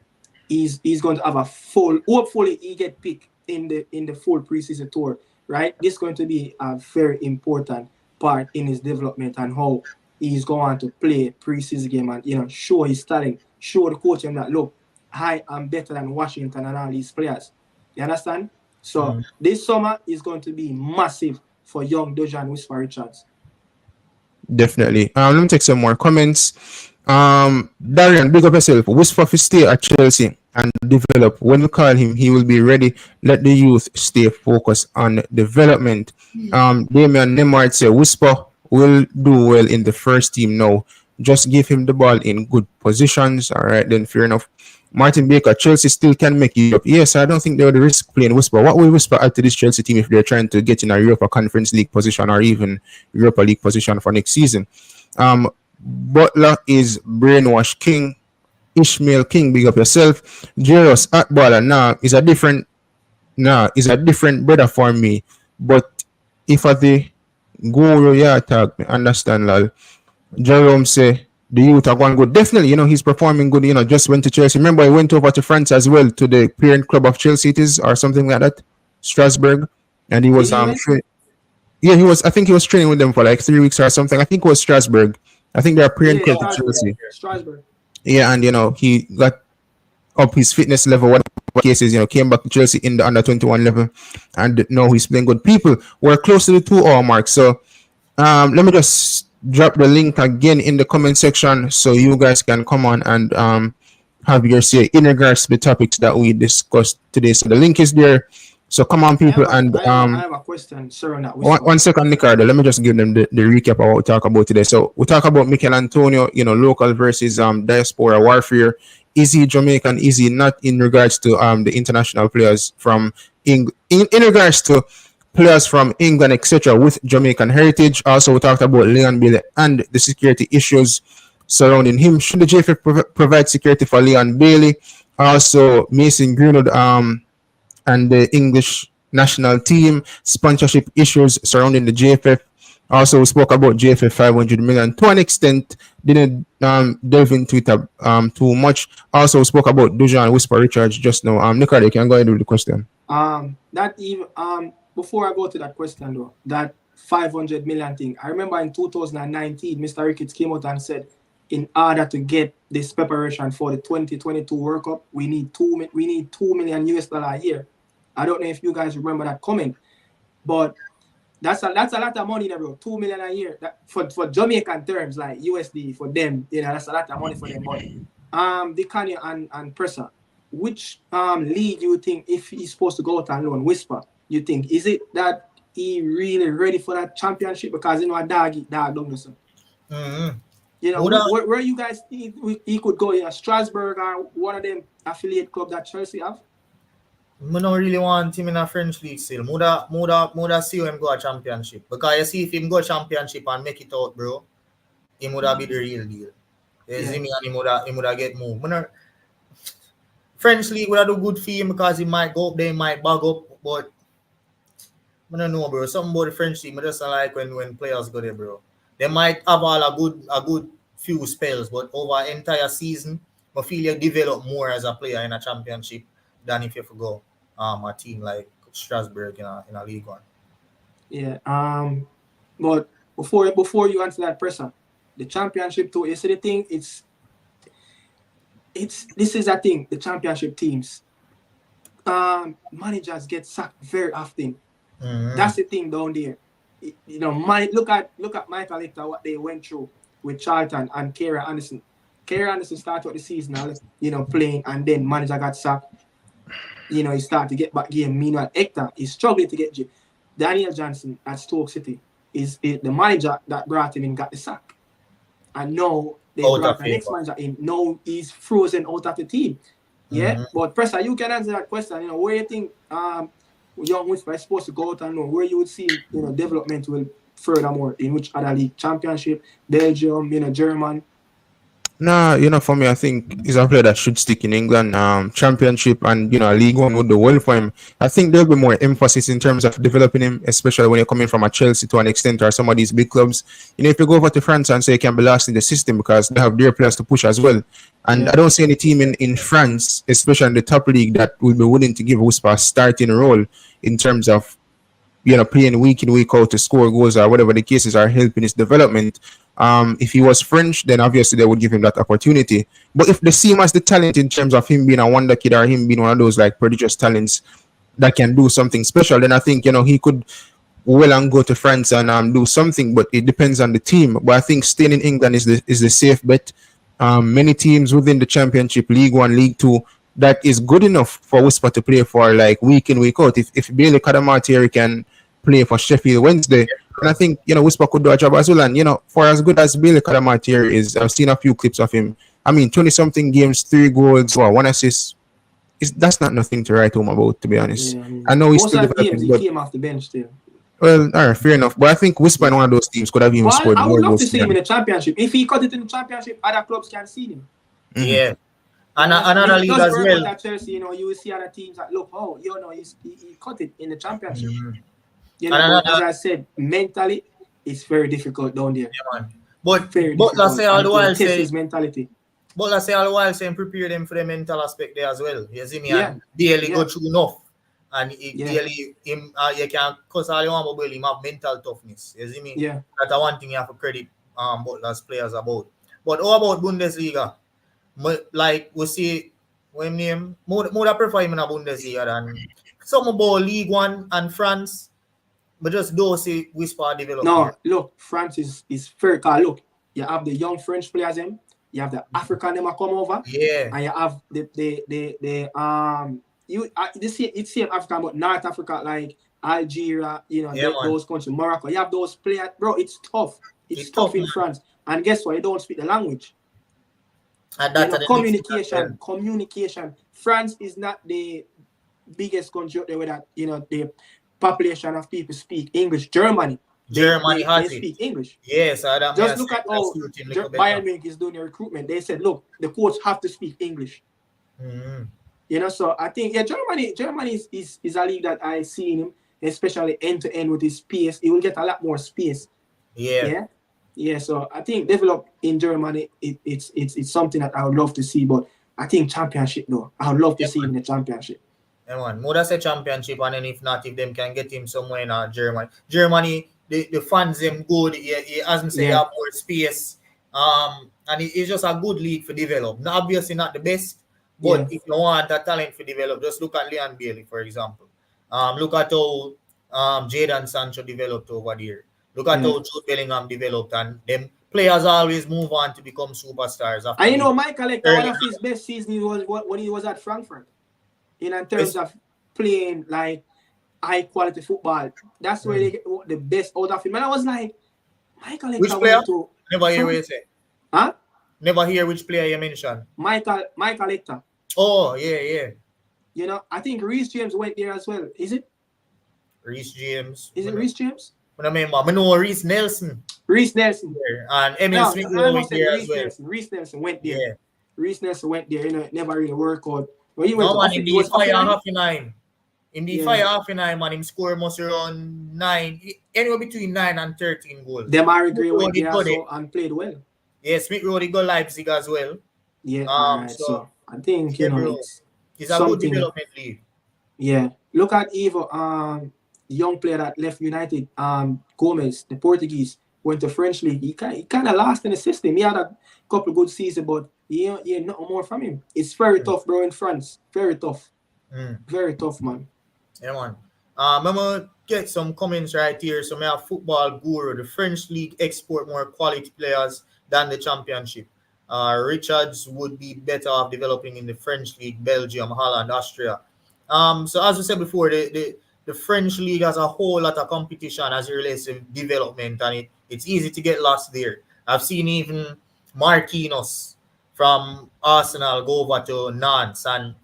he's going to have a full. Hopefully, he get picked in the full preseason tour. Right, this is going to be a very important part in his development and how he's going to play preseason game and show his talent, show the coach him that look, I am better than Washington and all these players. You understand? So this summer is going to be massive for young Dujan Whisper Richards. Definitely. Let me take some more comments. Darian, big up yourself. Whisper to stay at Chelsea and develop. When we call him, he will be ready. Let the youth stay focused on development. Damian Nemart say Whisper will do well in the first team now. Just give him the ball in good positions. All right, then fair enough. Martin Baker, Chelsea still can make it up. Yes, I don't think they would risk playing Whisper. What will Whisper add to this Chelsea team if they're trying to get in a Europa Conference League position or even Europa League position for next season? Butler is brainwash king. Ishmael King, big up yourself. Jairus at baller is a different brother for me. But if at the go yeah tag, me understand lol. Jerome say the youth are going good. Definitely, he's performing good. Just went to Chelsea. Remember, he went over to France as well to the parent club of Chelsea it is or something like that, Strasbourg, and he was Yeah, he was. I think he was training with them for like 3 weeks or something. I think it was Strasbourg. I think they're Yeah, pre-cleared to Strasbourg. Chelsea. Strasbourg. Yeah, and he got up his fitness level, whatever cases, came back to Chelsea in the under 21 level, and now he's playing good. People were close to the 2 hour mark, so let me just drop the link again in the comment section so you guys can come on and have your say in regards to the topics that we discussed today. So the link is there. So come on, people, and I have a question, sir, on that. one second, Ricardo. Let me just give them the recap of what we talk about today. So we talk about Mikel Antonio, local versus diaspora warfare. Is he Jamaican? Is he not? In regards to the international players from in regards to players from England, etc., with Jamaican heritage. Also, we talked about Leon Bailey and the security issues surrounding him. Should the JFF provide security for Leon Bailey? Also, Mason Greenwood and the English national team, sponsorship issues surrounding the JFF. Also, we spoke about JFF 500 million to an extent, didn't delve into it too much. Also, we spoke about Dujan Whisper Richards just now. Nicardo, you can go ahead with the question. Before I go to that question though, that 500 million thing, I remember in 2019, Mr. Ricketts came out and said, in order to get this preparation for the 2022 World Cup, we need $2 million a year. I don't know if you guys remember that comment, but that's a lot of money, bro. 2 million a year. That, for Jamaican terms, like USD for them, that's a lot of money for them. But Dicanio and Pressa, which league you think, if he's supposed to go out and loan Whisper, you think is it that he really ready for that championship? Because a dog eat dog, don't listen. Where you guys think he could go? Strasbourg or one of them affiliate club that Chelsea have? I don't really want him in a French league still. Muda see him go a championship. Because you see if him go championship and make it out, bro, he would be the real deal. You see me, and he would get moved. French league would do good for him because he might go up there, he might bag up, but I don't know, bro. Something about the French league, I just don't like when players go there, bro. They might have all a good few spells, but over an entire season, I feel you develop more as a player in a championship than if you go a team like Strasbourg in a League One. Yeah. But before you answer that, Pressa, the championship too. You see the thing. This is a thing. The championship teams, managers get sacked very often. Mm-hmm. That's the thing down there. Look at Michael Hector, what they went through with Charlton and Kieran Anderson. Kieran Anderson started the season, playing, and then manager got sacked. He started to get back game. Meanwhile, Hector is struggling to get G. Daniel Johnson at Stoke City is the manager that brought him in, got the sack. And now they brought the next manager in. Now he's frozen out of the team. Yeah, mm-hmm. But Pressa, you can answer that question. Where you think young Whisper is supposed to go out and know where you would see development will furthermore in which other league? Championship, Belgium, German. Nah, for me, I think he's a player that should stick in England. Championship and League One would do well for him. I think there'll be more emphasis in terms of developing him, especially when you're coming from a Chelsea to an extent or some of these big clubs. If you go over to France and say you can be lost in the system because they have their players to push as well. And I don't see any team in France, especially in the top league, that will be willing to give Whisper a starting role in terms of playing week in, week out to score goals or whatever the cases are, helping his development. If he was French, then obviously they would give him that opportunity. But if they see him as the talent in terms of him being a wonder kid or him being one of those like prodigious talents that can do something special, then I think he could well and go to France and do something. But it depends on the team. But I think staying in England is the safe bet. Many teams within the Championship, League One, League Two, that is good enough for Whisper to play for like week in, week out. If Bailey Kadamatieri can play for Sheffield Wednesday, and I think Whisper could do a job as well. And for as good as Bailey Kadamatieri is, I've seen a few clips of him. 20-something games, 3 goals, 1 assist. That's not nothing to write home about, to be honest. Yeah, I know he's still developing, he came off the bench still. Well, all right, fair enough. But I think Whisper in one of those teams could have even scored more goals. I would love to see him in the Championship. If he cut it in the Championship, other clubs can see him. Mm-hmm. Yeah. And another league as well. At Chelsea, you will see other teams that look, he cut it in the Championship. Mm-hmm. As I said, mentally, it's very difficult down there. Yeah, man. But let's say all the while his mentality. But let's say all the while saying prepare them for the mental aspect there as well. You see me? Yeah. And daily go through enough and it daily him you can cause all you want about him have mental toughness. You see me? Yeah. That's one thing you have to credit Butler's players about. But how about Bundesliga? Like we see when name more prefer him in a Bundesliga than some about League One and France, but just don't see whisper develop No, here. look, France is fair. Cause look, you have the young French players them, you have the African them come over, Yeah. and you have it's same Africa, but North Africa like Algeria, those countries, Morocco. You have those players, bro. It's tough. It's tough in man. France. And guess what? You don't speak the language. And that's Communication. France is not the biggest country out there where that the population of people speak English. Germany has they speak English. Yes, just look at how Bayern Munich is doing their recruitment. They said, look, the coach have to speak English. Mm-hmm. So I think Germany is a league that I see in him, especially end to end with his space. He will get a lot more space. Yeah. So I think develop in Germany, it's something that I would love to see. But I think championship, no, I would love to see him in the championship. Yeah, man. More say championship, and then if not, if them can get him somewhere in Germany, the fans them good. He as me say, he have more space. And it's just a good league for develop. Now, obviously not the best, but if you want a talent for develop, just look at Leon Bailey, for example. Look at how Jadon Sancho developed over there. Look at how Jude Bellingham developed, and them players always move on to become superstars. And you know, Michael, like one of his best seasons was when he was at Frankfurt. In terms of playing like high quality football, that's where they get the best out of him. And I was like, Michael, which player? Never hear what you say. Huh? Never hear which player you mentioned. Michael Hector. Oh, yeah. I think Reece James went there as well. Is it? Reece James. Is it Reece James? I know Reece Nelson. Reece Nelson. And Emil Smith went there as well. Reece Nelson went there. Yeah. Reece Nelson went there. It never really worked out. When he went in the fire half in 9. In the fire half in 9, man, him score must around 9, anywhere between 9 and 13 goals. Demari Gray went there also and played well. Yeah, Smith Rowe go Leipzig as well. Yeah, so I think it's a good development league. Yeah, look at Evo, the young player that left United, Gomez, the Portuguese, went to French league. He kind of lost in the system. He had a couple of good seasons, but he nothing more from him. It's very tough, bro, in France. Very tough. Very tough, man. Yeah, man. I'm gonna get some comments right here. So, my football guru, the French league export more quality players than the championship. Richards would be better off developing in the French league, Belgium, Holland, Austria. So as we said before, the French league has a whole lot of competition as it relates to development, and it's easy to get lost there. I've seen even Marquinhos from Arsenal go over to Nantes, and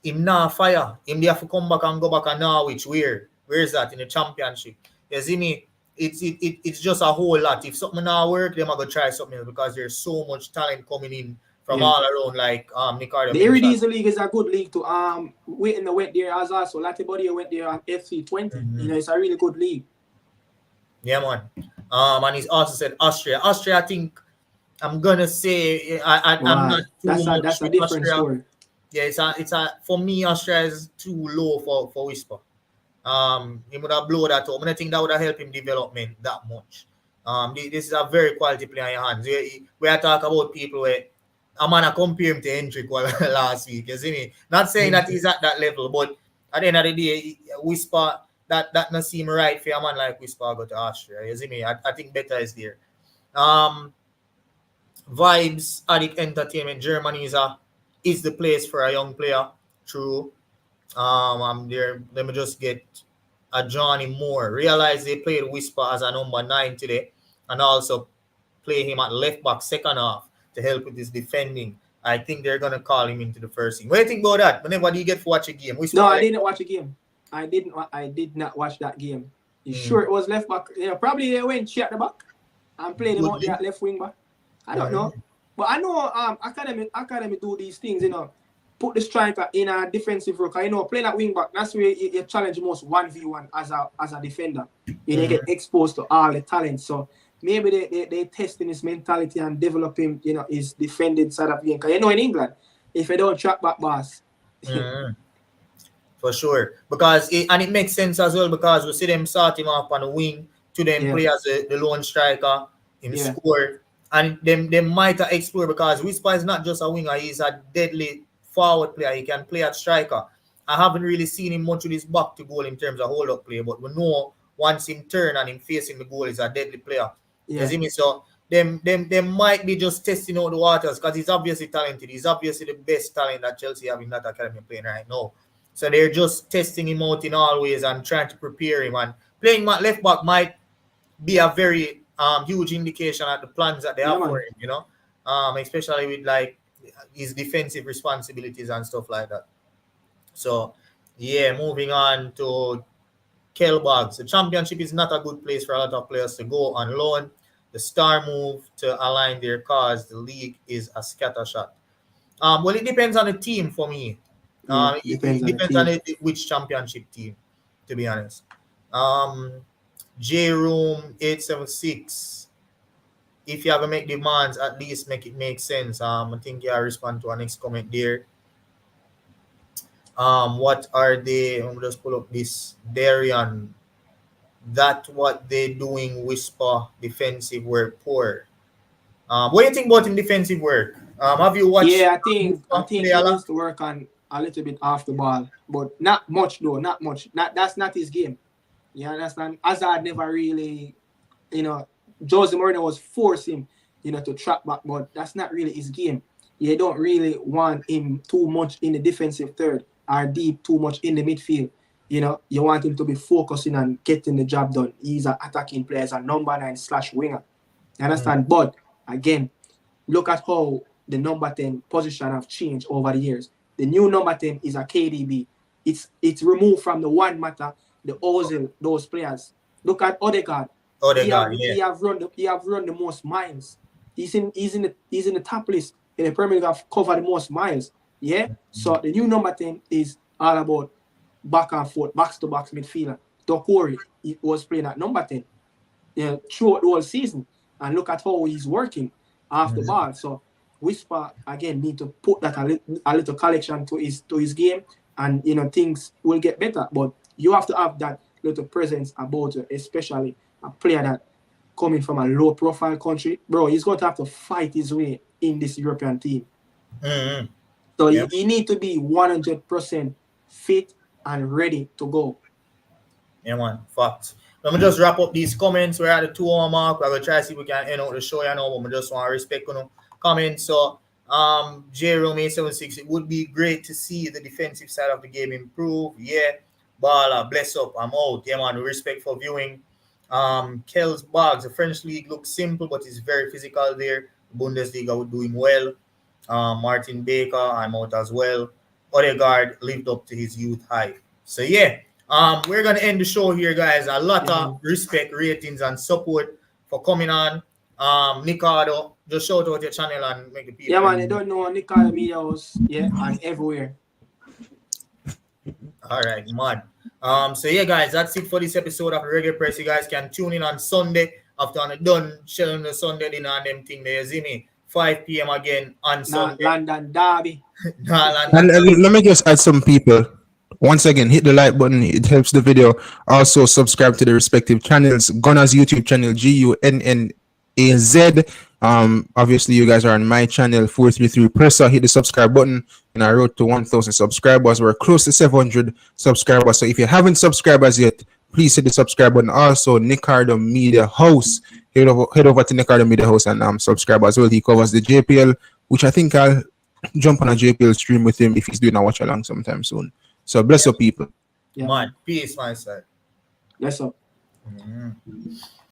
him now fire. Him they have to come back and go back and Norwich. Where is that in the championship? You see me? It's just a whole lot. If something not work, they might go try something else because there's so much talent coming in from all around. Like Nicardo. The Eredivisie League is a good league to went there as also. Latibody went there on FC20. It's a really good league. Yeah, man. And he's also said Austria. Austria, I think I'm gonna say I'm not too much. That's a different Austria. story. Yeah, it's a for me Austria is too low for Whisper. He would have blown that up. I don't think that would have helped him development that much. This is a very quality player in your hands. We are talking about people where I'm gonna compare him to Hendrick last week. You see me? Not saying that he's at that level, but at the end of the day, Whisper that not seem right for a man like Whisper go to Austria. You see me? I think better is there. Vibes Addict Entertainment Germany is the place for a young player. True. I'm there. Let me just get a Johnny Moore. Realize they played Whisper as a number 9 today, and also play him at left back second half to help with his defending. I think they're gonna call him into the first team. What do you think about that? Whenever do you get to watch a game? No, I didn't watch a game. I did not watch that game. You sure it was left back? Probably they went at the back and played him out there at left wing back. I don't know, but I know academy do these things. Put the striker in a defensive role. Playing at wing back, that's where you challenge most 1v1 as a defender. You get exposed to all the talent. So maybe they testing his mentality and developing, his defending side of the game. Because in England, if you don't track back pass. for sure. Because it makes sense as well because we see them start him off on the wing to them play as the lone striker, him score. And they might explore because Whisper is not just a winger, he's a deadly forward player. He can play at striker. I haven't really seen him much with his back to goal in terms of hold-up play, but we know once him turn and him facing the goal, he's a deadly player. You see me? So they might be just testing out the waters because he's obviously talented. He's obviously the best talent that Chelsea have in that academy playing right now. So they're just testing him out in all ways and trying to prepare him. And playing left back might be a very huge indication at the plans that they have for him, you know, especially with like his defensive responsibilities and stuff like that. So, yeah, moving on to Kelbogs. The championship is not a good place for a lot of players to go on loan. The star move to align their cause, the league is a scattershot. Well, it depends on the team for me. It depends on which championship team, to be honest. J-Room 876. If you ever make demands, at least make it make sense. I think I respond to our next comment there. What are they? Let me just pull up this. Darian. That what they doing, Whisper, defensive work poor. What do you think about him defensive work? Have you watched? Yeah, I think he needs to work on a little bit off the ball, but not much though, not much. That's not his game. You understand? Hazard never really, Jose Mourinho was forcing him, to track back, but that's not really his game. You don't really want him too much in the defensive third or deep too much in the midfield. You want him to be focusing on getting the job done. He's an attacking player, he's a number 9/winger. You understand? But again, look at how the number 10 position have changed over the years. The new number 10 is a KDB. It's removed from the one matter, the Ozil, those players. Look at Odegaard. He have run the most miles. He's in the top list in the Premier League, have covered the most miles. Yeah. So the new number 10 is all about back and forth, box to box midfielder. Dokori, he was playing at number 10. Throughout the whole season. And look at how he's working off the ball. So Whisper again need to put that a little collection to his game, and things will get better. But you have to have that little presence about you, especially a player that coming from a low profile country. Bro, he's going to have to fight his way in this European team. So he need to be 100% fit and ready to go. Yeah, man. Facts. Let me just wrap up these comments. We're at the 2-hour mark. We're going to try to see if we can end out the show. But we just want to respect comments. So, J-Room 876, it would be great to see the defensive side of the game improve. Yeah. Bala, bless up. I'm out. Yeah, man. Respect for viewing. Kel's Bogs, the French league looks simple, but it's very physical there. Bundesliga would doing well. Martin Baker, I'm out as well. Odegaard lived up to his youth hype. So yeah, we're gonna end the show here, guys. A lot of respect, ratings, and support for coming on. Nicardo, just shout out your channel and make the people. Yeah, man, they don't know Nicardo Media House, and everywhere. All right, mad. So yeah, guys, that's it for this episode of Reggae Press. You guys can tune in on Sunday after I'm done shelling the Sunday dinner and them thing there. See me 5 p.m. again on Sunday. London Derby. And let me just add some people. Once again, hit the like button. It helps the video. Also, subscribe to the respective channels. Gunna's YouTube channel, GUNNAZ. Obviously, you guys are on my channel, 433 Presser. Hit the subscribe button. And I wrote to 1,000 subscribers. We're close to 700 subscribers. So if you haven't subscribed as yet, please hit the subscribe button. Also, Nicardo Media House. Head over to Nicardo Media House and subscribe as well. He covers the JPL, which I think I'll jump on a JPL stream with him if he's doing a watch along sometime soon. So bless up, people. Man, peace, my side. Bless up.